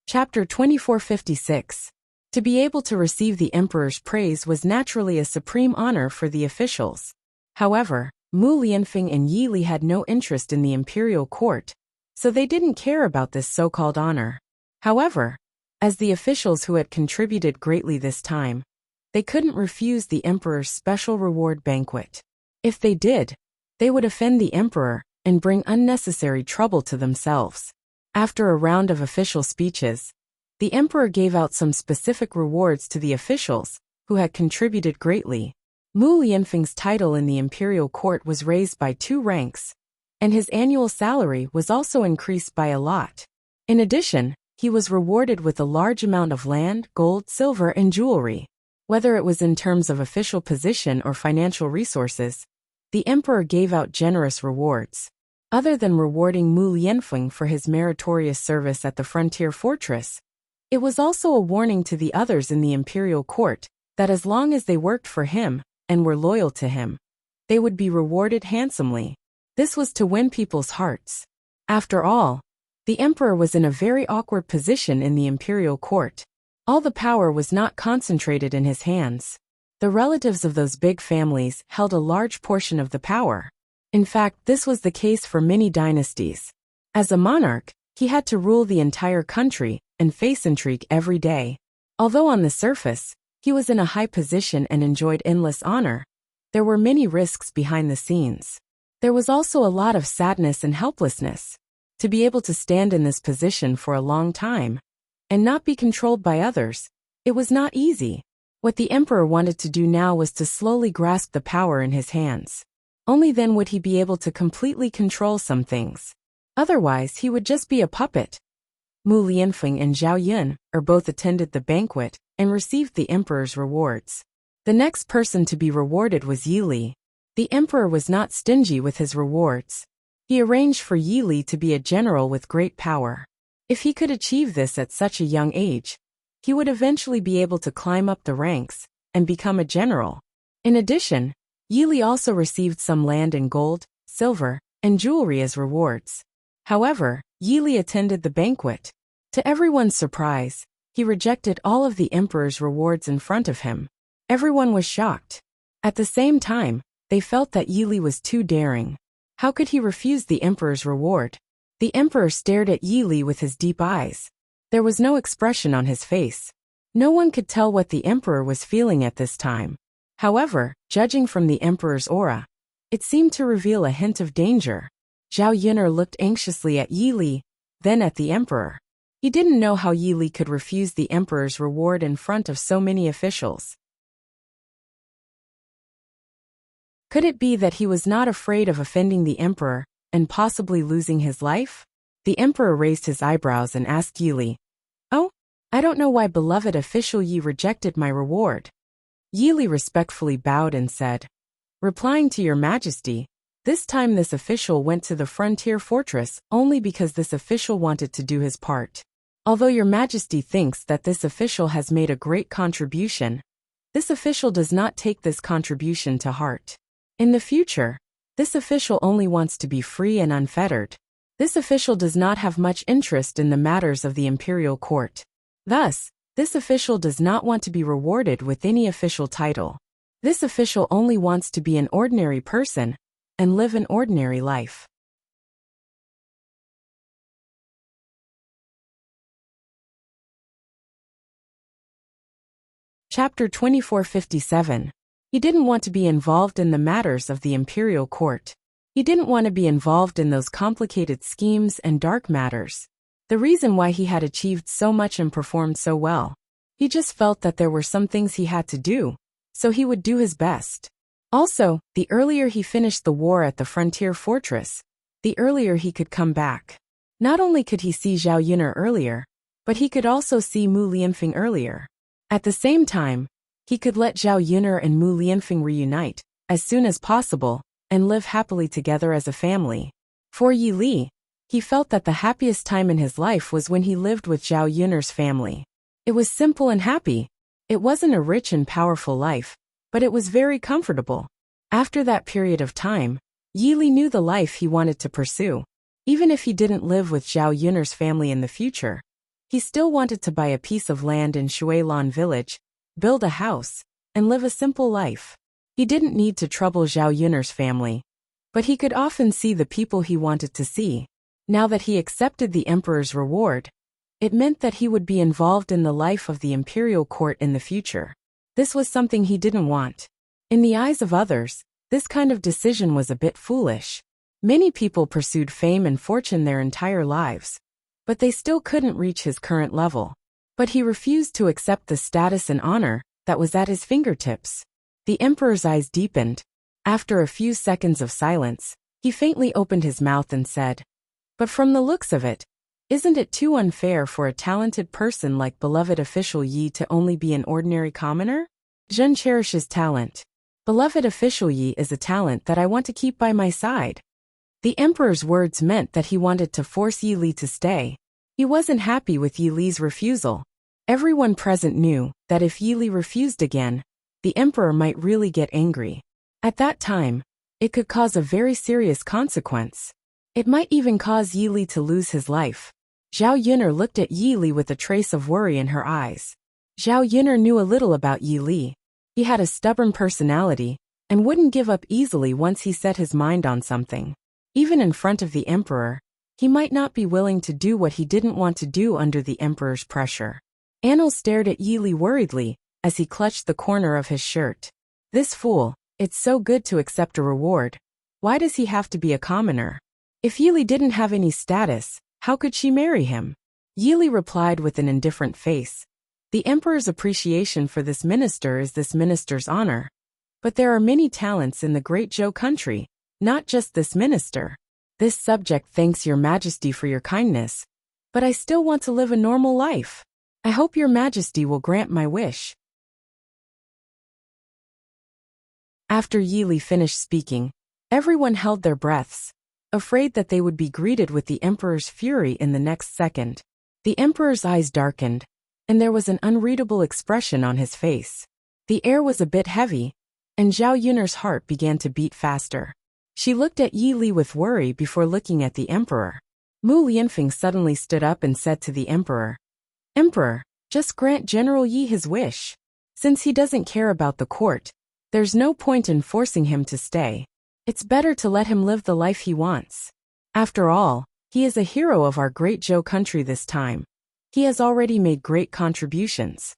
Chapter 2456. To be able to receive the emperor's praise was naturally a supreme honor for the officials. However, Mu Lianfeng and Yi Li had no interest in the imperial court, so they didn't care about this so-called honor. However, as the officials who had contributed greatly this time, they couldn't refuse the emperor's special reward banquet. If they did, they would offend the emperor and bring unnecessary trouble to themselves. After a round of official speeches, the emperor gave out some specific rewards to the officials who had contributed greatly. Mu Lianfeng's title in the imperial court was raised by 2 ranks, and his annual salary was also increased by a lot. In addition, he was rewarded with a large amount of land, gold, silver, and jewelry. Whether it was in terms of official position or financial resources, the emperor gave out generous rewards. Other than rewarding Mu Lianfeng for his meritorious service at the frontier fortress, it was also a warning to the others in the imperial court that as long as they worked for him and were loyal to him, they would be rewarded handsomely. This was to win people's hearts. After all, the emperor was in a very awkward position in the imperial court. All the power was not concentrated in his hands. The relatives of those big families held a large portion of the power. In fact, this was the case for many dynasties. As a monarch, he had to rule the entire country and face intrigue every day. Although on the surface, he was in a high position and enjoyed endless honor, there were many risks behind the scenes. There was also a lot of sadness and helplessness. To be able to stand in this position for a long time and not be controlled by others, it was not easy. What the emperor wanted to do now was to slowly grasp the power in his hands. Only then would he be able to completely control some things. Otherwise, he would just be a puppet. Mu Lianfeng and Zhao Yun both attended the banquet and received the emperor's rewards. The next person to be rewarded was Yi Li. The emperor was not stingy with his rewards. He arranged for Yi Li to be a general with great power. If he could achieve this at such a young age, he would eventually be able to climb up the ranks and become a general. In addition, Yi Li also received some land and gold, silver, and jewelry as rewards. However, Yi Li attended the banquet. To everyone's surprise, he rejected all of the emperor's rewards in front of him. Everyone was shocked. At the same time, they felt that Yi Li was too daring. How could he refuse the emperor's reward? The emperor stared at Yi Li with his deep eyes. There was no expression on his face. No one could tell what the emperor was feeling at this time. However, judging from the emperor's aura, it seemed to reveal a hint of danger. Zhao Yun'er looked anxiously at Yi Li, then at the emperor. He didn't know how Yi Li could refuse the emperor's reward in front of so many officials. Could it be that he was not afraid of offending the emperor and possibly losing his life? The emperor raised his eyebrows and asked Yi Li, "Oh, I don't know why beloved official Yi rejected my reward." Yi Li respectfully bowed and said, "Replying to your majesty, this time this official went to the frontier fortress only because this official wanted to do his part. Although your majesty thinks that this official has made a great contribution, this official does not take this contribution to heart. In the future, this official only wants to be free and unfettered. This official does not have much interest in the matters of the imperial court. Thus, this official does not want to be rewarded with any official title. This official only wants to be an ordinary person and live an ordinary life." Chapter 2457. He didn't want to be involved in the matters of the imperial court. He didn't want to be involved in those complicated schemes and dark matters. The reason why he had achieved so much and performed so well. He just felt that there were some things he had to do, so he would do his best. Also, the earlier he finished the war at the frontier fortress, the earlier he could come back. Not only could he see Zhao Yun'er earlier, but he could also see Mu Lianfeng earlier. At the same time, he could let Zhao Yun'er and Mu Lianfeng reunite as soon as possible and live happily together as a family. For Yi Li, he felt that the happiest time in his life was when he lived with Zhao Yun'er's family. It was simple and happy. It wasn't a rich and powerful life, but it was very comfortable. After that period of time, Yi Li knew the life he wanted to pursue. Even if he didn't live with Zhao Yun'er's family in the future, he still wanted to buy a piece of land in Shuilan village, build a house, and live a simple life. He didn't need to trouble Zhao Yun'er's family, but he could often see the people he wanted to see. Now that he accepted the emperor's reward, it meant that he would be involved in the life of the imperial court in the future. This was something he didn't want. In the eyes of others, this kind of decision was a bit foolish. Many people pursued fame and fortune their entire lives, but they still couldn't reach his current level. But he refused to accept the status and honor that was at his fingertips. The emperor's eyes deepened. After a few seconds of silence, he faintly opened his mouth and said, "But from the looks of it, isn't it too unfair for a talented person like beloved official Yi to only be an ordinary commoner? Zhen cherishes talent. Beloved official Yi is a talent that I want to keep by my side." The emperor's words meant that he wanted to force Yi Li to stay. He wasn't happy with Yi Li's refusal. Everyone present knew that if Yi Li refused again, the emperor might really get angry. At that time, it could cause a very serious consequence. It might even cause Yi Li to lose his life. Zhao Yun'er looked at Yi Li with a trace of worry in her eyes. Zhao Yun'er knew a little about Yi Li. He had a stubborn personality and wouldn't give up easily once he set his mind on something. Even in front of the emperor, he might not be willing to do what he didn't want to do under the emperor's pressure. Anil stared at Yi Li worriedly as he clutched the corner of his shirt. This fool, it's so good to accept a reward. Why does he have to be a commoner? If Yi Li didn't have any status, how could she marry him? Yi Li replied with an indifferent face. The emperor's appreciation for this minister is this minister's honor. But there are many talents in the great Zhou country, not just this minister. This subject thanks your majesty for your kindness, but I still want to live a normal life. I hope your majesty will grant my wish. After Yi Li finished speaking, everyone held their breaths, afraid that they would be greeted with the emperor's fury in the next second. The emperor's eyes darkened, and there was an unreadable expression on his face. The air was a bit heavy, and Zhao Yun'er's heart began to beat faster. She looked at Yi Li with worry before looking at the emperor. Mu Lianfeng suddenly stood up and said to the emperor, "Emperor, just grant General Yi his wish. Since he doesn't care about the court, there's no point in forcing him to stay. It's better to let him live the life he wants. After all, he is a hero of our great Zhou country this time. He has already made great contributions."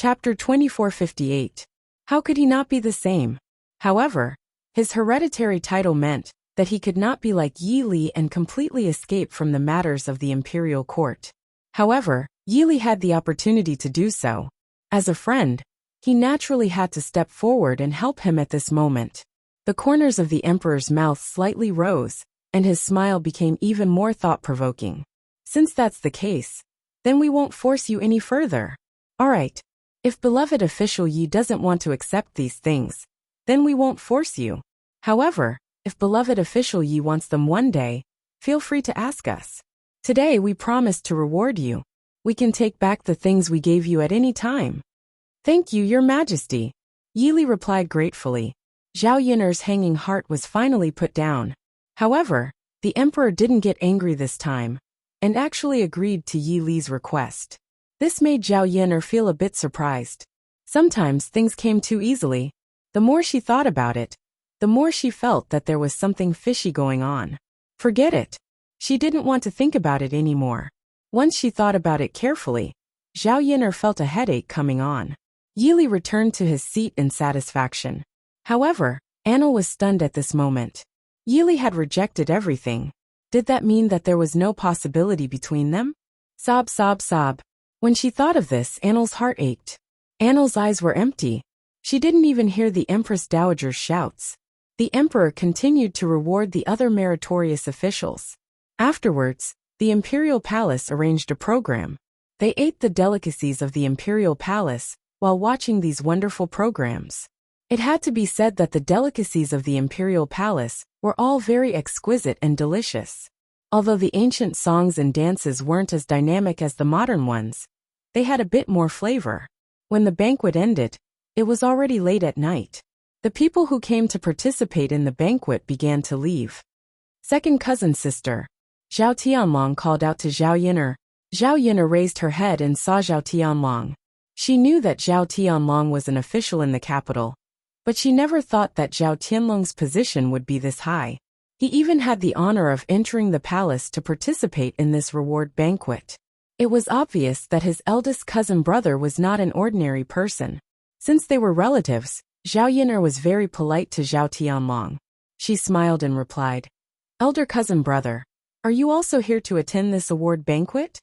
Chapter 2458. How could he not be the same? However, his hereditary title meant that he could not be like Yi Li and completely escape from the matters of the imperial court. However, Yi Li had the opportunity to do so. As a friend, he naturally had to step forward and help him at this moment. The corners of the emperor's mouth slightly rose, and his smile became even more thought-provoking. Since that's the case, then we won't force you any further. Alright. If beloved official Yi doesn't want to accept these things, then we won't force you. However, if beloved official Yi wants them one day, feel free to ask us. Today we promise to reward you. We can take back the things we gave you at any time. Thank you, Your Majesty. Yi Li replied gratefully. Zhao Yiner's hanging heart was finally put down. However, the emperor didn't get angry this time, and actually agreed to Yi Li's request. This made Zhao Yiner feel a bit surprised. Sometimes things came too easily. The more she thought about it, the more she felt that there was something fishy going on. Forget it. She didn't want to think about it anymore. Once she thought about it carefully, Zhao Yiner felt a headache coming on. Yi Li returned to his seat in satisfaction. However, Anil was stunned at this moment. Yi Li had rejected everything. Did that mean that there was no possibility between them? Sob, sob, sob. When she thought of this, Anil's heart ached. Anil's eyes were empty. She didn't even hear the Empress Dowager's shouts. The emperor continued to reward the other meritorious officials. Afterwards, the imperial palace arranged a program. They ate the delicacies of the imperial palace while watching these wonderful programs. It had to be said that the delicacies of the imperial palace were all very exquisite and delicious. Although the ancient songs and dances weren't as dynamic as the modern ones, they had a bit more flavor. When the banquet ended, it was already late at night. The people who came to participate in the banquet began to leave. Second cousin sister. Zhao Tianlong called out to Zhao Yiner. Zhao Yiner raised her head and saw Zhao Tianlong. She knew that Zhao Tianlong was an official in the capital, but she never thought that Zhao Tianlong's position would be this high. He even had the honor of entering the palace to participate in this reward banquet. It was obvious that his eldest cousin brother was not an ordinary person. Since they were relatives, Zhao Yiner was very polite to Zhao Tianlong. She smiled and replied, "Elder cousin brother, are you also here to attend this award banquet?"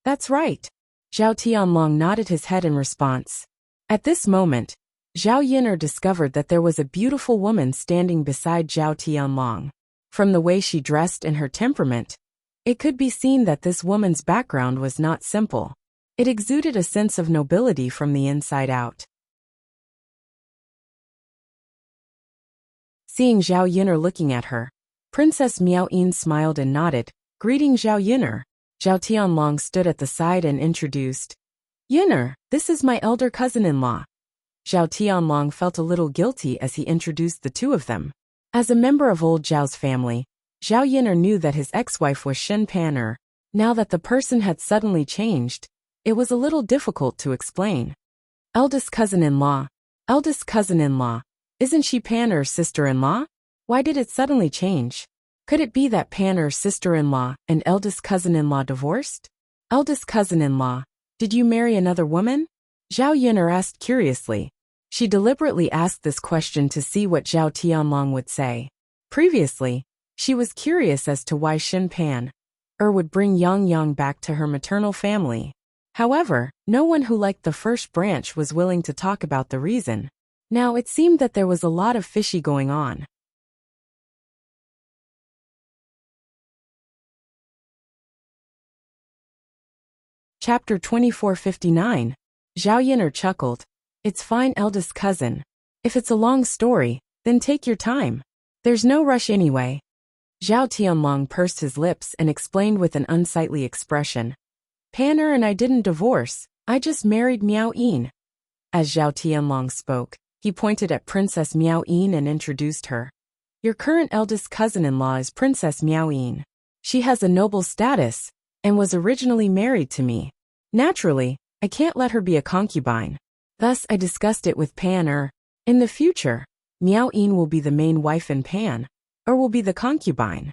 "That's right." Zhao Tianlong nodded his head in response. At this moment, Zhao Yiner discovered that there was a beautiful woman standing beside Zhao Tianlong. From the way she dressed and her temperament, it could be seen that this woman's background was not simple. It exuded a sense of nobility from the inside out. Seeing Zhao Yiner looking at her, Princess Miao Yin smiled and nodded, greeting Zhao Yiner. Zhao Tianlong stood at the side and introduced, "Yiner, this is my elder cousin-in-law." Zhao Tianlong felt a little guilty as he introduced the two of them. As a member of old Zhao's family, Zhao Yiner knew that his ex-wife was Shen Pan. Now that the person had suddenly changed, it was a little difficult to explain. Eldest cousin-in-law. Eldest cousin-in-law. Isn't she Pan-er's sister-in-law? Why did it suddenly change? Could it be that Pan-er's sister-in-law and eldest cousin-in-law divorced? Eldest cousin-in-law, did you marry another woman? Zhao Yiner asked curiously. She deliberately asked this question to see what Zhao Tianlong would say. Previously, she was curious as to why Shen Pan would bring Yang Yang back to her maternal family. However, no one who liked the first branch was willing to talk about the reason. Now it seemed that there was a lot of fishy going on. Chapter 2459. Zhao Yiner chuckled. "It's fine, eldest cousin. If it's a long story, then take your time. There's no rush anyway." Zhao Tianlong pursed his lips and explained with an unsightly expression. "Pan and I didn't divorce, I just married Miao Yin." As Zhao Tianlong spoke, he pointed at Princess Miao Yin and introduced her. "Your current eldest cousin-in-law is Princess Miao Yin. She has a noble status, and was originally married to me. Naturally, I can't let her be a concubine. Thus I discussed it with Pan. In the future, Miao Yin will be the main wife and Pan, or will be the concubine."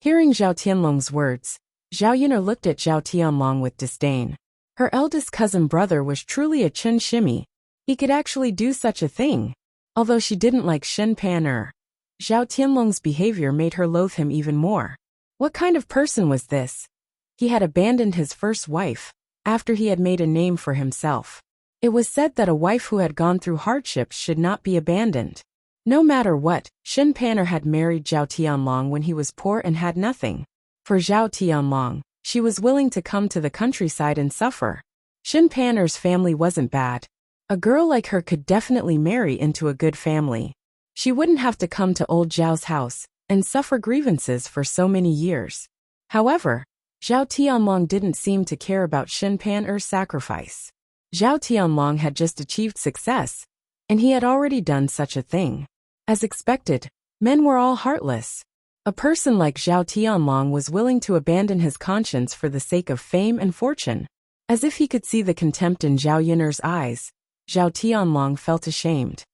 Hearing Zhao Tianlong's words, Zhao Yiner looked at Zhao Tianlong with disdain. Her eldest cousin brother was truly a Chun shimmy. He could actually do such a thing. Although she didn't like Shen Pan. Zhao Tianlong's behavior made her loathe him even more. What kind of person was this? He had abandoned his first wife, after he had made a name for himself. It was said that a wife who had gone through hardships should not be abandoned. No matter what, Shen Pan had married Zhao Tianlong when he was poor and had nothing. For Zhao Tianlong, she was willing to come to the countryside and suffer. Shen Pan's family wasn't bad. A girl like her could definitely marry into a good family. She wouldn't have to come to old Zhao's house and suffer grievances for so many years. However, Zhao Tianlong didn't seem to care about Shen Pan's sacrifice. Zhao Tianlong had just achieved success, and he had already done such a thing. As expected, men were all heartless. A person like Zhao Tianlong was willing to abandon his conscience for the sake of fame and fortune. As if he could see the contempt in Zhao Yun'er's eyes, Zhao Tianlong felt ashamed.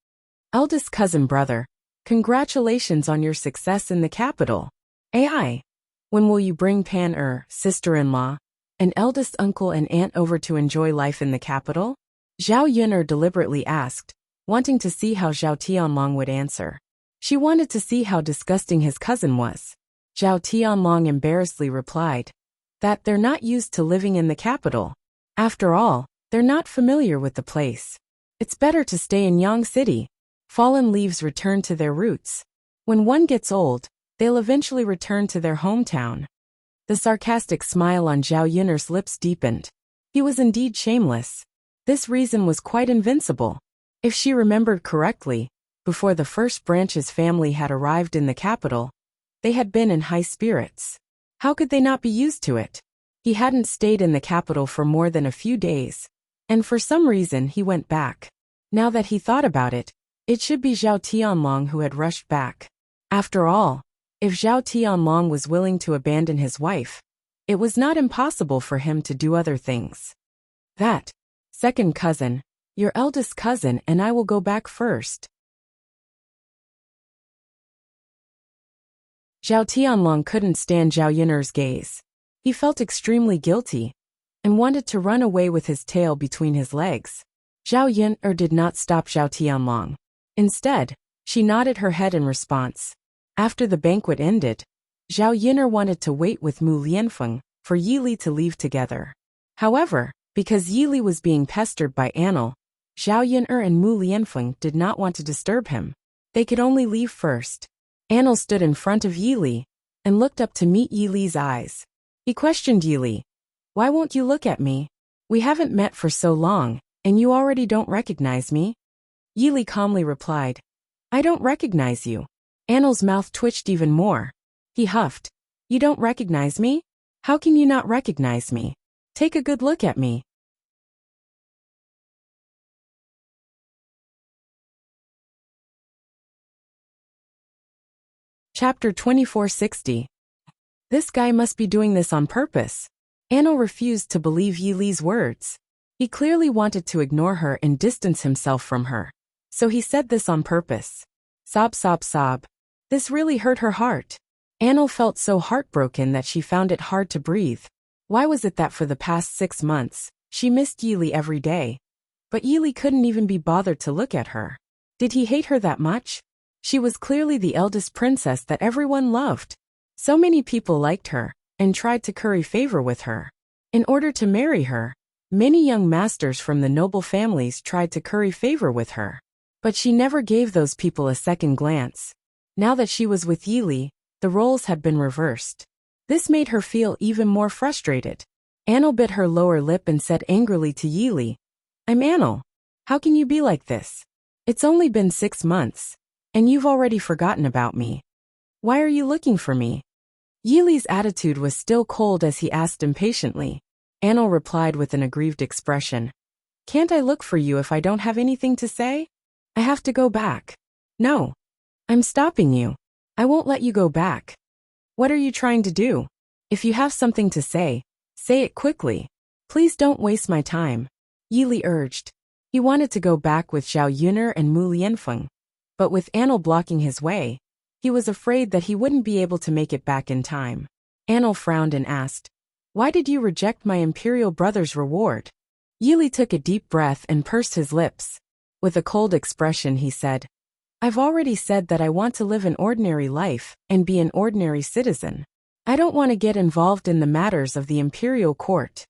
Eldest cousin brother, congratulations on your success in the capital. AI. When will you bring Pan sister-in-law, and eldest uncle and aunt over to enjoy life in the capital? Zhao Yun'er deliberately asked, wanting to see how Zhao Tianlong would answer. She wanted to see how disgusting his cousin was. Zhao Tianlong embarrassedly replied that they're not used to living in the capital. After all, they're not familiar with the place. It's better to stay in Yang City. Fallen leaves return to their roots. When one gets old, they'll eventually return to their hometown. The sarcastic smile on Zhao Yun'er's lips deepened. He was indeed shameless. This reason was quite invincible. If she remembered correctly, before the first branch's family had arrived in the capital, they had been in high spirits. How could they not be used to it? He hadn't stayed in the capital for more than a few days, and for some reason he went back. Now that he thought about it, it should be Zhao Tianlong who had rushed back. After all, if Zhao Tianlong was willing to abandon his wife, it was not impossible for him to do other things. That, second cousin, your eldest cousin and I will go back first. Zhao Tianlong couldn't stand Zhao Yun'er's gaze. He felt extremely guilty and wanted to run away with his tail between his legs. Zhao Yun'er did not stop Zhao Tianlong. Instead, she nodded her head in response. After the banquet ended, Zhao Yun'er wanted to wait with Mu Lianfeng for Yi Li to leave together. However, because Yi Li was being pestered by Anil, Zhao Yun'er and Mu Lianfeng did not want to disturb him. They could only leave first. Anil stood in front of Yi Li and looked up to meet Yi Li's eyes. He questioned Yi Li. Why won't you look at me? We haven't met for so long, and you already don't recognize me? Yi Li calmly replied, I don't recognize you. Anil's mouth twitched even more. He huffed. You don't recognize me? How can you not recognize me? Take a good look at me. Chapter 2460. This guy must be doing this on purpose. Anil refused to believe Yi Li's words. He clearly wanted to ignore her and distance himself from her. So he said this on purpose. Sob, sob, sob. This really hurt her heart. Anil felt so heartbroken that she found it hard to breathe. Why was it that for the past 6 months, she missed Yi Li every day? But Yi Li couldn't even be bothered to look at her. Did he hate her that much? She was clearly the eldest princess that everyone loved. So many people liked her and tried to curry favor with her. In order to marry her, many young masters from the noble families tried to curry favor with her. But she never gave those people a second glance. Now that she was with Yi Li, the roles had been reversed. This made her feel even more frustrated. Anil bit her lower lip and said angrily to Yi Li, I'm Anil. How can you be like this? It's only been 6 months. And you've already forgotten about me. Why are you looking for me? Yi Li's attitude was still cold as he asked impatiently. Anil replied with an aggrieved expression. Can't I look for you if I don't have anything to say? I have to go back. No. I'm stopping you. I won't let you go back. What are you trying to do? If you have something to say it quickly. Please don't waste my time. Yi Li urged. He wanted to go back with Zhao Yun'er and Mu Lianfeng. But with Anil blocking his way, he was afraid that he wouldn't be able to make it back in time. Anil frowned and asked, Why did you reject my imperial brother's reward? Yili took a deep breath and pursed his lips. With a cold expression he said, I've already said that I want to live an ordinary life and be an ordinary citizen. I don't want to get involved in the matters of the imperial court.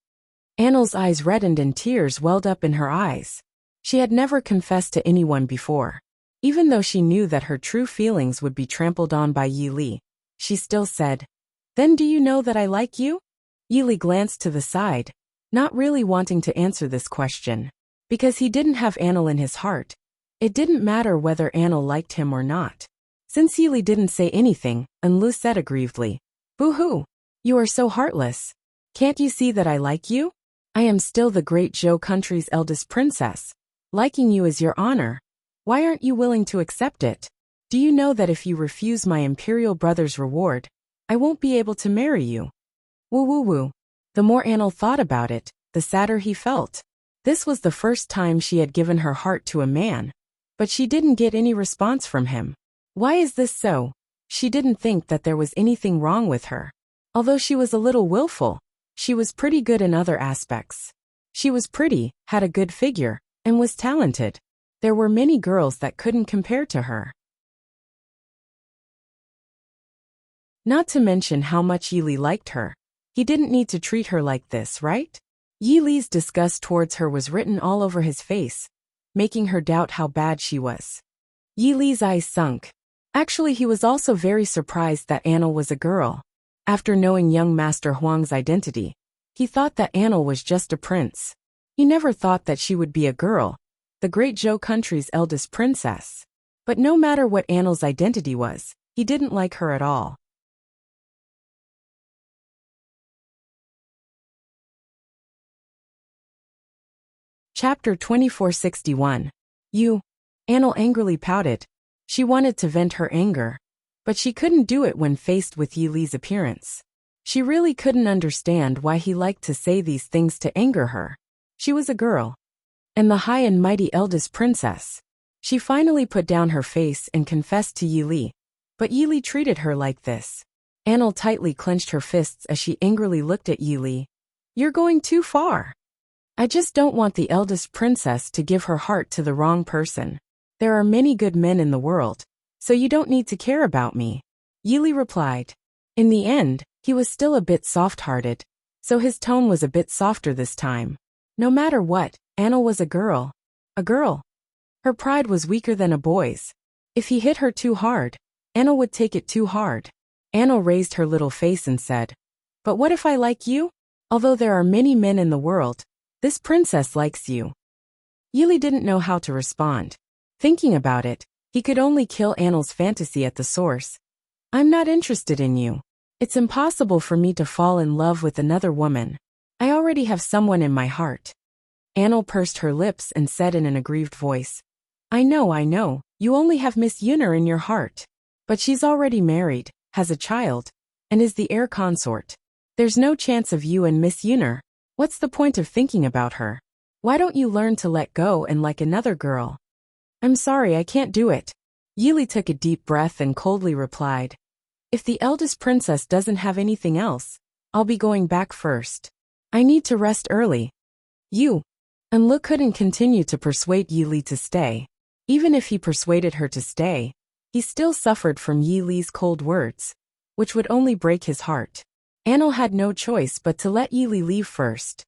Annel's eyes reddened and tears welled up in her eyes. She had never confessed to anyone before. Even though she knew that her true feelings would be trampled on by Yi Li, she still said, Then do you know that I like you? Yi Li glanced to the side, not really wanting to answer this question. Because he didn't have Annel in his heart. It didn't matter whether Annel liked him or not. Since Yi Li didn't say anything, Enlu said aggrievedly, Boo-hoo! You are so heartless. Can't you see that I like you? I am still the great Zhou country's eldest princess. Liking you is your honor. Why aren't you willing to accept it? Do you know that if you refuse my imperial brother's reward, I won't be able to marry you? Woo-woo-woo. The more Annel thought about it, the sadder he felt. This was the first time she had given her heart to a man, but she didn't get any response from him. Why is this so? She didn't think that there was anything wrong with her. Although she was a little willful, she was pretty good in other aspects. She was pretty, had a good figure, and was talented. There were many girls that couldn't compare to her. Not to mention how much Yi Li liked her. He didn't need to treat her like this, right? Yi Li's disgust towards her was written all over his face, making her doubt how bad she was. Yi Li's eyes sunk. Actually, he was also very surprised that Annel was a girl. After knowing young Master Huang's identity, he thought that Annel was just a prince. He never thought that she would be a girl, the great Zhou country's eldest princess. But no matter what Annel's identity was, he didn't like her at all. Chapter 2461. Annel angrily pouted. She wanted to vent her anger, but she couldn't do it when faced with Yi Li's appearance. She really couldn't understand why he liked to say these things to anger her. She was a girl, and the high and mighty eldest princess. She finally put down her face and confessed to Yi Li, but Yi Li treated her like this. Annel tightly clenched her fists as she angrily looked at Yi Li. You're going too far. I just don't want the eldest princess to give her heart to the wrong person. There are many good men in the world, so you don't need to care about me. Yi Li replied. In the end, he was still a bit soft-hearted, so his tone was a bit softer this time. No matter what, Annel was a girl. A girl. Her pride was weaker than a boy's. If he hit her too hard, Annel would take it too hard. Annel raised her little face and said, But what if I like you? Although there are many men in the world, this princess likes you. Yi Li didn't know how to respond. Thinking about it, he could only kill Annel's fantasy at the source. I'm not interested in you. It's impossible for me to fall in love with another woman. I already have someone in my heart. Annel pursed her lips and said in an aggrieved voice, I know, you only have Miss Yuner in your heart. But she's already married, has a child, and is the heir consort. There's no chance of you and Miss Yuner. What's the point of thinking about her? Why don't you learn to let go and like another girl? I'm sorry, I can't do it. Yi Li took a deep breath and coldly replied, If the eldest princess doesn't have anything else, I'll be going back first. I need to rest early. Enlu couldn't continue to persuade Yi Li to stay. Even if he persuaded her to stay, he still suffered from Yi Li's cold words, which would only break his heart. Annel had no choice but to let Yi Li leave first.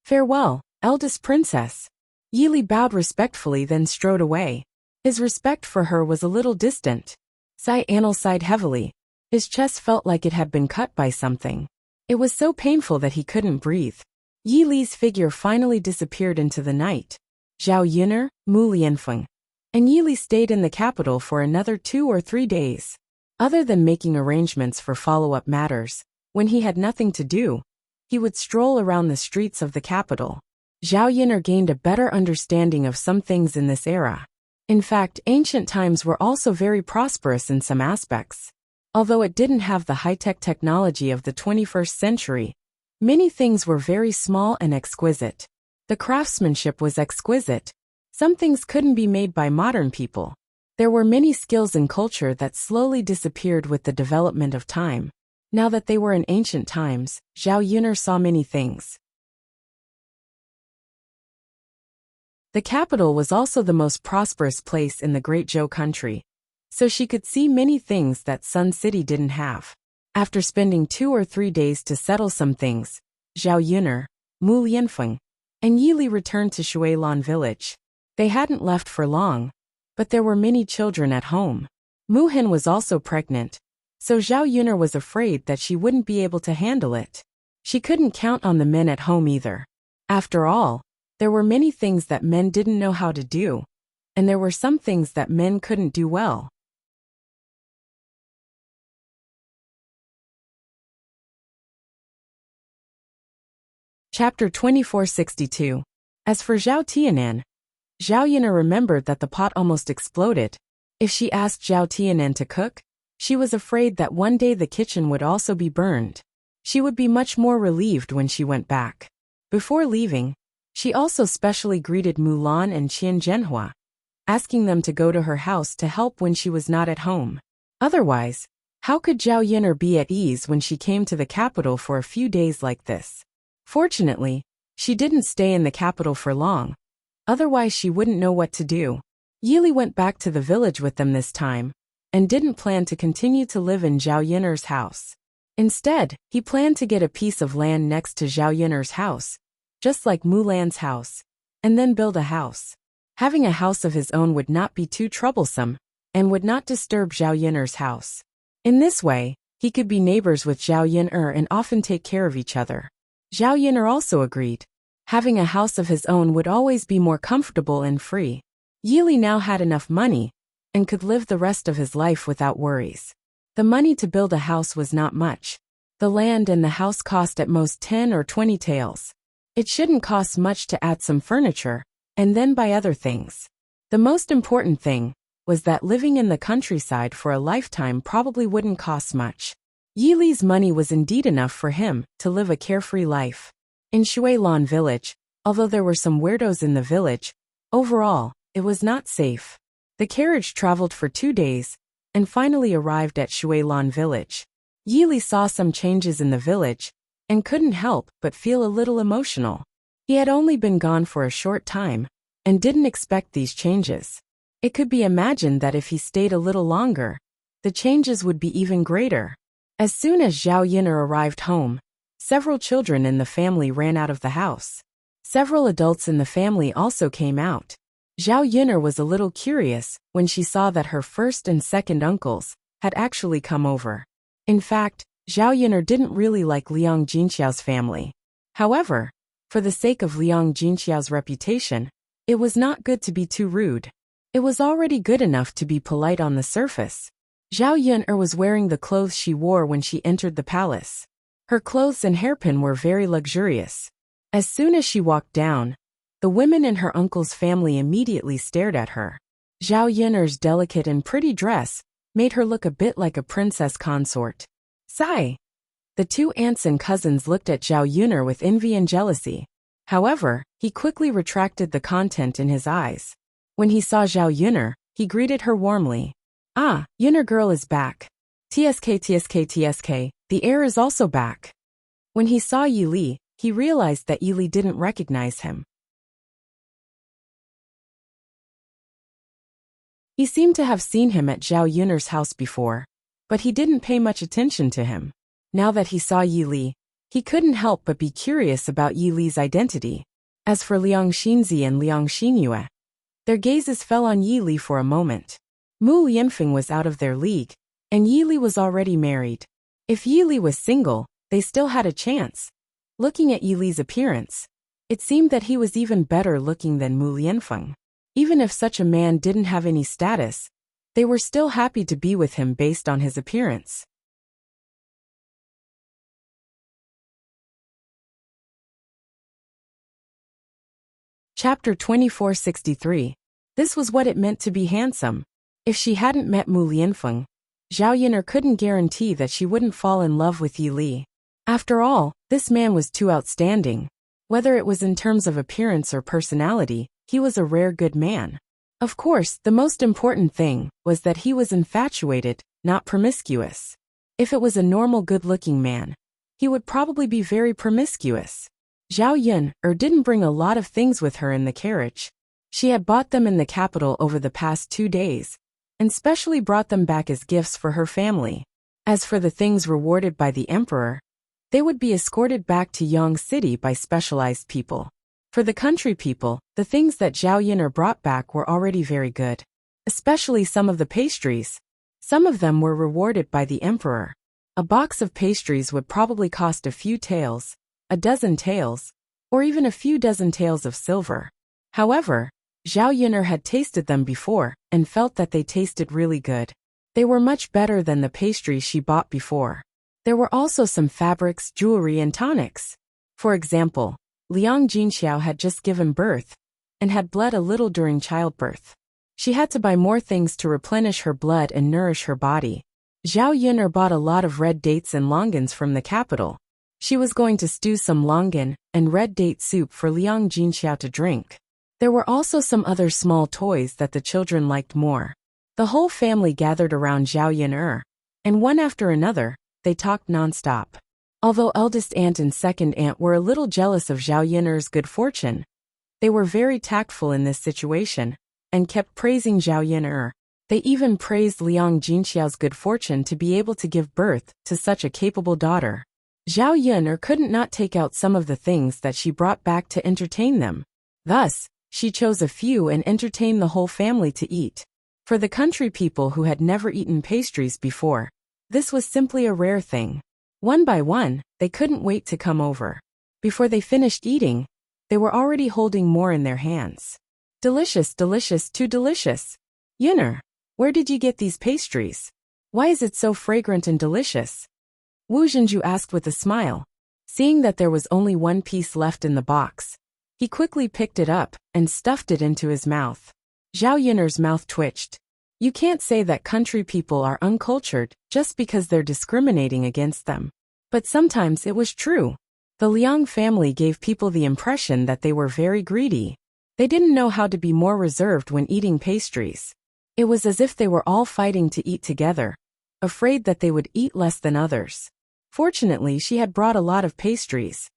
Farewell, eldest princess. Yi Li bowed respectfully then strode away. His respect for her was a little distant. Annel sighed heavily. His chest felt like it had been cut by something. It was so painful that he couldn't breathe. Yi Li's figure finally disappeared into the night. Zhao Yuner, Mu Lianfeng, and Yi Li stayed in the capital for another 2 or 3 days. Other than making arrangements for follow-up matters, when he had nothing to do, he would stroll around the streets of the capital. Zhao Yuner gained a better understanding of some things in this era. In fact, ancient times were also very prosperous in some aspects. Although it didn't have the high-tech technology of the 21st century, many things were very small and exquisite. The craftsmanship was exquisite. Some things couldn't be made by modern people. There were many skills in culture that slowly disappeared with the development of time. Now that they were in ancient times, Zhao Yuner saw many things. The capital was also the most prosperous place in the Great Zhou country, so she could see many things that Sun City didn't have. After spending 2 or 3 days to settle some things, Zhao Yuner, Mu Lianfeng, and Yili returned to Shuilan village. They hadn't left for long, but there were many children at home. Mu Hin was also pregnant, so Zhao Yuner was afraid that she wouldn't be able to handle it. She couldn't count on the men at home either. After all, there were many things that men didn't know how to do, and there were some things that men couldn't do well. Chapter 2462. As for Zhao Tianan, Zhao Yuner remembered that the pot almost exploded. If she asked Zhao Tianan to cook, she was afraid that one day the kitchen would also be burned. She would be much more relieved when she went back. Before leaving, she also specially greeted Mulan and Qian Zhenhua, asking them to go to her house to help when she was not at home. Otherwise, how could Zhao Yuner be at ease when she came to the capital for a few days like this? Fortunately, she didn't stay in the capital for long. Otherwise she wouldn't know what to do. Yili went back to the village with them this time, and didn't plan to continue to live in Zhao Yuner's house. Instead, he planned to get a piece of land next to Zhao Yuner's house, just like Mulan's house, and then build a house. Having a house of his own would not be too troublesome, and would not disturb Zhao Yuner's house. In this way, he could be neighbors with Zhao Yuner and often take care of each other. Zhao Yuner also agreed. Having a house of his own would always be more comfortable and free. Yili now had enough money, and could live the rest of his life without worries. The money to build a house was not much. The land and the house cost at most 10 or 20 taels. It shouldn't cost much to add some furniture, and then buy other things. The most important thing was that living in the countryside for a lifetime probably wouldn't cost much. Yili's money was indeed enough for him to live a carefree life. In Shuilan village, although there were some weirdos in the village, overall, it was not safe. The carriage traveled for 2 days, and finally arrived at Shuilan village. Yili saw some changes in the village, and couldn't help but feel a little emotional. He had only been gone for a short time, and didn't expect these changes. It could be imagined that if he stayed a little longer, the changes would be even greater. As soon as Zhao Yuner arrived home, several children in the family ran out of the house. Several adults in the family also came out. Zhao Yuner was a little curious when she saw that her first and second uncles had actually come over. In fact, Zhao Yuner didn't really like Liang Jinxiao's family. However, for the sake of Liang Jinxiao's reputation, it was not good to be too rude. It was already good enough to be polite on the surface. Zhao Yuner was wearing the clothes she wore when she entered the palace. Her clothes and hairpin were very luxurious. As soon as she walked down, the women in her uncle's family immediately stared at her. Zhao Yuner's delicate and pretty dress made her look a bit like a princess consort. Sigh! The 2 aunts and cousins looked at Zhao Yuner with envy and jealousy. However, he quickly retracted the content in his eyes. When he saw Zhao Yuner, he greeted her warmly. Ah, Yuner girl is back. TSK, the heir is also back. When he saw Yili, he realized that Yili didn't recognize him. He seemed to have seen him at Zhao Yuner's house before, but he didn't pay much attention to him. Now that he saw Yili, he couldn't help but be curious about Yili's identity. As for Liang Xinzi and Liang Xinyue, their gazes fell on Yili for a moment. Mu Lianfeng was out of their league, and Yili was already married. If Yili was single, they still had a chance. Looking at Yili's appearance, it seemed that he was even better looking than Mu Lianfeng. Even if such a man didn't have any status, they were still happy to be with him based on his appearance. Chapter 2463. This was what it meant to be handsome. If she hadn't met Mu Lianfeng, Zhao Yuner couldn't guarantee that she wouldn't fall in love with Yili. After all, this man was too outstanding. Whether it was in terms of appearance or personality, he was a rare good man. Of course, the most important thing was that he was infatuated, not promiscuous. If it was a normal good-looking man, he would probably be very promiscuous. Zhao Yun didn't bring a lot of things with her in the carriage. She had bought them in the capital over the past 2 days, and specially brought them back as gifts for her family. As for the things rewarded by the emperor, they would be escorted back to Yang City by specialized people. For the country people, the things that Zhao Yun brought back were already very good, especially some of the pastries. Some of them were rewarded by the emperor. A box of pastries would probably cost a few taels, a dozen taels, or even a few dozen taels of silver. However, Zhao Yun had tasted them before and felt that they tasted really good. They were much better than the pastries she bought before. There were also some fabrics, jewelry, and tonics. For example, Liang Jinxiao had just given birth and had bled a little during childbirth. She had to buy more things to replenish her blood and nourish her body. Zhao Yun bought a lot of red dates and longans from the capital. She was going to stew some longan and red date soup for Liang Jinxiao to drink. There were also some other small toys that the children liked more. The whole family gathered around Zhao Yun and one after another, they talked non-stop. Although eldest aunt and second aunt were a little jealous of Zhao Yun's good fortune, they were very tactful in this situation and kept praising Zhao Yun. They even praised Liang Jinxiao's good fortune to be able to give birth to such a capable daughter. Zhao Yun couldn't not take out some of the things that she brought back to entertain them. Thus, she chose a few and entertained the whole family to eat. For the country people who had never eaten pastries before, this was simply a rare thing. One by one, they couldn't wait to come over. Before they finished eating, they were already holding more in their hands. Delicious, delicious, too delicious. Yun'er, where did you get these pastries? Why is it so fragrant and delicious? Wu Zhenju asked with a smile. Seeing that there was only one piece left in the box, he quickly picked it up and stuffed it into his mouth. Zhao Yun'er's mouth twitched. You can't say that country people are uncultured just because they're discriminating against them. But sometimes it was true. The Liang family gave people the impression that they were very greedy. They didn't know how to be more reserved when eating pastries. It was as if they were all fighting to eat together, afraid that they would eat less than others. Fortunately, she had brought a lot of pastries.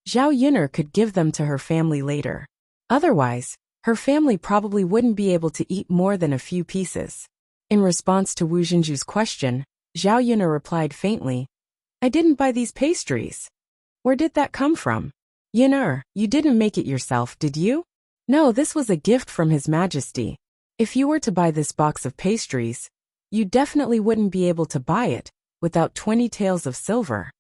Zhao Yun could give them to her family later. Otherwise, her family probably wouldn't be able to eat more than a few pieces. In response to Wu Zhenju's question, Zhao Yun replied faintly, I didn't buy these pastries. Where did that come from? Yun, you didn't make it yourself, did you? No, this was a gift from His Majesty. If you were to buy this box of pastries, you definitely wouldn't be able to buy it without 20 taels of silver.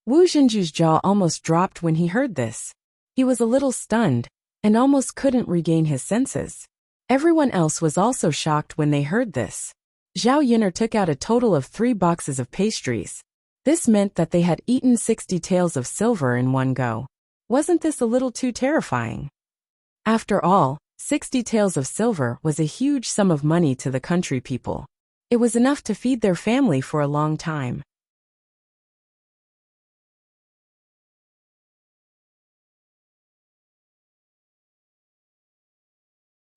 Wu Zhenju's jaw almost dropped when he heard this. He was a little stunned and almost couldn't regain his senses. Everyone else was also shocked when they heard this. Zhao Yun took out a total of 3 boxes of pastries. This meant that they had eaten 60 taels of silver in one go. Wasn't this a little too terrifying? After all, 60 taels of silver was a huge sum of money to the country people. It was enough to feed their family for a long time.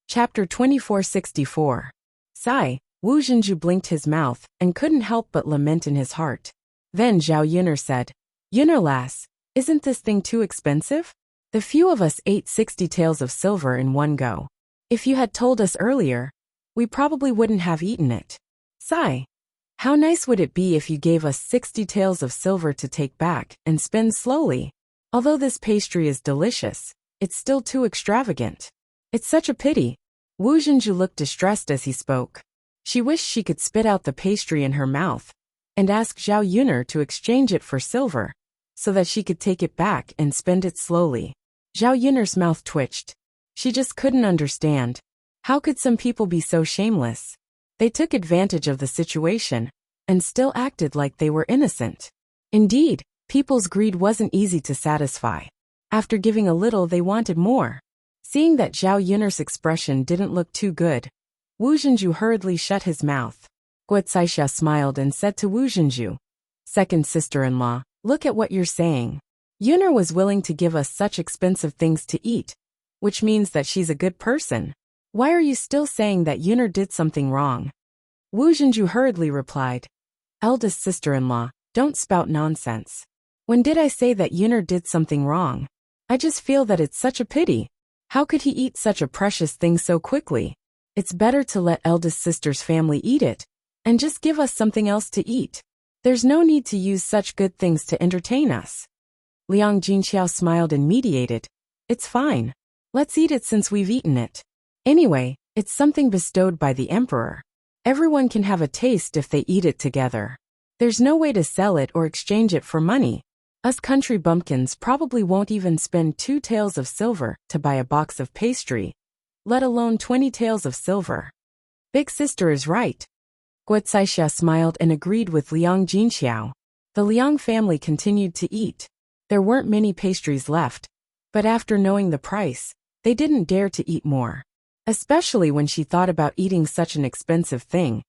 Chapter 2464. Sigh. Wu Zhenju blinked his mouth and couldn't help but lament in his heart. Then Zhao Yun said, Yun'er lass, isn't this thing too expensive? The few of us ate 60 taels of silver in one go. If you had told us earlier, we probably wouldn't have eaten it. Sigh. How nice would it be if you gave us 60 taels of silver to take back and spend slowly? Although this pastry is delicious, it's still too extravagant. It's such a pity. Wu Zhenju looked distressed as he spoke. She wished she could spit out the pastry in her mouth and ask Zhao Yun to exchange it for silver, so that she could take it back and spend it slowly. Zhao Yun's mouth twitched. She just couldn't understand. How could some people be so shameless? They took advantage of the situation and still acted like they were innocent. Indeed, people's greed wasn't easy to satisfy. After giving a little, they wanted more. Seeing that Zhao Yun's expression didn't look too good, Wu Zhenju hurriedly shut his mouth. Guo Caixia smiled and said to Wu Zhenju, Second sister-in-law, look at what you're saying. Yun'er was willing to give us such expensive things to eat, which means that she's a good person. Why are you still saying that Yun'er did something wrong? Wu Zhenju hurriedly replied. Eldest sister-in-law, don't spout nonsense. When did I say that Yuner did something wrong? I just feel that it's such a pity. How could he eat such a precious thing so quickly? It's better to let eldest sister's family eat it, and just give us something else to eat. There's no need to use such good things to entertain us. Liang Jinxiao smiled and mediated. It's fine. Let's eat it since we've eaten it. Anyway, it's something bestowed by the emperor. Everyone can have a taste if they eat it together. There's no way to sell it or exchange it for money. Us country bumpkins probably won't even spend 2 taels of silver to buy a box of pastry, let alone 20 taels of silver. Big sister is right. Guo Caixia smiled and agreed with Liang Jinxiao. The Liang family continued to eat. There weren't many pastries left, but after knowing the price, they didn't dare to eat more. Especially when she thought about eating such an expensive thing.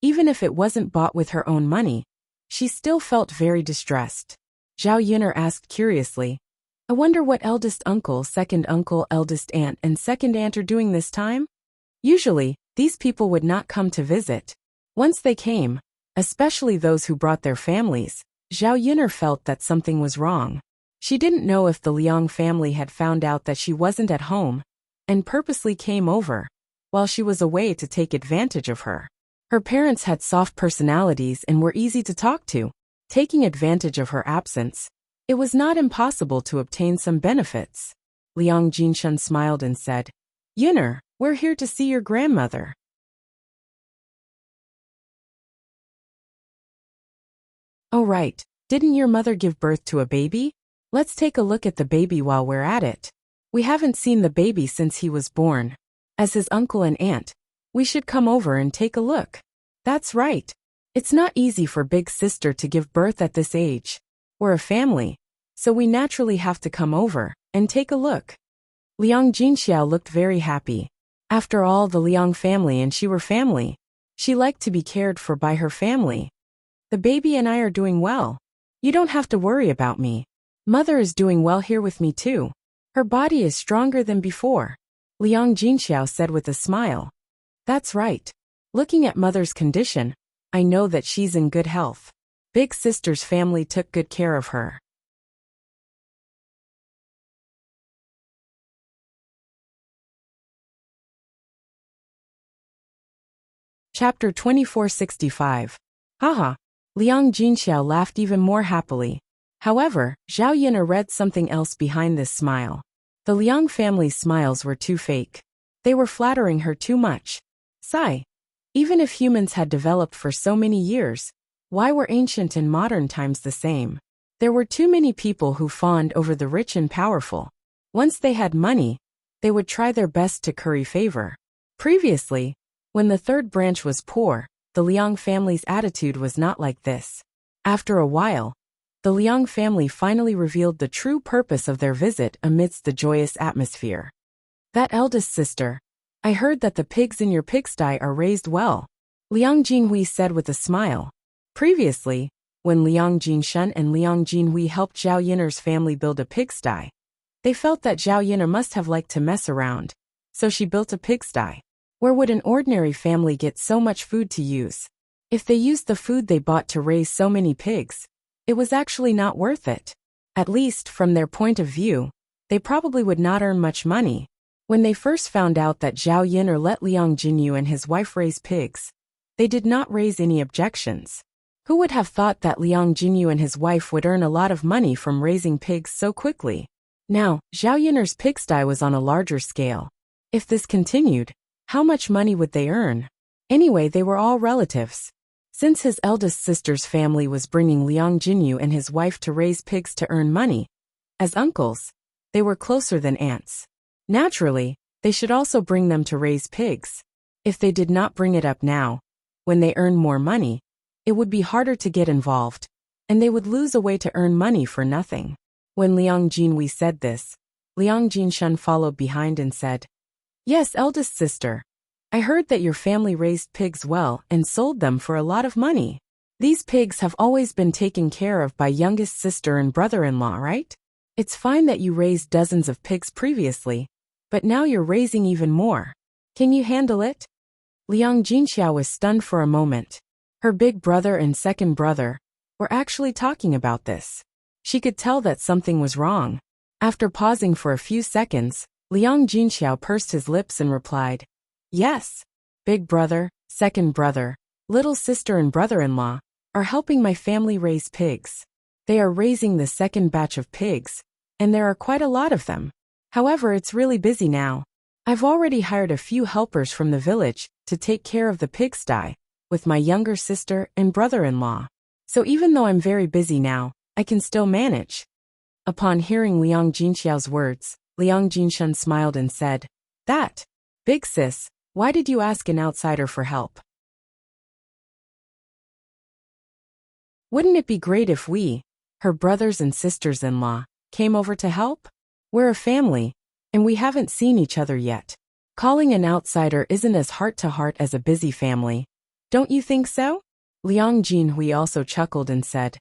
Even if it wasn't bought with her own money, she still felt very distressed. Zhao Yuner asked curiously, I wonder what eldest uncle, eldest aunt, and second aunt are doing this time? Usually, these people would not come to visit. Once they came, especially those who brought their families, Zhao Yuner felt that something was wrong. She didn't know if the Liang family had found out that she wasn't at home, and purposely came over, while she was away to take advantage of her. Her parents had soft personalities and were easy to talk to. Taking advantage of her absence, it was not impossible to obtain some benefits. Liang Jinshan smiled and said, Yuner, we're here to see your grandmother. Oh right, didn't your mother give birth to a baby? Let's take a look at the baby while we're at it. We haven't seen the baby since he was born. As his uncle and aunt, we should come over and take a look. That's right. It's not easy for big sister to give birth at this age. We're a family, so we naturally have to come over and take a look. Liang Jinxiao looked very happy. After all, the Liang family and she were family. She liked to be cared for by her family. The baby and I are doing well. You don't have to worry about me. Mother is doing well here with me too. Her body is stronger than before, Liang Jinxiao said with a smile. That's right. Looking at mother's condition, I know that she's in good health. Big sister's family took good care of her. Chapter 2465. Haha. Liang Jinxiao laughed even more happily. However, Zhao Yuner read something else behind this smile. The Liang family's smiles were too fake. They were flattering her too much. Sigh. Even if humans had developed for so many years, why were ancient and modern times the same? There were too many people who fawned over the rich and powerful. Once they had money, they would try their best to curry favor. Previously, when the third branch was poor, the Liang family's attitude was not like this. After a while, the Liang family finally revealed the true purpose of their visit amidst the joyous atmosphere. That eldest sister, I heard that the pigs in your pigsty are raised well, Liang Jinhui said with a smile. Previously, when Liang Jinshan and Liang Jinhui helped Zhao Yuner's family build a pigsty, they felt that Zhao Yuner must have liked to mess around, so she built a pigsty. Where would an ordinary family get so much food to use? If they used the food they bought to raise so many pigs, it was actually not worth it. At least, from their point of view, they probably would not earn much money. When they first found out that Zhao Yuner let Liang Jinyu and his wife raise pigs, they did not raise any objections. Who would have thought that Liang Jinyu and his wife would earn a lot of money from raising pigs so quickly? Now, Zhao Yuner's pigsty was on a larger scale. If this continued, how much money would they earn? Anyway, they were all relatives. Since his eldest sister's family was bringing Liang Jinyu and his wife to raise pigs to earn money, as uncles, they were closer than aunts. Naturally, they should also bring them to raise pigs. If they did not bring it up now, when they earn more money, it would be harder to get involved, and they would lose a way to earn money for nothing. When Liang Jinhui said this, Liang Jinshan followed behind and said, Yes, eldest sister. I heard that your family raised pigs well and sold them for a lot of money. These pigs have always been taken care of by youngest sister and brother-in-law, right? It's fine that you raised dozens of pigs previously, but now you're raising even more. Can you handle it? Liang Jinxiao was stunned for a moment. Her big brother and second brother were actually talking about this. She could tell that something was wrong. After pausing for a few seconds, Liang Jinxiao pursed his lips and replied, "Yes. Big brother, second brother, little sister and brother-in-law are helping my family raise pigs. They are raising the second batch of pigs, and there are quite a lot of them. However, it's really busy now. I've already hired a few helpers from the village to take care of the pigsty, with my younger sister and brother-in-law. So even though I'm very busy now, I can still manage." Upon hearing Liang Jinxiao's words, Liang Jinshun smiled and said, "That, big sis, why did you ask an outsider for help? Wouldn't it be great if we, her brothers and sisters-in-law, came over to help? We're a family, and we haven't seen each other yet. Calling an outsider isn't as heart-to-heart as a busy family. Don't you think so?" Liang Jinhui also chuckled and said,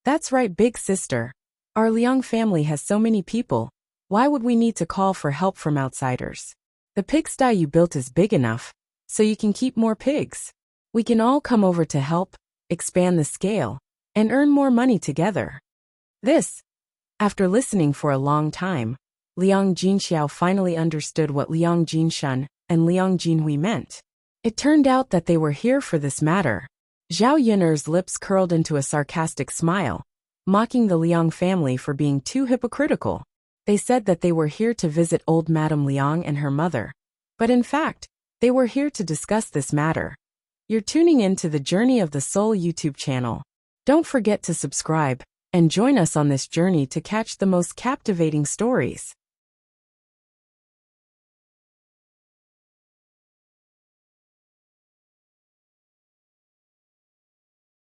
"That's right, big sister. Our Liang family has so many people. Why would we need to call for help from outsiders? The pigsty you built is big enough, so you can keep more pigs. We can all come over to help, expand the scale, and earn more money together." This. After listening for a long time, Liang Jinxiao finally understood what Liang Jinshun and Liang Jinhui meant. It turned out that they were here for this matter. Zhao Yun'er's lips curled into a sarcastic smile, mocking the Liang family for being too hypocritical. They said that they were here to visit old Madame Liang and her mother. But in fact, they were here to discuss this matter. You're tuning in to the Journey of the Soul YouTube channel. Don't forget to subscribe and join us on this journey to catch the most captivating stories.